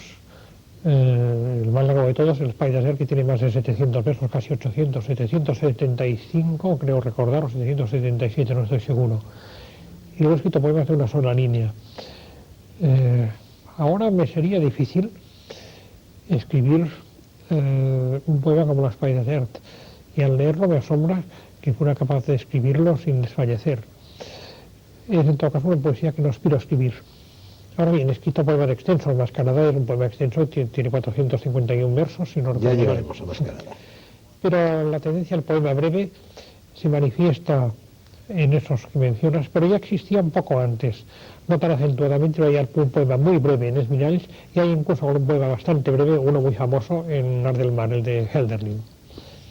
el más largo de todos, el Spider, que tiene más de 700 versos, casi 800, 775 creo recordar, o 777, no estoy seguro. Y luego he escrito poemas de una sola línea. Ahora me sería difícil escribir un poema como la Spider, y al leerlo me asombra que fuera capaz de escribirlo sin desfallecer. Es en todo caso una poesía que no aspiro a escribir. Ahora bien, he escrito poemas extensos. Mascarada es un poema extenso, tiene 451 versos, si no recuerdo Ya mal. llegaremos a Mascarada. Pero la tendencia al poema breve se manifiesta en esos que mencionas, pero ya existía un poco antes, no tan acentuadamente. Hay un poema muy breve en Esmiralles y hay incluso un poema bastante breve, uno muy famoso en Ars del Mar, el de Hölderlin.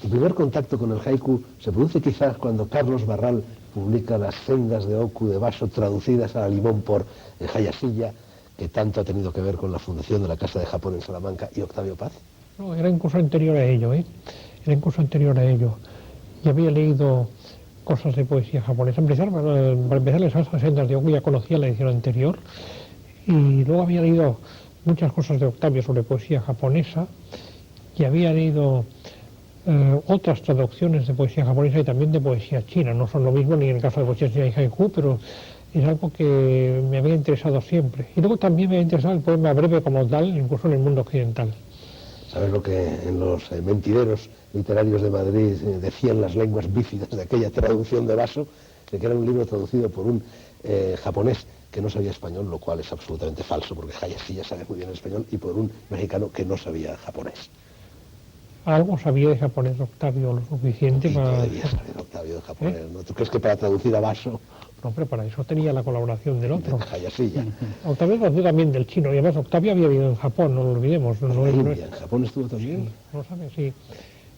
Tu primer contacto con el haiku se produce quizás cuando Carlos Barral publica Las sendas de Oku de Baso, traducidas a limón por Hayashida, que tanto ha tenido que ver con la fundación de la Casa de Japón en Salamanca, y Octavio Paz. No, era incluso anterior a ello, Era incluso anterior a ello. Y había leído cosas de poesía japonesa. Para empezar, las sendas de Oku ya conocía la edición anterior, y luego había leído muchas cosas de Octavio sobre poesía japonesa, y había leído otras traducciones de poesía japonesa y también de poesía china. No son lo mismo ni en el caso de poesía china y haiku, pero es algo que me había interesado siempre. Y luego también me había interesado el poema breve como tal, incluso en el mundo occidental. ¿Sabes lo que en los mentideros literarios de Madrid decían las lenguas bífidas de aquella traducción de Baso? De que era un libro traducido por un japonés que no sabía español, lo cual es absolutamente falso, porque Hayashi ya sabe muy bien español, y por un mexicano que no sabía japonés. Algo sabía de japonés Octavio lo suficiente para... Debía saber Octavio de japonés, ¿no? ¿Tú crees que para traducir a Baso? No, pero para eso tenía la colaboración del otro. Hayashi ya. Octavio tradució también del chino, y además Octavio había vivido en Japón, no lo olvidemos. ¿En Japón estuvo también? Sí, no lo sabes, sí.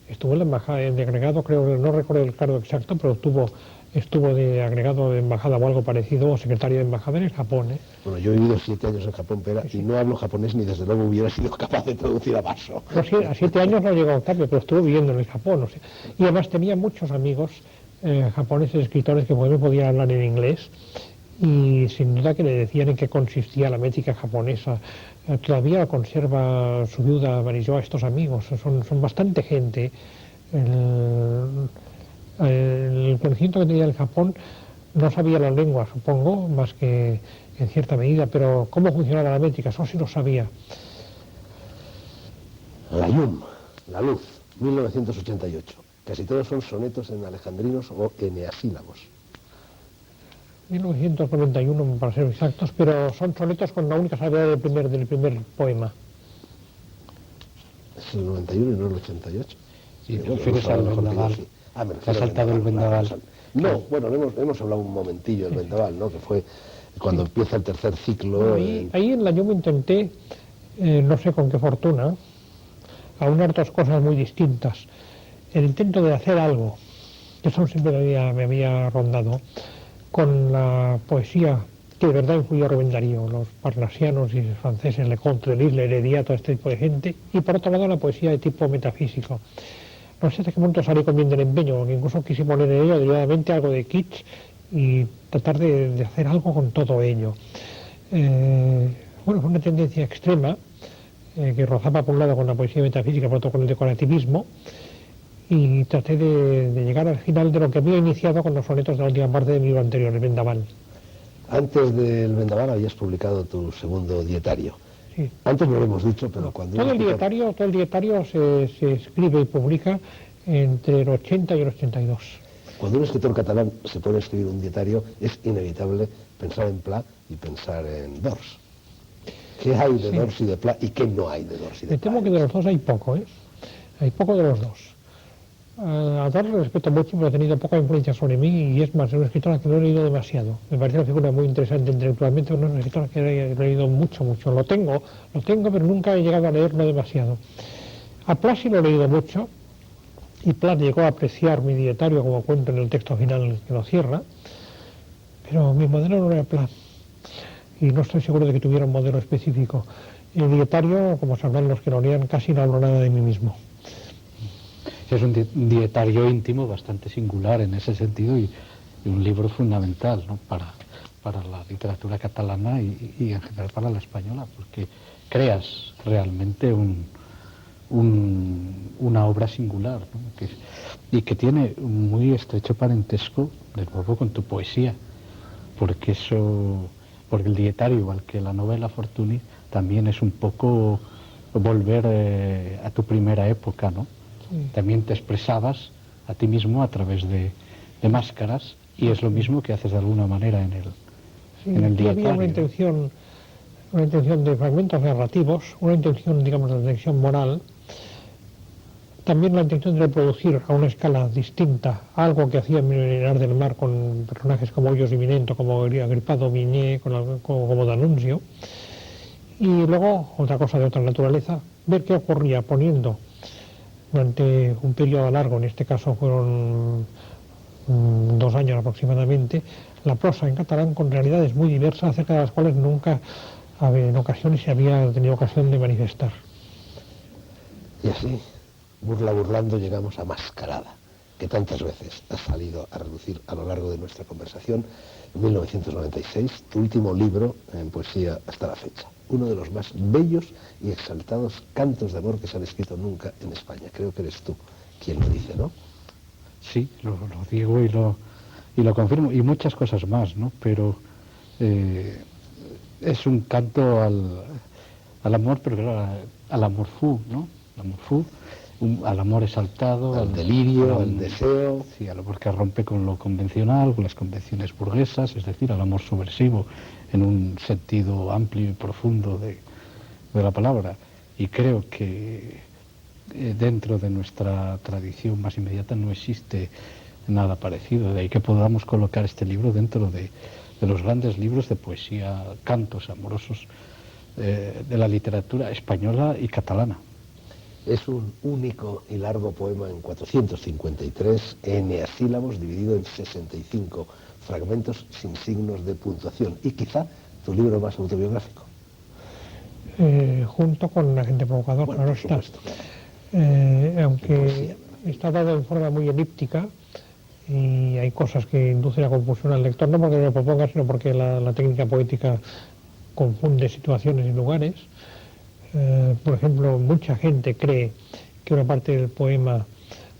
Estuvo en la embajada de agregado, creo, no recuerdo el cargo exacto, pero estuvo de agregado de embajada o algo parecido, o secretario de embajada en Japón. Bueno, yo he vivido 7 años en Japón, pero y no hablo japonés, ni desde luego hubiera sido capaz de traducir a Baso. No, sí, a 7 años no llegó Octavio, pero estuvo viviendo en el Japón. O sea, y además tenía muchos amigos japoneses, escritores, que podían hablar en inglés, y sin duda que le decían en qué consistía la métrica japonesa. Todavía conserva su viuda Marijoa estos amigos, son bastante gente. El conocimiento que tenía del Japón, no sabía la lengua, supongo, más que en cierta medida, pero cómo funcionaba la métrica, eso sí lo sabía. La Yum, La Luz, 1988. Casi todos son sonetos en alejandrinos o eneasílabos. 1991 para ser exactos, pero son sonetos con la única salvedad del primer poema. Es el 91 y no el 88. Sí, te refieres al Vendaval. Sí. ¿Te ha saltado el Vendaval? No, bueno, hemos hablado un momentillo del Vendaval, ¿no? Que fue cuando empieza el tercer ciclo. Ahí en la Yum intenté, no sé con qué fortuna, aunar dos cosas muy distintas. El intento de hacer algo, que eso siempre me había rondado, con la poesía que de verdad influyó a Rubén Darío, los parnasianos y los franceses, Leconte, Deleuze, Heredia, todo este tipo de gente, y por otro lado la poesía de tipo metafísico. No sé hasta qué punto salí con bien del empeño, que incluso quise poner en ello deliberadamente algo de kitsch y tratar de hacer algo con todo ello. Bueno, fue una tendencia extrema que rozaba por un lado con la poesía metafísica, por otro con el decorativismo, y traté de llegar al final de lo que había iniciado con los sonetos de la última parte de mi libro anterior, el Vendaval. Antes del Vendaval habías publicado tu segundo dietario, sí. Antes no lo hemos dicho, pero cuando... Todo el dietario se escribe y publica entre el 80 y el 82. Cuando un escritor catalán se pone a escribir un dietario, es inevitable pensar en Pla y pensar en Dors. ¿Qué hay de Dors y de Pla y qué no hay de Dors y de Me Pla? temo que de los dos hay poco, ¿eh? Hay poco de los dos. A Dors le respeto mucho, pero ha tenido poca influencia sobre mí y es más, es una escritora que no he leído demasiado. Me parece una figura muy interesante intelectualmente, pero no es una escritora que he leído mucho. Lo tengo, pero nunca he llegado a leerlo demasiado. A Pla sí lo he leído mucho, y Pla llegó a apreciar mi dietario, como cuento en el texto final que lo cierra, pero mi modelo no era Pla, y no estoy seguro de que tuviera un modelo específico. El dietario, como sabrán los que lo lean, casi no hablo nada de mí mismo. Es un dietario íntimo bastante singular en ese sentido y un libro fundamental, ¿no?, para la literatura catalana y en general para la española, porque creas realmente una obra singular, ¿no?, y que tiene un muy estrecho parentesco, de nuevo, con tu poesía, porque el dietario, igual que la novela Fortuny, también es un poco volver a tu primera época, ¿no? Sí. También te expresabas a ti mismo a través de máscaras, y es lo mismo que haces de alguna manera en el dietario. Había una intención de fragmentos narrativos, una intención, digamos, de reflexión moral, también la intención de reproducir a una escala distinta algo que hacía Mirar del Mar con personajes como Hoyos y Minento, como Agripado Viñé, como D'Annunzio, y luego otra cosa de otra naturaleza, ver qué ocurría poniendo durante un periodo largo, en este caso fueron 2 años aproximadamente, la prosa en catalán con realidades muy diversas acerca de las cuales nunca en ocasiones se había tenido ocasión de manifestar. Y así, burlando, llegamos a Mascarada, que tantas veces has salido a relucir a lo largo de nuestra conversación. En 1996, tu último libro en poesía hasta la fecha. Uno de los más bellos y exaltados cantos de amor que se han escrito nunca en España. Creo que eres tú quien lo dice, ¿no? Sí, lo digo y lo confirmo, y muchas cosas más, ¿no? Pero es un canto al amor, pero claro, al amor fou, ¿no? Al amor fou, al amor exaltado, al delirio, al deseo. Sí, al amor que rompe con lo convencional, con las convenciones burguesas, es decir, al amor subversivo en un sentido amplio y profundo de la palabra. Y creo que dentro de nuestra tradición más inmediata no existe nada parecido, de ahí que podamos colocar este libro dentro de los grandes libros de poesía, cantos amorosos de la literatura española y catalana. Es un único y largo poema en 453 eneasílabos, dividido en 65 fragmentos sin signos de puntuación, y quizá tu libro más autobiográfico. Junto con Agente Provocador, bueno, claro está. Supuesto, claro. Aunque está dado en forma muy elíptica y hay cosas que inducen a confusión al lector, no porque me lo proponga, sino porque la técnica poética confunde situaciones y lugares. Por ejemplo, mucha gente cree que una parte del poema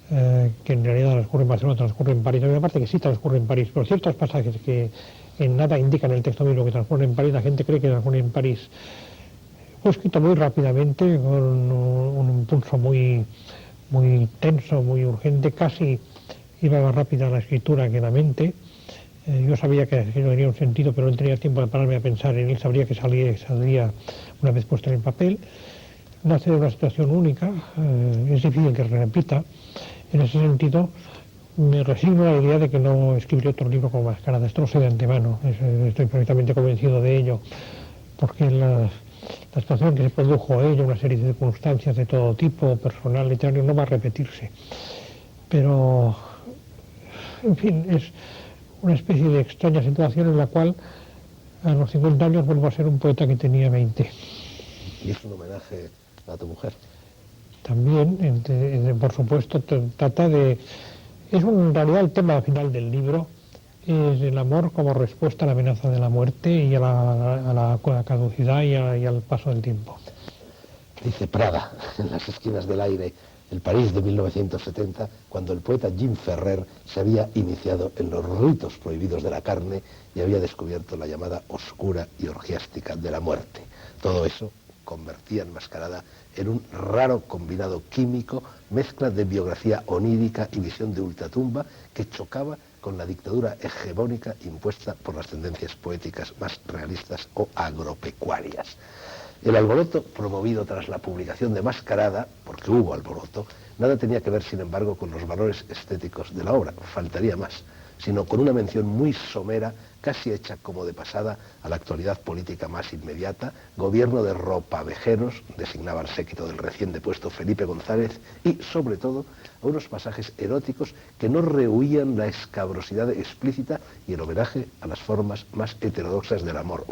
que en realidad transcurre en Barcelona transcurre en París. Hay una parte que sí transcurre en París, pero ciertos pasajes que en nada indican en el texto mismo que transcurre en París, la gente cree que transcurre en París. Fue escrito muy rápidamente, con un impulso muy tenso, muy urgente, casi iba más rápida la escritura que la mente. Yo sabía que aquello tenía un sentido, pero no tenía tiempo de pararme a pensar en él, sabría que saldría una vez puesto en el papel. Nace de una situación única, es difícil que se repita. En ese sentido, me resigno a la idea de que no escribiré otro libro como Mascarada. Esto lo sé de antemano, estoy perfectamente convencido de ello, porque la situación que se produjo a ello, una serie de circunstancias de todo tipo, personal, literario, no va a repetirse. Pero, en fin, es una especie de extraña situación en la cual a los 50 años vuelvo a ser un poeta que tenía 20. ¿Y es un homenaje a tu mujer? También, por supuesto, trata de... en realidad el tema final del libro es el amor como respuesta a la amenaza de la muerte y a la caducidad y al paso del tiempo. Dice Prada, en Las esquinas del aire, el París de 1970, cuando el poeta Jim Ferrer se había iniciado en los ritos prohibidos de la carne y había descubierto la llamada oscura y orgiástica de la muerte. Todo eso convertía Enmascarada en un raro combinado químico, mezcla de biografía onírica y visión de ultratumba que chocaba con la dictadura hegemónica impuesta por las tendencias poéticas más realistas o agropecuarias. El alboroto promovido tras la publicación de Mascarada, porque hubo alboroto, nada tenía que ver, sin embargo, con los valores estéticos de la obra, faltaría más, sino con una mención muy somera, casi hecha como de pasada, a la actualidad política más inmediata, gobierno de ropavejeros, designaba al séquito del recién depuesto Felipe González, y, sobre todo, a unos pasajes eróticos que no rehuían la escabrosidad explícita y el homenaje a las formas más heterodoxas del amor.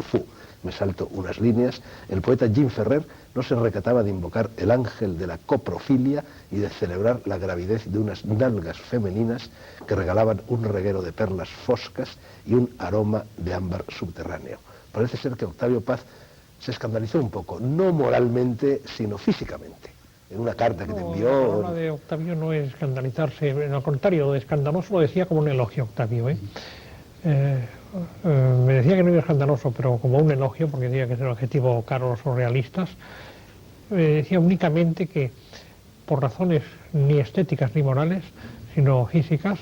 Me salto unas líneas. El poeta Jim Ferrer no se recataba de invocar el ángel de la coprofilia y de celebrar la gravidez de unas nalgas femeninas que regalaban un reguero de perlas foscas y un aroma de ámbar subterráneo. Parece ser que Octavio Paz se escandalizó un poco, no moralmente, sino físicamente. En una carta que te envió... La palabra de Octavio no es escandalizarse, al contrario, de escandaloso lo decía como un elogio, Octavio, me decía que no era escandaloso, pero como un elogio, porque decía que es el objetivo caro a los surrealistas. Decía únicamente que por razones ni estéticas ni morales, sino físicas,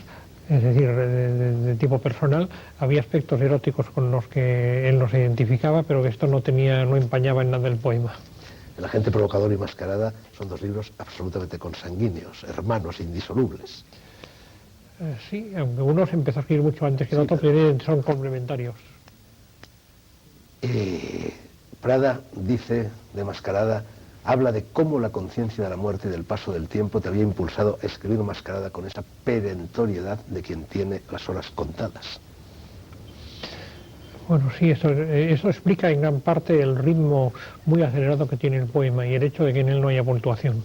es decir, de tipo personal, había aspectos eróticos con los que él no se identificaba, pero que esto no empañaba en nada el poema. El agente provocador y Mascarada son dos libros absolutamente consanguíneos, hermanos, indisolubles. Sí, aunque uno se empezó a escribir mucho antes que el otro, pero son complementarios. Prada dice de Mascarada, habla de cómo la conciencia de la muerte y del paso del tiempo te había impulsado a escribir Mascarada con esa perentoriedad de quien tiene las horas contadas. Bueno, sí, eso explica en gran parte el ritmo muy acelerado que tiene el poema y el hecho de que en él no haya puntuación.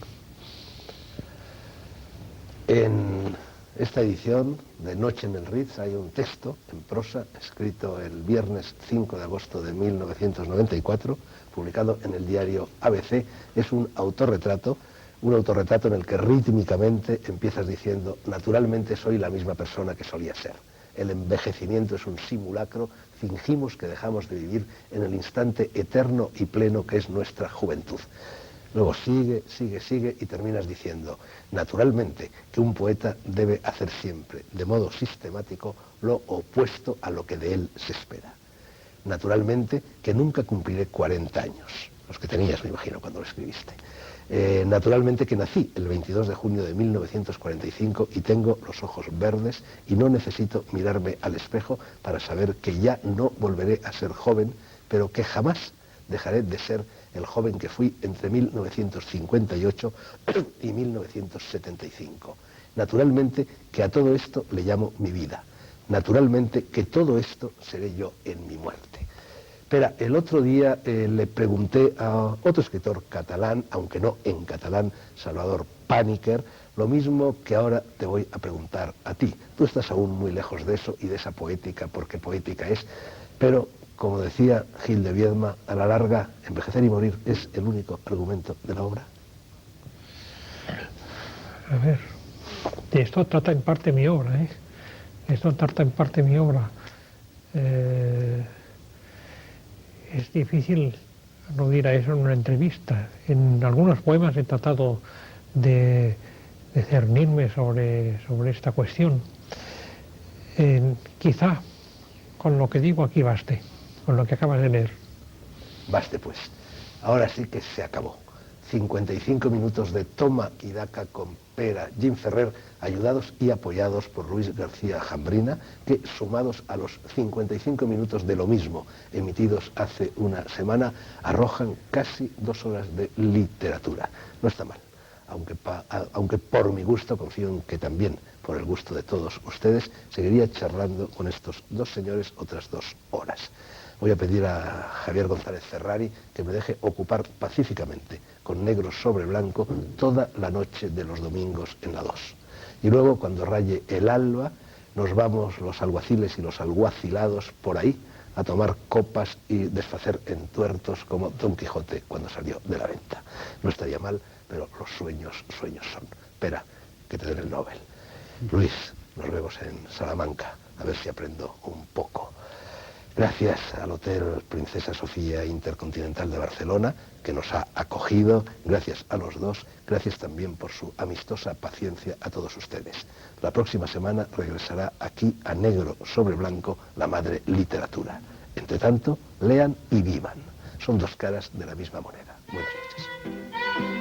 En esta edición de Noche en el Ritz hay un texto en prosa escrito el viernes 5 de agosto de 1994, publicado en el diario ABC. Es un autorretrato en el que rítmicamente empiezas diciendo: naturalmente soy la misma persona que solía ser. El envejecimiento es un simulacro, fingimos que dejamos de vivir en el instante eterno y pleno que es nuestra juventud. Luego sigue y terminas diciendo: naturalmente que un poeta debe hacer siempre, de modo sistemático, lo opuesto a lo que de él se espera. Naturalmente que nunca cumpliré 40 años, los que tenías, me imagino, cuando lo escribiste. Naturalmente que nací el 22 de junio de 1945 y tengo los ojos verdes y no necesito mirarme al espejo para saber que ya no volveré a ser joven, pero que jamás dejaré de ser el joven que fui entre 1958 y 1975. Naturalmente que a todo esto le llamo mi vida. Naturalmente que todo esto seré yo en mi muerte. Espera, el otro día le pregunté a otro escritor catalán, aunque no en catalán, Salvador Pàniker, lo mismo que ahora te voy a preguntar a ti. Tú estás aún muy lejos de eso y de esa poética, porque poética es, pero, como decía Gil de Viedma, a la larga, envejecer y morir es el único argumento de la obra. A ver, de esto trata en parte mi obra, Esto trata en parte mi obra. Es difícil aludir a eso en una entrevista. En algunos poemas he tratado de cernirme sobre esta cuestión. Quizá con lo que digo aquí baste, con lo que acabas de leer. Baste pues. Ahora sí que se acabó. 55 minutos de toma y daca con Pera Jim Ferrer, ayudados y apoyados por Luis García Jambrina, que sumados a los 55 minutos de lo mismo emitidos hace una semana, arrojan casi 2 horas de literatura. No está mal, aunque por mi gusto, confío en que también por el gusto de todos ustedes, seguiría charlando con estos dos señores otras 2 horas. Voy a pedir a Javier González Ferrari que me deje ocupar pacíficamente, con negro sobre blanco, toda la noche de los domingos en la 2. Y luego, cuando raye el alba, nos vamos los alguaciles y los alguacilados por ahí a tomar copas y desfacer entuertos como Don Quijote cuando salió de la venta. No estaría mal, pero los sueños son. Espera, que te den el Nobel. Luis, nos vemos en Salamanca, a ver si aprendo un poco. Gracias al Hotel Princesa Sofía Intercontinental de Barcelona, que nos ha acogido. Gracias a los dos. Gracias también por su amistosa paciencia a todos ustedes. La próxima semana regresará aquí a negro sobre blanco la madre literatura. Entre tanto, lean y vivan. Son dos caras de la misma moneda. Buenas noches.